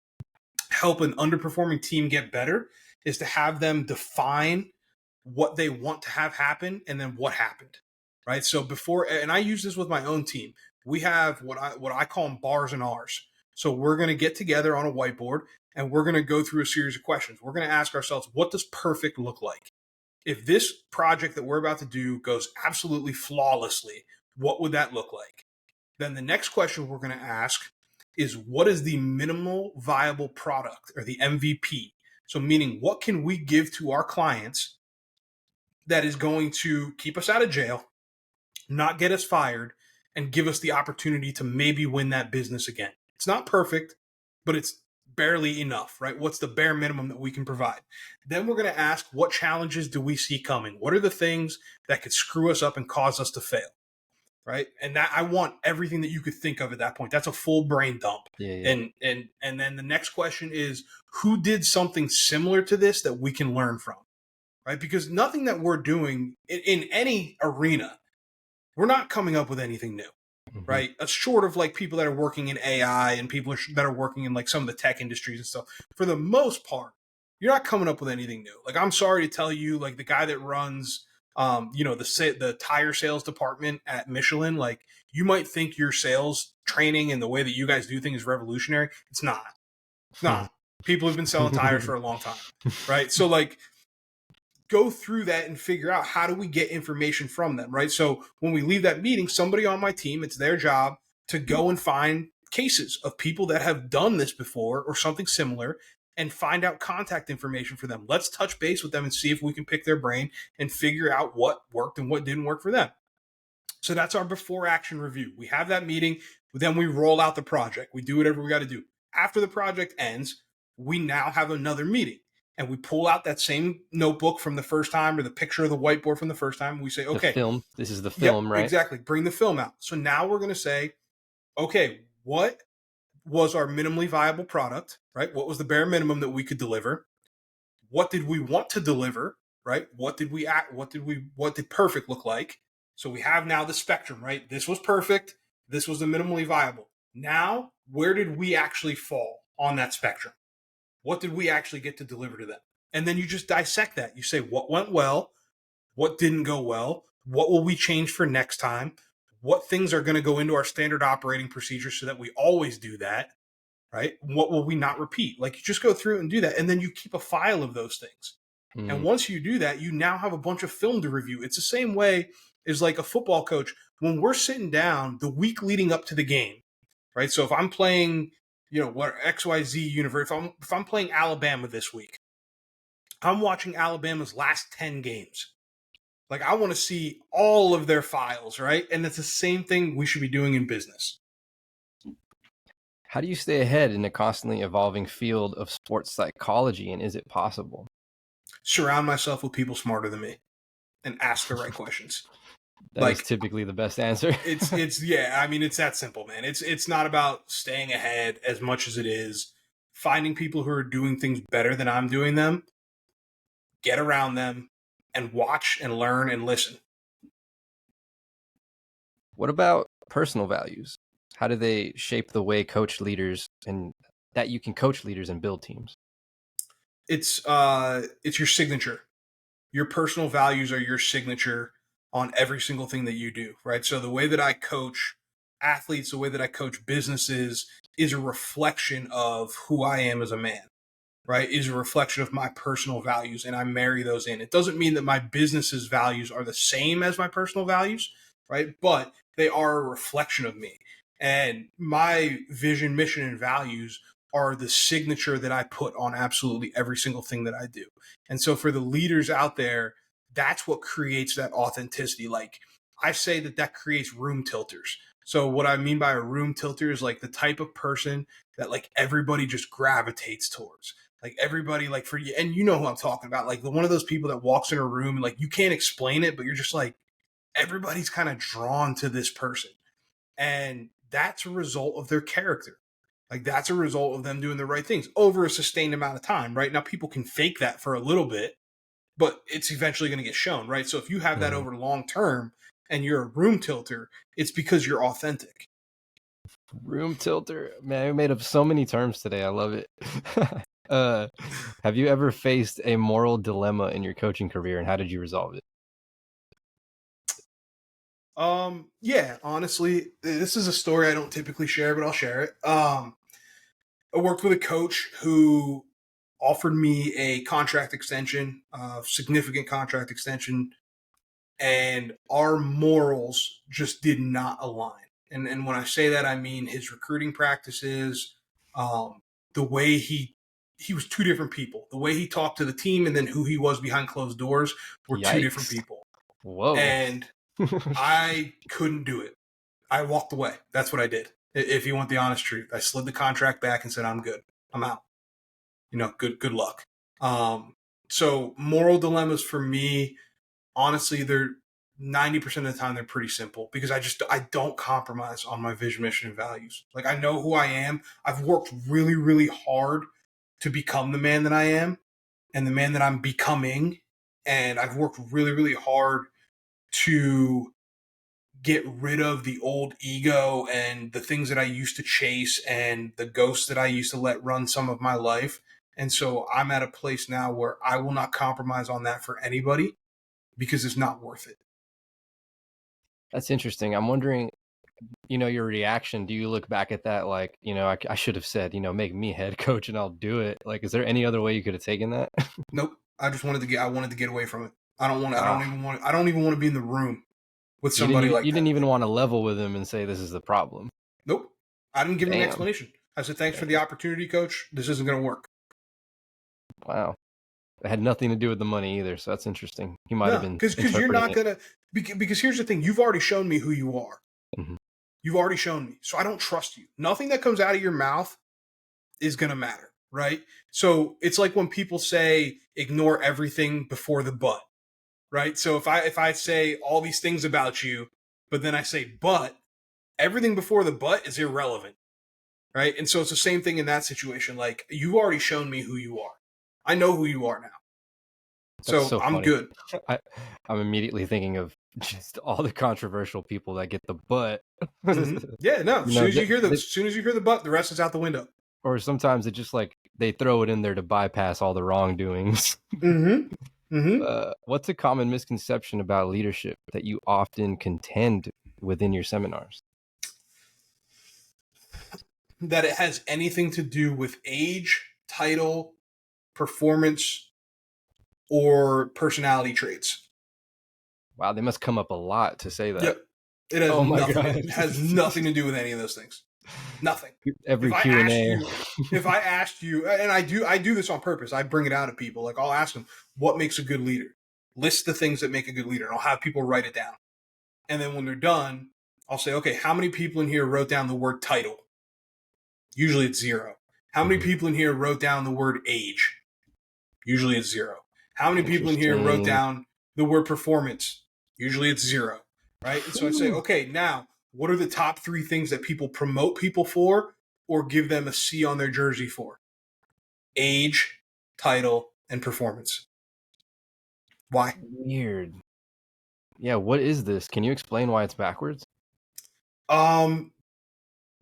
help an underperforming team get better is to have them define what they want to have happen and then what happened, right? So before, and I use this with my own team, we have what I call them bars and R's. So we're going to get together on a whiteboard and we're going to go through a series of questions. We're going to ask ourselves, what does perfect look like? If this project that we're about to do goes absolutely flawlessly, what would that look like? Then the next question we're going to ask is, what is the minimal viable product, or the MVP? So meaning, what can we give to our clients that is going to keep us out of jail, not get us fired, and give us the opportunity to maybe win that business again? It's not perfect, but it's barely enough, right? What's the bare minimum that we can provide? Then we're going to ask, what challenges do we see coming? What are the things that could screw us up and cause us to fail? Right. And that, I want everything that you could think of at that point. That's a full brain dump. Yeah. And then the next question is, who did something similar to this that we can learn from? Right. Because nothing that we're doing in any arena, we're not coming up with anything new. Mm-hmm. Right. Short of like people that are working in AI and people that are working in like some of the tech industries and stuff. For the most part, you're not coming up with anything new. Like, I'm sorry to tell you, like the guy that runs the tire sales department at Michelin, like, you might think your sales training and the way that you guys do things is revolutionary. It's not. It's not. People have been selling tires for a long time, right? So like, go through that and figure out, how do we get information from them, right? So when we leave that meeting, somebody on my team, it's their job to go and find cases of people that have done this before or something similar, and find out contact information for them. Let's touch base with them and see if we can pick their brain and figure out what worked and what didn't work for them. So that's our before action review. We have that meeting, then we roll out the project. We do whatever we got to do. After the project ends, we now have another meeting, and we pull out that same notebook from the first time, or the picture of the whiteboard from the first time. We say, okay, the film. This is the film, yep, right? Exactly. Bring the film out. So now we're going to say, okay, what was our minimally viable product, right? What was the bare minimum that we could deliver? What did we want to deliver, right? What did perfect look like? So we have now the spectrum, right? This was perfect. This was the minimally viable. Now, where did we actually fall on that spectrum? What did we actually get to deliver to them? And then you just dissect that. You say, what went well? What didn't go well? What will we change for next time? What things are going to go into our standard operating procedures so that we always do that, right? What will we not repeat? Like, you just go through and do that. And then you keep a file of those things. And once you do that, you now have a bunch of film to review. It's the same way as like a football coach. When we're sitting down the week leading up to the game, right? So if I'm playing, what XYZ University, if I'm playing Alabama this week, I'm watching Alabama's last 10 games. Like, I want to see all of their files, right? And it's the same thing we should be doing in business. How do you stay ahead in a constantly evolving field of sports psychology, and is it possible? Surround myself with people smarter than me and ask the right questions. That is typically the best answer. It's yeah, I mean, it's that simple, man. It's not about staying ahead as much as it is finding people who are doing things better than I'm doing them, get around them, and watch and learn and listen. What about personal values? How do they shape the way you can coach leaders and build teams? It's your signature. Your personal values are your signature on every single thing that you do, right? So the way that I coach athletes, the way that I coach businesses is a reflection of who I am as a man, right? Is a reflection of my personal values, and I marry those in. It doesn't mean that my business's values are the same as my personal values, right? But they are a reflection of me. And my vision, mission, and values are the signature that I put on absolutely every single thing that I do. And so for the leaders out there, that's what creates that authenticity. Like I say that creates room tilters. So what I mean by a room tilter is like the type of person that like everybody just gravitates towards. Like everybody, like for you, and you know who I'm talking about, like one of those people that walks in a room and like you can't explain it, but you're just like, everybody's kind of drawn to this person. And that's a result of their character. Like that's a result of them doing the right things over a sustained amount of time, right? Now people can fake that for a little bit, but it's eventually going to get shown, right? So if you have that over long term and you're a room tilter, it's because you're authentic. Room tilter, man, we made up so many terms today. I love it. Have you ever faced a moral dilemma in your coaching career, and how did you resolve it? Yeah, honestly, this is a story I don't typically share, but I'll share it. I worked with a coach who offered me a contract extension, significant contract extension, and our morals just did not align. And when I say that, I mean his recruiting practices, the way he was two different people. The way he talked to the team and then who he was behind closed doors were two different people. Whoa. And I couldn't do it. I walked away. That's what I did. If you want the honest truth, I slid the contract back and said, I'm good. I'm out. Good luck. So moral dilemmas for me, honestly, they're 90% of the time they're pretty simple because I don't compromise on my vision, mission, and values. Like I know who I am. I've worked really, really hard to become the man that I am and the man that I'm becoming. And I've worked really, really hard to get rid of the old ego and the things that I used to chase and the ghosts that I used to let run some of my life. And so I'm at a place now where I will not compromise on that for anybody because it's not worth it. That's interesting. I'm wondering, your reaction. Do you look back at that like, I should have said, make me head coach and I'll do it. Like, is there any other way you could have taken that? Nope. I wanted to get away from it. I don't even want to be in the room with somebody like that. You didn't even want to level with him and say, this is the problem. Nope. I didn't give him an explanation. I said, thanks for the opportunity, coach. This isn't going to work. Wow. It had nothing to do with the money either. So that's interesting. He might have been. Because you're not going to, because here's the thing. You've already shown me who you are. Mm-hmm. You've already shown me. So I don't trust you. Nothing that comes out of your mouth is going to matter. Right. So it's like when people say, ignore everything before the but. Right. So if I say all these things about you, but then I say, but everything before the but is irrelevant. Right. And so it's the same thing in that situation. Like you've already shown me who you are. I know who you are now. So I'm funny. Good. I'm immediately thinking of just all the controversial people that get the but. Mm-hmm. Yeah, no. As soon as you hear the but, the rest is out the window. Or sometimes it just like they throw it in there to bypass all the wrongdoings. Mm-hmm. Mm-hmm. What's a common misconception about leadership that you often contend within your seminars? That it has anything to do with age, title, performance, or personality traits. Wow, they must come up a lot to say that. Yep. It has nothing. It has nothing to do with any of those things. Nothing. Every Q&A. If I asked you, and I do this on purpose, I bring it out of people. Like I'll ask them, what makes a good leader? List the things that make a good leader. And I'll have people write it down. And then when they're done, I'll say, okay, how many people in here wrote down the word title? Usually it's 0. How many people in here wrote down the word age? Usually it's 0. How many people in here wrote down the word performance? Usually it's 0. Right? And so I say, okay, now what are the top 3 things that people promote people for or give them a C on their jersey for? Age, title, and performance. Why? Weird. Yeah, what is this? Can you explain why it's backwards?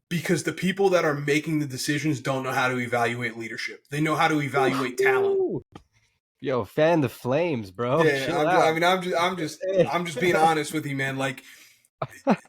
Because the people that are making the decisions don't know how to evaluate leadership. They know how to evaluate talent. Yo, fan the flames, bro. Yeah, I'm just being honest with you, man. Like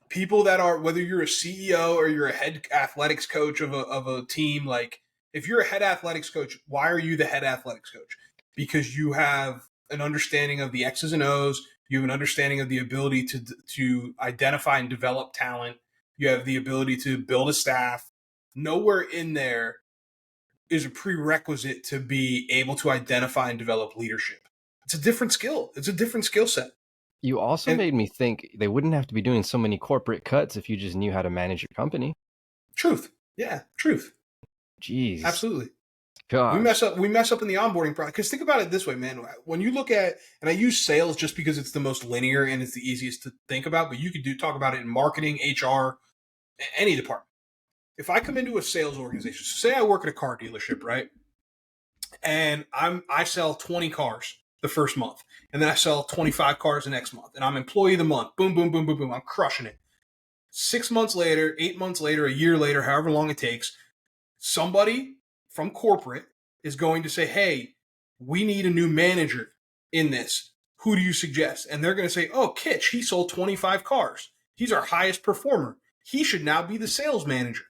people that are, whether you're a CEO or you're a head athletics coach of a team, like if you're a head athletics coach, why are you the head athletics coach? Because you have an understanding of the X's and O's. You have an understanding of the ability to identify and develop talent. You have the ability to build a staff. Nowhere in there is a prerequisite to be able to identify and develop leadership. It's a different skill. It's a different skill set. You also made me think they wouldn't have to be doing so many corporate cuts if you just knew how to manage your company. Truth. Yeah, truth. Jeez. Absolutely. Gosh. We mess up in the onboarding process. Because think about it this way, man. When you look at, and I use sales just because it's the most linear and it's the easiest to think about, but you could talk about it in marketing, HR, any department. If I come into a sales organization, so say I work at a car dealership, right? And I sell 20 cars the first month, and then I sell 25 cars the next month, and I'm employee of the month. Boom, boom, boom, boom, boom. I'm crushing it. 6 months later, 8 months later, a year later, however long it takes, somebody from corporate is going to say, hey, we need a new manager in this. Who do you suggest? And they're going to say, oh, Kitch, he sold 25 cars. He's our highest performer. He should now be the sales manager.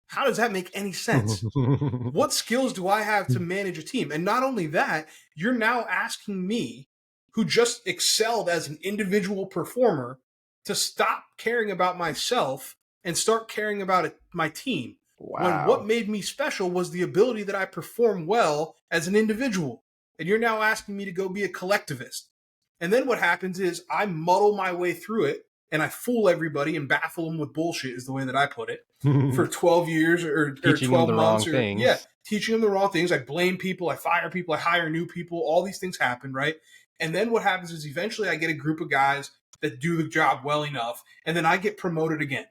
How does that make any sense? What skills do I have to manage a team? And not only that, you're now asking me, who just excelled as an individual performer, to stop caring about myself and start caring about my team. Wow. When what made me special was the ability that I perform well as an individual. And you're now asking me to go be a collectivist. And then what happens is I muddle my way through it and I fool everybody and baffle them with bullshit, is the way that I put it, for 12 years or 12 months. Teaching them the wrong things. I blame people. I fire people. I hire new people. All these things happen, right? And then what happens is eventually I get a group of guys that do the job well enough, and then I get promoted again.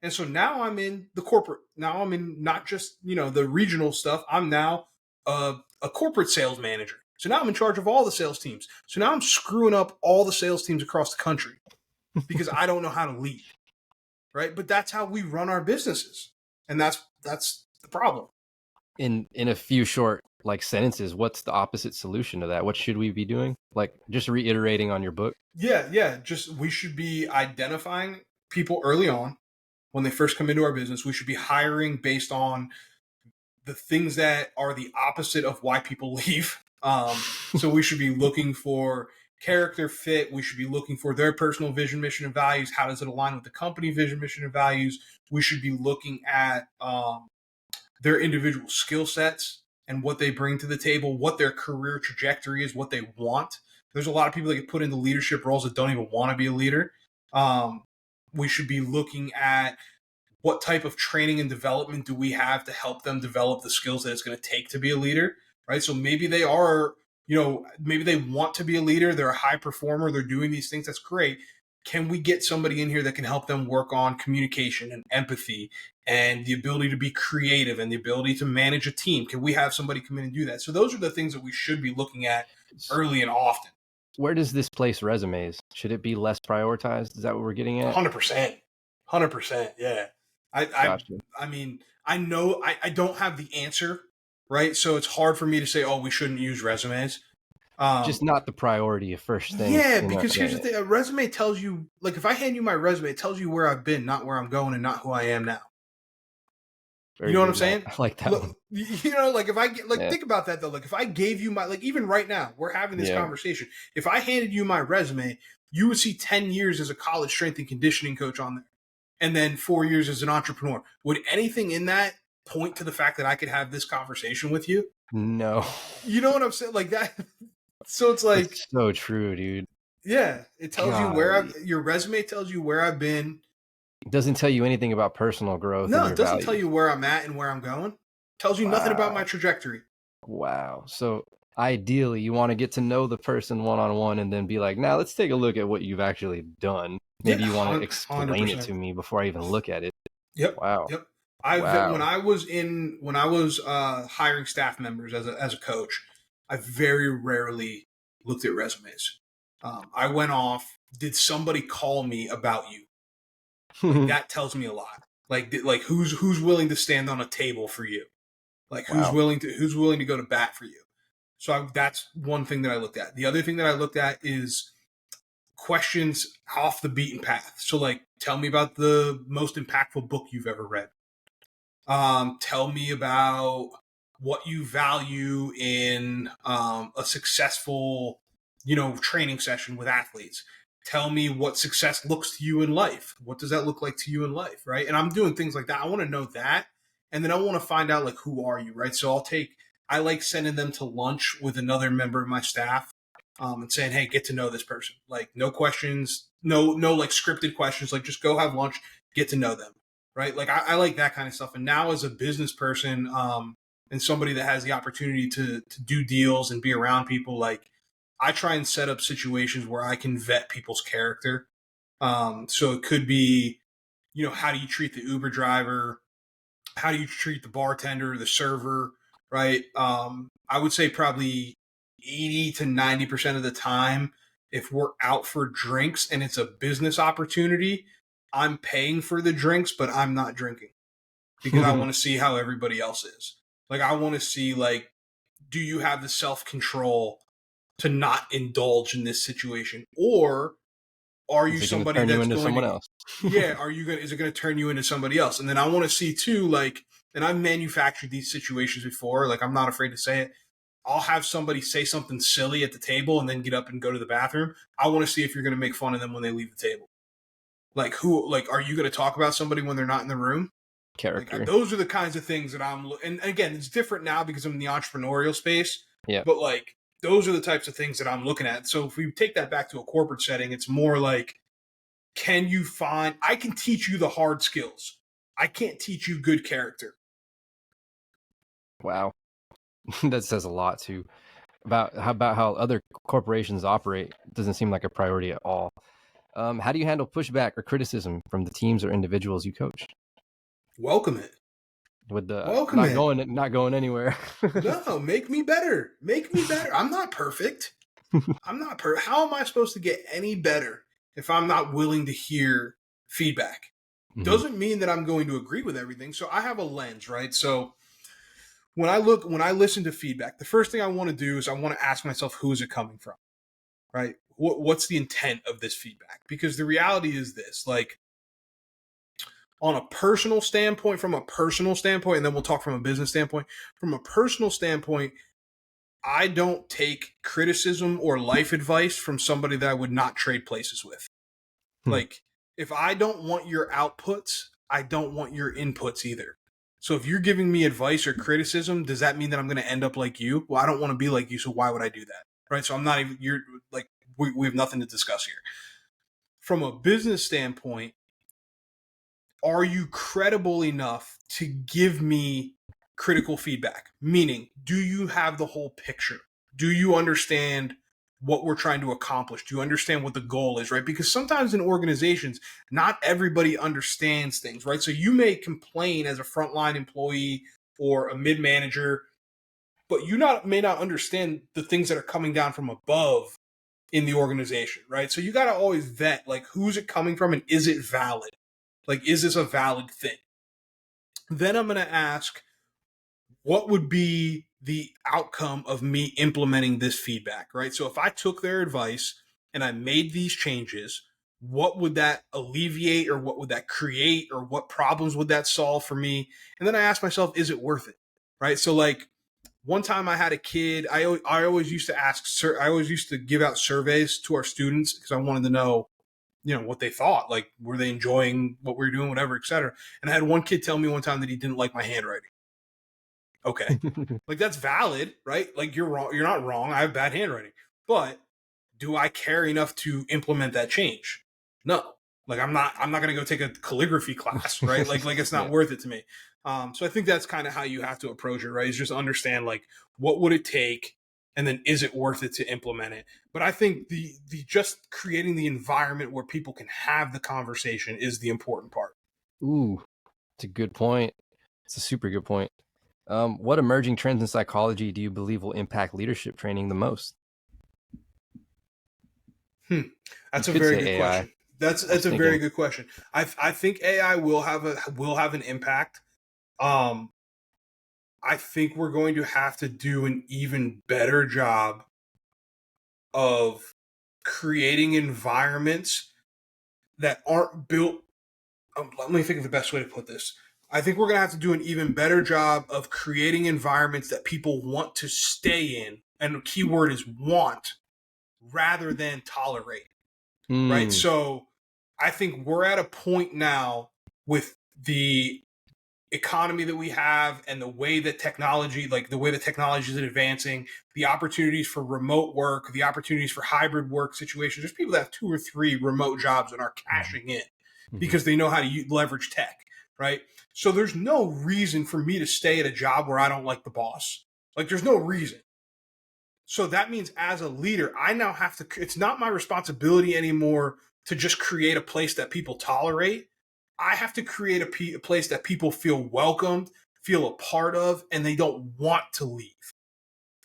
And so now I'm in the corporate. Now I'm in not just, the regional stuff. I'm now a corporate sales manager. So now I'm in charge of all the sales teams. So now I'm screwing up all the sales teams across the country because I don't know how to lead, right? But that's how we run our businesses, and that's the problem. In a few short sentences, what's the opposite solution to that? What should we be doing? Just reiterating on your book. Yeah. We should be identifying people early on when they first come into our business. We should be hiring based on the things that are the opposite of why people leave. So we should be looking for character fit. We should be looking for their personal vision, mission, and values. How does it align with the company vision, mission, and values? We should be looking at their individual skill sets and what they bring to the table, what their career trajectory is, what they want. There's a lot of people that get put into leadership roles that don't even want to be a leader. We should be looking at what type of training and development do we have to help them develop the skills that it's going to take to be a leader, right? So maybe they are, maybe they want to be a leader. They're a high performer. They're doing these things. That's great. Can we get somebody in here that can help them work on communication and empathy and the ability to be creative and the ability to manage a team? Can we have somebody come in and do that? So those are the things that we should be looking at early and often. Where does this place resumes? Should it be less prioritized? Is that what we're getting at? 100%. 100%. Yeah. I mean, I know I don't have the answer, right? So it's hard for me to say, oh, we shouldn't use resumes. Just not the priority of first thing. Yeah, because here's the thing. A resume tells you, if I hand you my resume, it tells you where I've been, not where I'm going, and not who I am now. Very you know good, what I'm saying? I like that one. If I get, think about that though. If I gave you my, even right now, we're having this conversation. If I handed you my resume, you would see 10 years as a college strength and conditioning coach on there, and then 4 years as an entrepreneur. Would anything in that point to the fact that I could have this conversation with you? No. You know what I'm saying? Like that. So it's like, it's so true, dude. Yeah, it tells you where your resume tells you where I've been. It doesn't tell you anything about personal growth. No, it doesn't tell you where I'm at and where I'm going. It tells you nothing about my trajectory. Wow. So ideally, you want to get to know the person one-on-one and then be like, now let's take a look at what you've actually done. Maybe you want to explain 100%. It to me before I even look at it. Yep. Wow. Yep. When I was hiring staff members as a coach, I very rarely looked at resumes. I went off. Did somebody call me about you? That tells me a lot. Like who's willing to stand on a table for you? Like who's willing to go to bat for you? So that's one thing that I looked at. The other thing that I looked at is questions off the beaten path. So tell me about the most impactful book you've ever read. Tell me about what you value in a successful, training session with athletes. Tell me what success looks to you in life. What does that look like to you in life, right? And I'm doing things like that. I want to know that. And then I want to find out like, who are you, right? So I like sending them to lunch with another member of my staff, and saying, hey, get to know this person. Like, no questions, no like scripted questions, like just go have lunch, get to know them, right? Like I like that kind of stuff. And now as a business person, and somebody that has the opportunity to do deals and be around people, like I try and set up situations where I can vet people's character. So it could be, how do you treat the Uber driver? How do you treat the bartender, the server, right? I would say probably 80 to 90% of the time, if we're out for drinks and it's a business opportunity, I'm paying for the drinks, but I'm not drinking because I want to see how everybody else is. Like, I want to see, like, do you have the self-control to not indulge in this situation? Or are you somebody turn that's you into going someone to, else? yeah, is it going to turn you into somebody else? And then I want to see too, like, and I've manufactured these situations before, like I'm not afraid to say it. I'll have somebody say something silly at the table and then get up and go to the bathroom. I want to see if you're going to make fun of them when they leave the table. Like, are you going to talk about somebody when they're not in the room? Character. Like, those are the kinds of things that and again, it's different now because I'm in the entrepreneurial space. Yeah. But like, those are the types of things that I'm looking at. So if we take that back to a corporate setting, it's more like, I can teach you the hard skills. I can't teach you good character. Wow. That says a lot too about how other corporations operate. It doesn't seem like a priority at all. How do you handle pushback or criticism from the teams or individuals you coach? Welcome it. With the Welcome not going anywhere. No, make me better. Make me better. I'm not perfect. How am I supposed to get any better if I'm not willing to hear feedback? Mm-hmm. Doesn't mean that I'm going to agree with everything. So I have a lens, right? So when I listen to feedback, the first thing I want to do is I want to ask myself, who is it coming from? Right? What's the intent of this feedback? Because the reality is this, like, from a personal standpoint, and then we'll talk from a business standpoint. From a personal standpoint, I don't take criticism or life advice from somebody that I would not trade places with. Like, if I don't want your outputs, I don't want your inputs either. So if you're giving me advice or criticism, does that mean that I'm going to end up like you? Well, I don't want to be like you, so why would I do that? Right? So I'm not even, you're like, we have nothing to discuss here. From a business standpoint, are you credible enough to give me critical feedback? Meaning, do you have the whole picture? Do you understand what we're trying to accomplish? Do you understand what the goal is, right? Because sometimes in organizations, not everybody understands things, right? So you may complain as a frontline employee or a mid-manager, but you may not understand the things that are coming down from above in the organization, right? So you got to always vet, like, who's it coming from and is it valid? Like, is this a valid thing? Then I'm going to ask, what would be the outcome of me implementing this feedback, right? So if I took their advice and I made these changes, what would that alleviate, or what would that create, or what problems would that solve for me? And then I ask myself, is it worth it, right? So like, one time I had a kid, I always used to give out surveys to our students because I wanted to know, what they thought, like, were they enjoying what we were doing, whatever, etc. And I had one kid tell me one time that he didn't like my handwriting. Okay. Like, that's valid, right? Like, you're wrong. You're not wrong. I have bad handwriting, but do I care enough to implement that change? No. Like, I'm not going to go take a calligraphy class, right? Like it's not worth it to me. So I think that's kind of how you have to approach it, right? Is just understand, like, what would it take? And then, is it worth it to implement it? But I think the just creating the environment where people can have the conversation is the important part. Ooh, it's a good point. It's a super good point. What emerging trends in psychology do you believe will impact leadership training the most? That's a very good AI. question. That's a very good question. I think AI will have an impact. I think we're going to have to do an even better job of creating environments that aren't built. Let me think of the best way to put this. I think we're going to have to do an even better job of creating environments that people want to stay in. And the key word is want, rather than tolerate. Right. So I think we're at a point now with the economy that we have and the way that technology, like the way that technology is advancing, the opportunities for remote work, the opportunities for hybrid work situations. There's people that have 2 or 3 remote jobs and are cashing in because they know how to leverage tech, right? So there's no reason for me to stay at a job where I don't like the boss. Like there's no reason. So that means as a leader, I now have to, it's not my responsibility anymore to just create a place that people tolerate. I have to create a place that people feel welcomed, feel a part of, and they don't want to leave.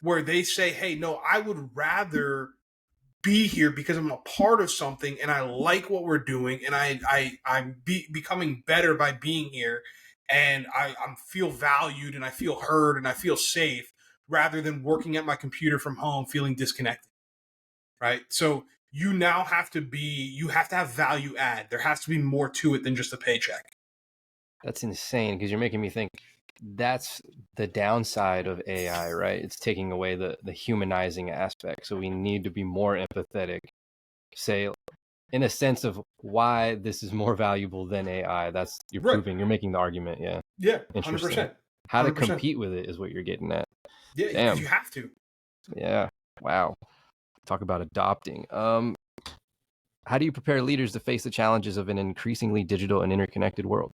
Where they say, hey, no, I would rather be here because I'm a part of something and I like what we're doing and I'm becoming better by being here and I feel valued and I feel heard and I feel safe rather than working at my computer from home feeling disconnected, right? So you now have to have value add. There has to be more to it than just a paycheck. That's insane because you're making me think that's the downside of AI, right? It's taking away the humanizing aspect. So we need to be more empathetic, say, in a sense of why this is more valuable than AI. That's you're Right. proving, you're making the argument. Yeah. Yeah, Interesting. 100%. How to 100%. compete with it is what you're getting at. Yeah, Damn. because you have to. Yeah. Wow. Talk about adopting. How do you prepare leaders to face the challenges of an increasingly digital and interconnected world?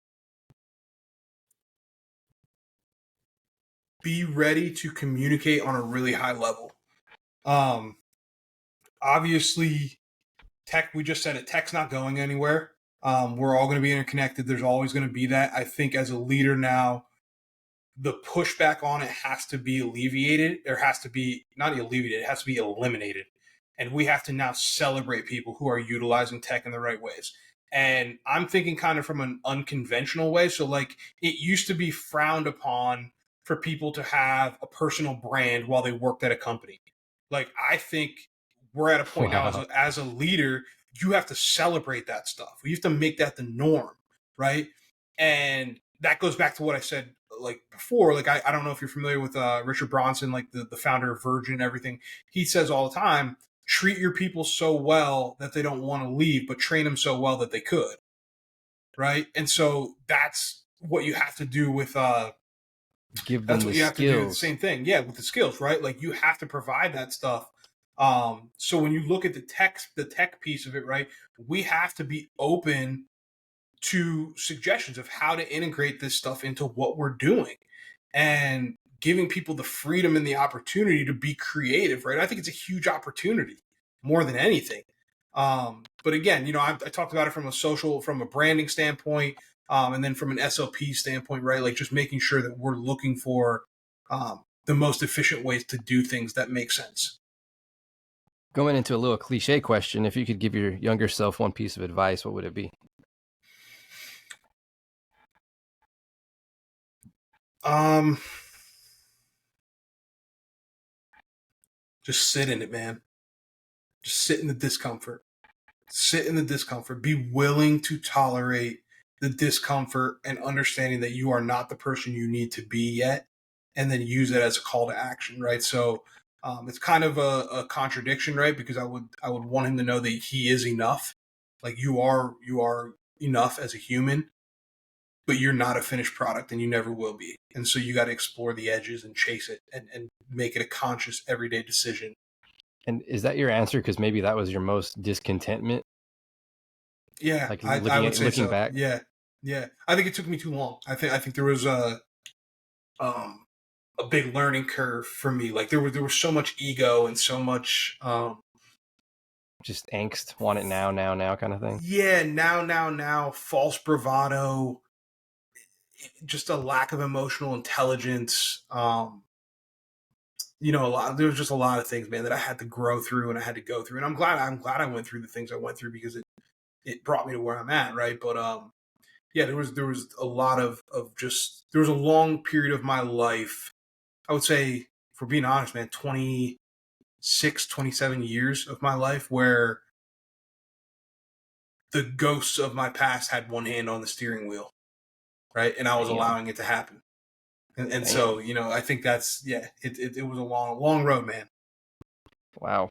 Be ready to communicate on a really high level. Obviously, tech, we just said it, tech's not going anywhere. We're all going to be interconnected. There's always going to be that. I think as a leader now, the pushback on it has to be alleviated. There has to be, not alleviated, it has to be eliminated. And we have to now celebrate people who are utilizing tech in the right ways. And I'm thinking kind of from an unconventional way. So, like, it used to be frowned upon for people to have a personal brand while they worked at a company. Like, I think we're at a point now as a leader, you have to celebrate that stuff. You have to make that the norm, right? And that goes back to what I said like before. Like, I don't know if you're familiar with Richard Bronson, like the founder of Virgin and everything. He says all the time, treat your people so well that they don't want to leave, but train them so well that they could. Right. And so that's what you have to do with give them that's what the you have to do. The skills. same thing. Yeah, with the skills, right? Like you have to provide that stuff. So when you look at the tech piece of it, right, we have to be open to suggestions of how to integrate this stuff into what we're doing and giving people the freedom and the opportunity to be creative, right? I think it's a huge opportunity more than anything. But again, you know, I talked about it from a branding standpoint, and then from an SLP standpoint, right? Like just making sure that we're looking for the most efficient ways to do things that make sense. Going into a little cliche question, if you could give your younger self one piece of advice, what would it be? Just sit in it, man. Just sit in the discomfort. Sit in the discomfort. Be willing to tolerate the discomfort and understanding that you are not the person you need to be yet, and then use it as a call to action, right? So it's kind of a contradiction, right? Because I would want him to know that he is enough. Like you are enough as a human, but you're not a finished product and you never will be. And so you got to explore the edges and chase it and make it a conscious everyday decision. And is that your answer? Because maybe that was your most discontentment. Yeah, like I would say looking so. back. Yeah. I think it took me too long. I think there was a big learning curve for me. Like there was so much ego and so much just angst, want it now kind of thing. Yeah, now, false bravado, just a lack of emotional intelligence. You know, there was just a lot of things, man, that I had to grow through and I had to go through. And I'm glad I went through the things I went through because it brought me to where I'm at, right? But yeah, there was a lot of just, there was a long period of my life. I would say, for being honest, man, 26, 27 years of my life where the ghosts of my past had one hand on the steering wheel, right? And I was allowing it to happen. And so, you know, I think that's, yeah, it was a long road, man. Wow.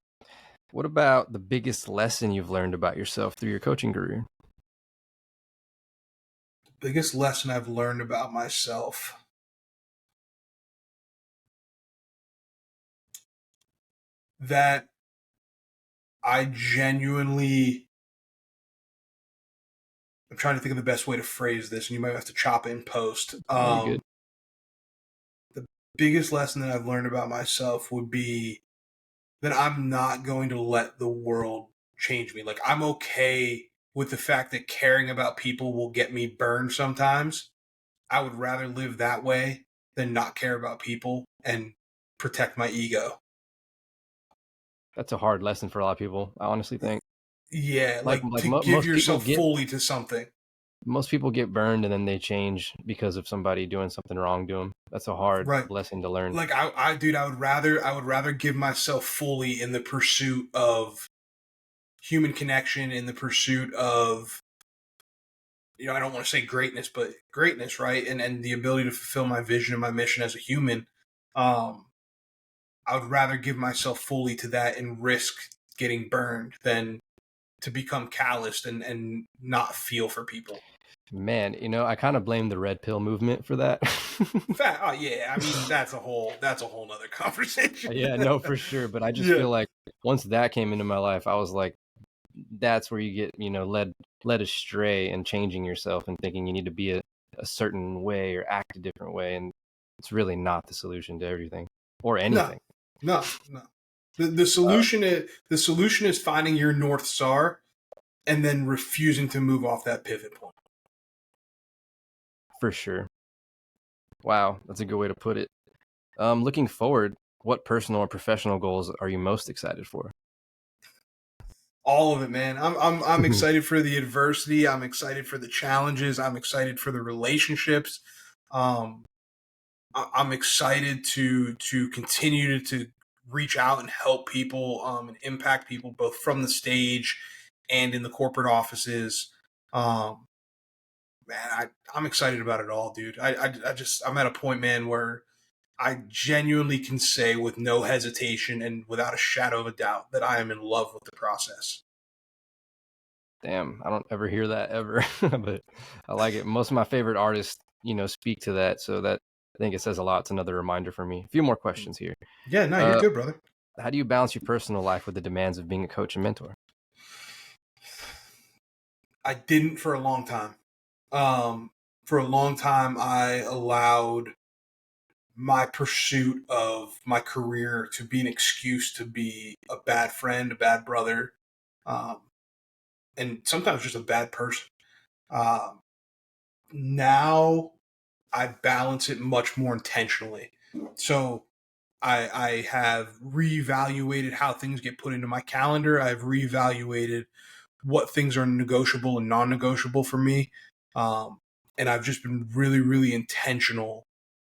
What about the biggest lesson you've learned about yourself through your coaching career? Biggest lesson I've learned about myself. That I genuinely, I'm trying to think of the best way to phrase this, and you might have to chop it in post. No, you're good. The biggest lesson that I've learned about myself would be that I'm not going to let the world change me. Like, I'm okay with the fact that caring about people will get me burned sometimes. I would rather live that way than not care about people and protect my ego. That's a hard lesson for a lot of people, I honestly think. Yeah, Like to give most people yourself fully to something. most people get burned and then they change because of somebody doing something wrong to them. That's a hard Right. lesson to learn. Like dude, I would rather give myself fully in the pursuit of human connection, in the pursuit of, I don't want to say greatness, but greatness, right? And the ability to fulfill my vision and my mission as a human. I would rather give myself fully to that and risk getting burned than to become calloused and not feel for people. Man, I kind of blame the red pill movement for that. Oh yeah, I mean that's a whole nother conversation. Yeah, no, for sure. But I just feel like once that came into my life, I was like, that's where you get, led astray and changing yourself and thinking you need to be a certain way or act a different way. And it's really not the solution to everything or anything. No. The solution is finding your North Star and then refusing to move off that pivot point. For sure. Wow, that's a good way to put it. Looking forward, what personal or professional goals are you most excited for? All of it, man. I'm excited for the adversity. I'm excited for the challenges. I'm excited for the relationships. I'm excited to continue to reach out and help people and impact people both from the stage and in the corporate offices. Man, I'm excited about it all, dude. I'm at a point, man, where I genuinely can say with no hesitation and without a shadow of a doubt that I am in love with the process. Damn, I don't ever hear that ever, but I like it. Most of my favorite artists, speak to that. So that, I think it says a lot. It's another reminder for me. A few more questions here. Yeah, no, you're good, brother. How do you balance your personal life with the demands of being a coach and mentor? I didn't for a long time. For a long time, I allowed my pursuit of my career to be an excuse to be a bad friend, a bad brother, and sometimes just a bad person. Now I balance it much more intentionally. So I have reevaluated how things get put into my calendar. I've reevaluated what things are negotiable and non-negotiable for me. And I've just been really, really intentional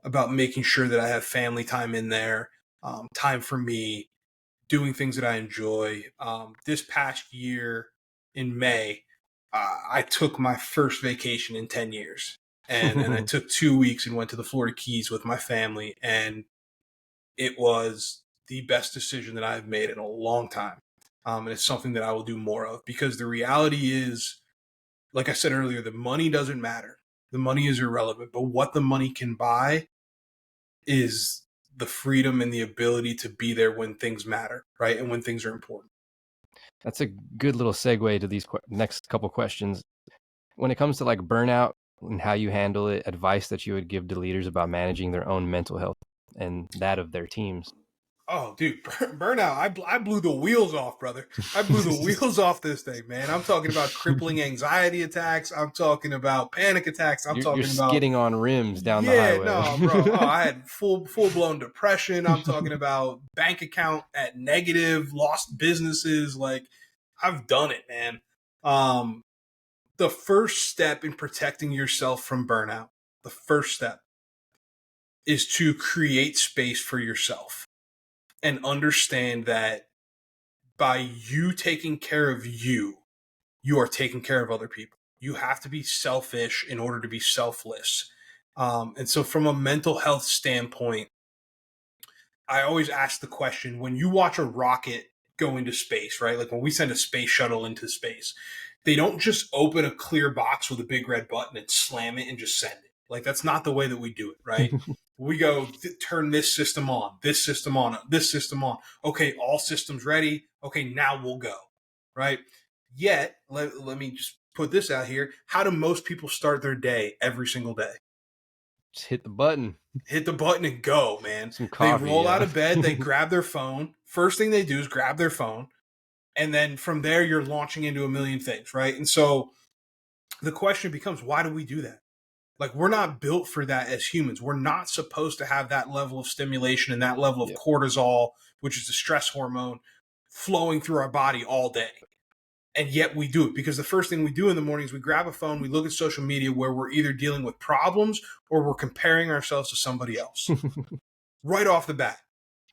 about making sure that I have family time in there, time for me, doing things that I enjoy. This past year in May, I took my first vacation in 10 years. And I took 2 weeks and went to the Florida Keys with my family. And it was the best decision that I've made in a long time. And it's something that I will do more of, because the reality is, like I said earlier, the money doesn't matter. The money is irrelevant, but what the money can buy is the freedom and the ability to be there when things matter, right? And when things are important. That's a good little segue to these next couple questions. When it comes to like burnout and how you handle it, advice that you would give to leaders about managing their own mental health and that of their teams. Oh, dude, burnout. I blew the wheels off, brother. I blew the wheels off this thing, man. I'm talking about crippling anxiety attacks. I'm talking about panic attacks. You're skidding on rims down the highway. No, bro. Oh, I had full blown depression. I'm talking about bank account at negative, lost businesses. Like, I've done it, man. The first step in protecting yourself from burnout, the first step is to create space for yourself. And understand that by you taking care of you, you are taking care of other people. You have to be selfish in order to be selfless. And so from a mental health standpoint, I always ask the question, when you watch a rocket go into space, right? Like when we send a space shuttle into space, they don't just open a clear box with a big red button and slam it and just send it. Like, that's not the way that we do it, right? We go, turn this system on, this system on, this system on. Okay, all systems ready. Okay, now we'll go, right? Yet, let me just put this out here. How do most people start their day every single day? Just hit the button. Hit the button and go, man. Some coffee, they roll out of bed, they grab their phone. First thing they do is grab their phone. And then from there, you're launching into a million things, right? And so the question becomes, why do we do that? Like, we're not built for that as humans. We're not supposed to have that level of stimulation and that level of cortisol, which is the stress hormone, flowing through our body all day. And yet we do it because the first thing we do in the morning is we grab a phone, we look at social media where we're either dealing with problems or we're comparing ourselves to somebody else right off the bat.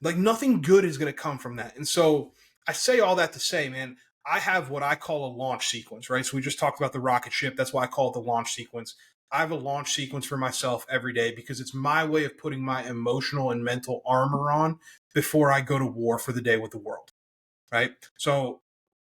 Like, nothing good is going to come from that. And so I say all that to say, man, I have what I call a launch sequence, right? So we just talked about the rocket ship. That's why I call it the launch sequence. I have a launch sequence for myself every day because it's my way of putting my emotional and mental armor on before I go to war for the day with the world, right? So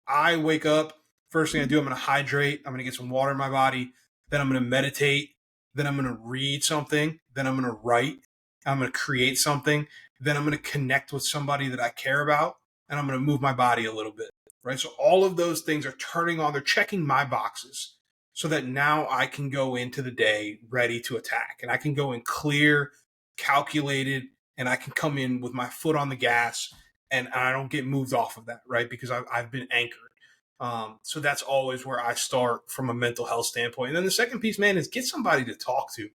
I wake up, first thing I do, I'm going to hydrate. I'm going to get some water in my body. Then I'm going to meditate. Then I'm going to read something. Then I'm going to write. I'm going to create something. Then I'm going to connect with somebody that I care about. And I'm going to move my body a little bit, right? So all of those things are turning on. They're checking my boxes so that now I can go into the day ready to attack. And I can go in clear, calculated, and I can come in with my foot on the gas. And I don't get moved off of that, right? Because I've been anchored. So that's always where I start from a mental health standpoint. And then the second piece, man, is get somebody to talk to.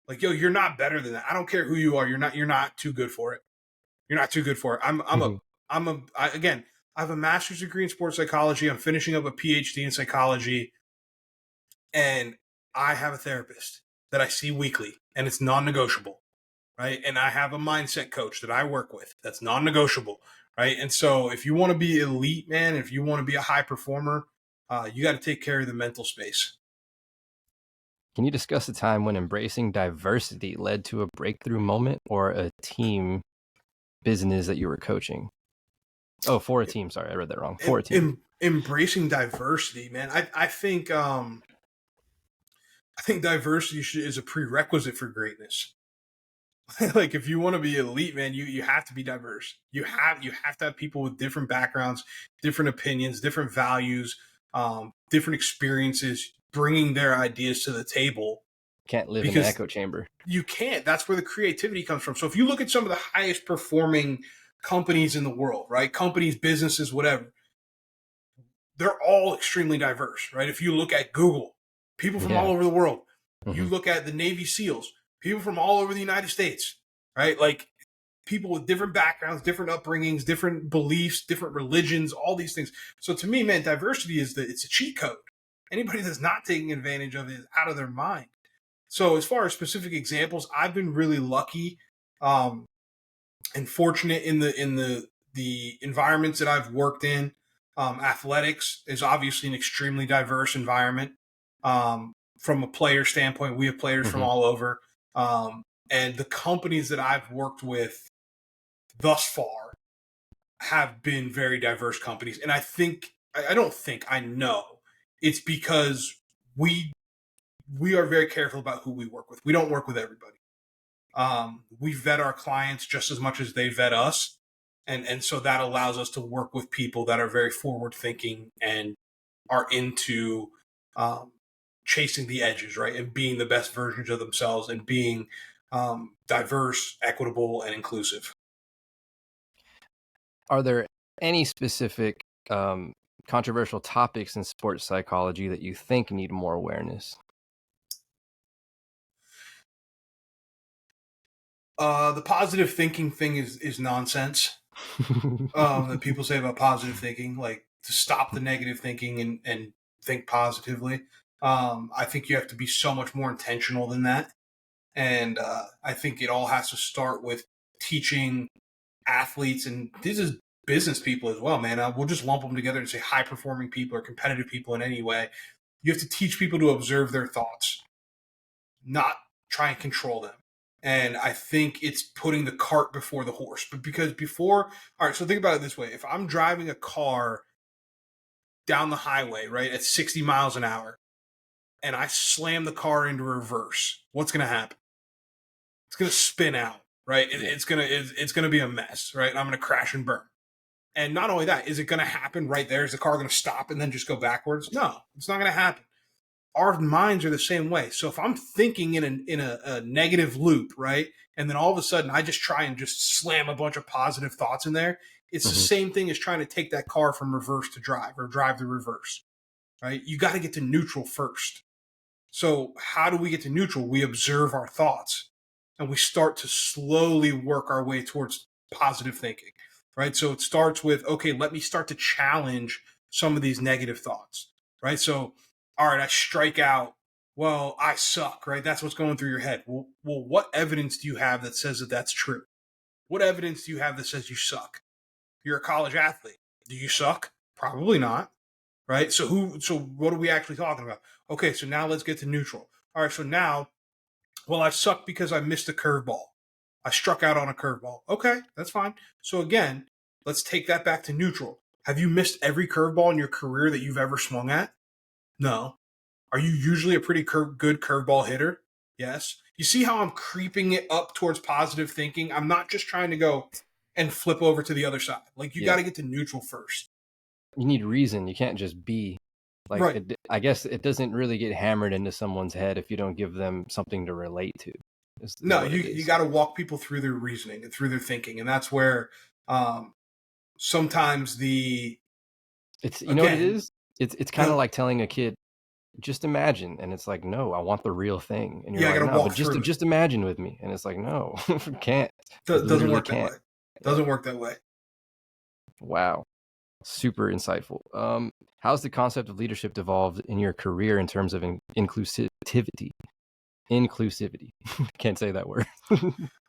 Like, yo, you're not better than that. I don't care who you are. You're not too good for it. You're not too good for it. I have a master's degree in sports psychology. I'm finishing up a PhD in psychology. And I have a therapist that I see weekly, and it's non-negotiable. Right. And I have a mindset coach that I work with that's non-negotiable. Right. And so if you want to be elite, man, if you want to be a high performer, you got to take care of the mental space. Can you discuss a time when embracing diversity led to a breakthrough moment or a team business that you were coaching? Oh, for a team. Sorry, I read that wrong. For a team. Embracing diversity, man. I think diversity is a prerequisite for greatness. Like, if you want to be elite, man, you have to be diverse. You have to have people with different backgrounds, different opinions, different values, different experiences, bringing their ideas to the table. Can't live in an echo chamber. You can't. That's where the creativity comes from. So if you look at some of the highest performing companies in the world, right? Companies, businesses, whatever, they're all extremely diverse, right? If you look at Google, people from all over the world. Mm-hmm. You look at the Navy SEALs, people from all over the United States, right? Like, people with different backgrounds, different upbringings, different beliefs, different religions, all these things. So to me, man, diversity it's a cheat code. Anybody that's not taking advantage of it is out of their mind. So as far as specific examples, I've been really lucky and fortunate in the environments that I've worked in. Athletics is obviously an extremely diverse environment. From a player standpoint, we have players from all over. And the companies that I've worked with thus far have been very diverse companies. And I know it's because we are very careful about who we work with. We don't work with everybody. We vet our clients just as much as they vet us. And so that allows us to work with people that are very forward thinking and are into chasing the edges, right? And being the best versions of themselves and being diverse, equitable, and inclusive. Are there any specific controversial topics in sports psychology that you think need more awareness? The positive thinking thing is nonsense. That people say about positive thinking, like to stop the negative thinking and think positively. I think you have to be so much more intentional than that. And I think it all has to start with teaching athletes, and this is business people as well, man. We'll just lump them together and say high performing people or competitive people in any way. You have to teach people to observe their thoughts, not try and control them. And I think it's putting the cart before the horse. But because all right, so think about it this way. If I'm driving a car down the highway, right, at 60 miles an hour, and I slam the car into reverse, what's going to happen? It's going to spin out, right? It's going to be a mess, right? And I'm going to crash and burn. And not only that, is it going to happen right there? Is the car going to stop and then just go backwards? No, it's not going to happen. Our minds are the same way. So if I'm thinking in a negative loop, right, and then all of a sudden I just try and just slam a bunch of positive thoughts in there, it's the same thing as trying to take that car from reverse to drive or drive to reverse, right? You got to get to neutral first. So how do we get to neutral? We observe our thoughts and we start to slowly work our way towards positive thinking, right? So it starts with, okay, let me start to challenge some of these negative thoughts, right? So, all right, I strike out. Well, I suck, right? That's what's going through your head. Well, what evidence do you have that says that that's true? What evidence do you have that says you suck? You're a college athlete. Do you suck? Probably not, right? So what are we actually talking about? Okay, so now let's get to neutral. All right, so now, well, I suck because I missed a curveball. I struck out on a curveball. Okay, that's fine. So again, let's take that back to neutral. Have you missed every curveball in your career that you've ever swung at? No. Are you usually a pretty good curveball hitter? Yes. You see how I'm creeping it up towards positive thinking? I'm not just trying to go and flip over to the other side. Like, you got to get to neutral first. You need reason. You can't just be. Like, right. I guess it doesn't really get hammered into someone's head if you don't give them something to relate to. No, you got to walk people through their reasoning and through their thinking. And that's where sometimes it's, you know what it is? It's kind of like telling a kid, just imagine. And it's like, no, I want the real thing. And you're like, no, but just imagine with me. And it's like, no, can't. Doesn't work that way. Doesn't work that way. Wow. Super insightful. How's the concept of leadership evolved in your career in terms of inclusivity? Can't say that word.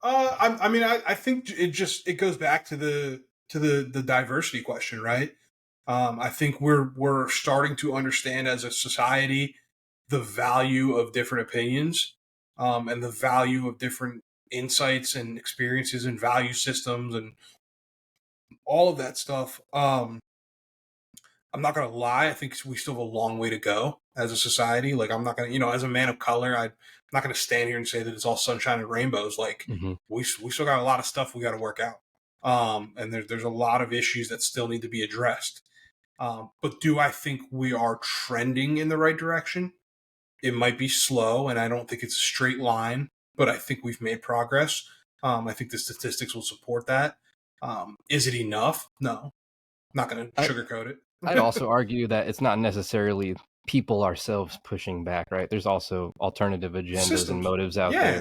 I think it goes back to the diversity question, right? I think we're starting to understand as a society the value of different opinions, and the value of different insights and experiences and value systems and all of that stuff. I'm not going to lie. I think we still have a long way to go as a society. Like, I'm not going to, as a man of color, I'm not going to stand here and say that it's all sunshine and rainbows. Like, we still got a lot of stuff we got to work out. And there's a lot of issues that still need to be addressed. But do I think we are trending in the right direction? It might be slow, and I don't think it's a straight line, but I think we've made progress. I think the statistics will support that. Is it enough? No. I'm not going to sugarcoat it. I'd also argue that it's not necessarily people ourselves pushing back, right? There's also alternative agendas and motives out there.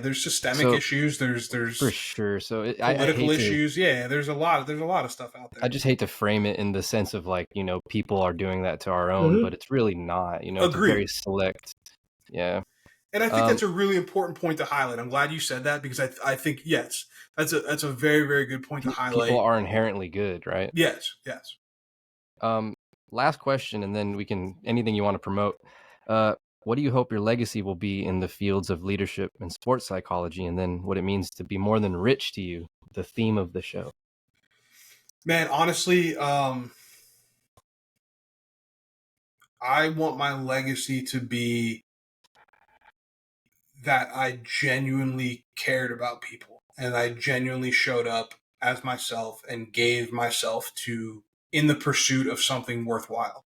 There's systemic issues. There's for sure. So political issues. There's a lot of stuff out there. I just hate to frame it in the sense of like, people are doing that to our own, but it's really not. It's very select. Yeah. And I think that's a really important point to highlight. I'm glad you said that, because I think, yes, that's a very, very good point to highlight. People are inherently good, right? Yes. Last question, and then anything you want to promote. What do you hope your legacy will be in the fields of leadership and sports psychology, and then what it means to be more than rich to you, the theme of the show? Man, honestly, I want my legacy to be that I genuinely cared about people, and I genuinely showed up as myself and gave myself in the pursuit of something worthwhile.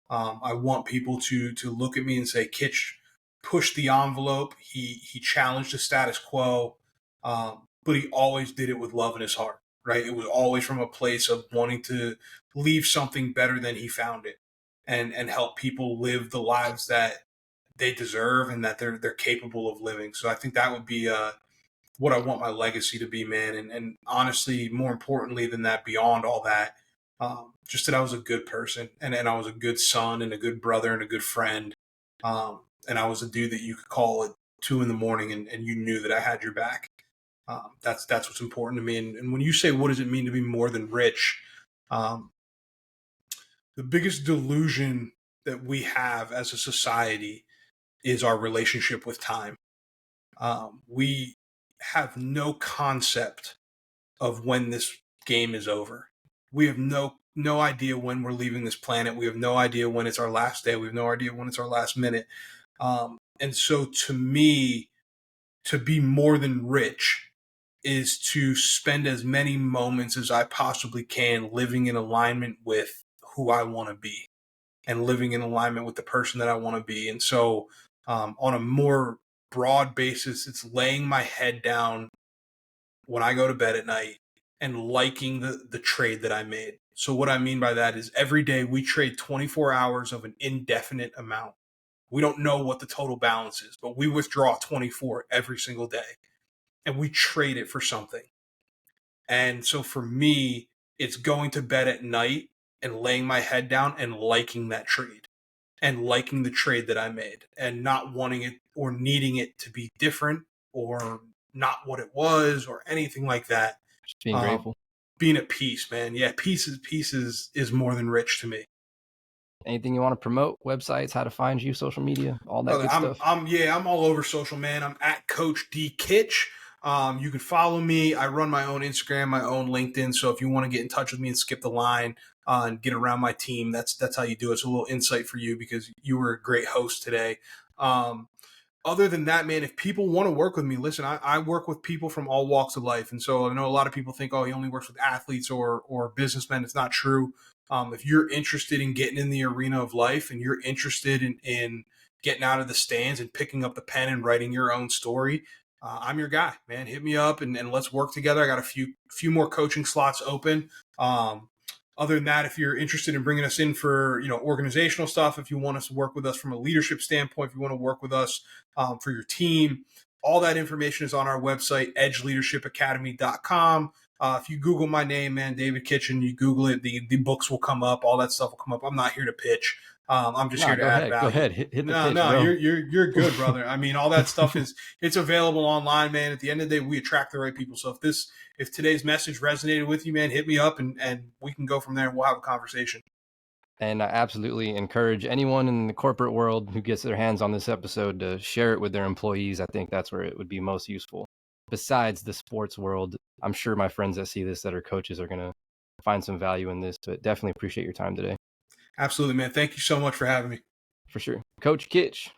I want people to look at me and say, Kitch pushed the envelope. He challenged the status quo, but he always did it with love in his heart, right? It was always from a place of wanting to leave something better than he found it, and help people live the lives that they deserve and that they're capable of living. So I think that would be what I want my legacy to be, man. And honestly, more importantly than that, beyond all that, just that I was a good person, and I was a good son and a good brother and a good friend. And I was a dude that you could call at 2 a.m. and you knew that I had your back. That's what's important to me. And when you say, what does it mean to be more than rich? The biggest delusion that we have as a society is our relationship with time. We have no concept of when this game is over. We have no no idea when we're leaving this planet. We have no idea when it's our last day. We have no idea when it's our last minute. And so to me, to be more than rich is to spend as many moments as I possibly can living in alignment with who I want to be and living in alignment with the person that I want to be. And so, on a more broad basis, it's laying my head down when I go to bed at night and liking the trade that I made. So what I mean by that is every day we trade 24 hours of an indefinite amount. We don't know what the total balance is, but we withdraw 24 every single day and we trade it for something. And so for me, it's going to bed at night and laying my head down and liking that trade and liking the trade that I made and not wanting it or needing it to be different or not what it was or anything like that. Just being grateful. Being at peace, man. Yeah, peace is more than rich to me. Anything you want to promote? Websites, how to find you, social media, all that good stuff? I'm all over social, man. I'm at Coach D Kitch. You can follow me. I run my own Instagram, my own LinkedIn. So if you want to get in touch with me and skip the line and get around my team, that's how you do it. It's a little insight for you because you were a great host today. Other than that, man, if people want to work with me, listen, I work with people from all walks of life. And so I know a lot of people think, oh, he only works with athletes or businessmen. It's not true. If you're interested in getting in the arena of life and you're interested in getting out of the stands and picking up the pen and writing your own story, I'm your guy, man. Hit me up and let's work together. I got a few more coaching slots open. Other than that, if you're interested in bringing us in for, organizational stuff, if you want us to work with us from a leadership standpoint, if you want to work with us for your team, all that information is on our website, edgeleadershipacademy.com. If you Google my name, man, David Kitchen, you Google it, the books will come up, all that stuff will come up. I'm not here to pitch. I'm just here to add value. Go ahead. Hit the pitch, bro. You're good, brother. I mean, all that stuff it's available online, man. At the end of the day, we attract the right people. So if today's message resonated with you, man, hit me up and we can go from there and we'll have a conversation. And I absolutely encourage anyone in the corporate world who gets their hands on this episode to share it with their employees. I think that's where it would be most useful. Besides the sports world, I'm sure my friends that see this that are coaches are going to find some value in this, but definitely appreciate your time today. Absolutely, man. Thank you so much for having me. For sure. Coach Kitch.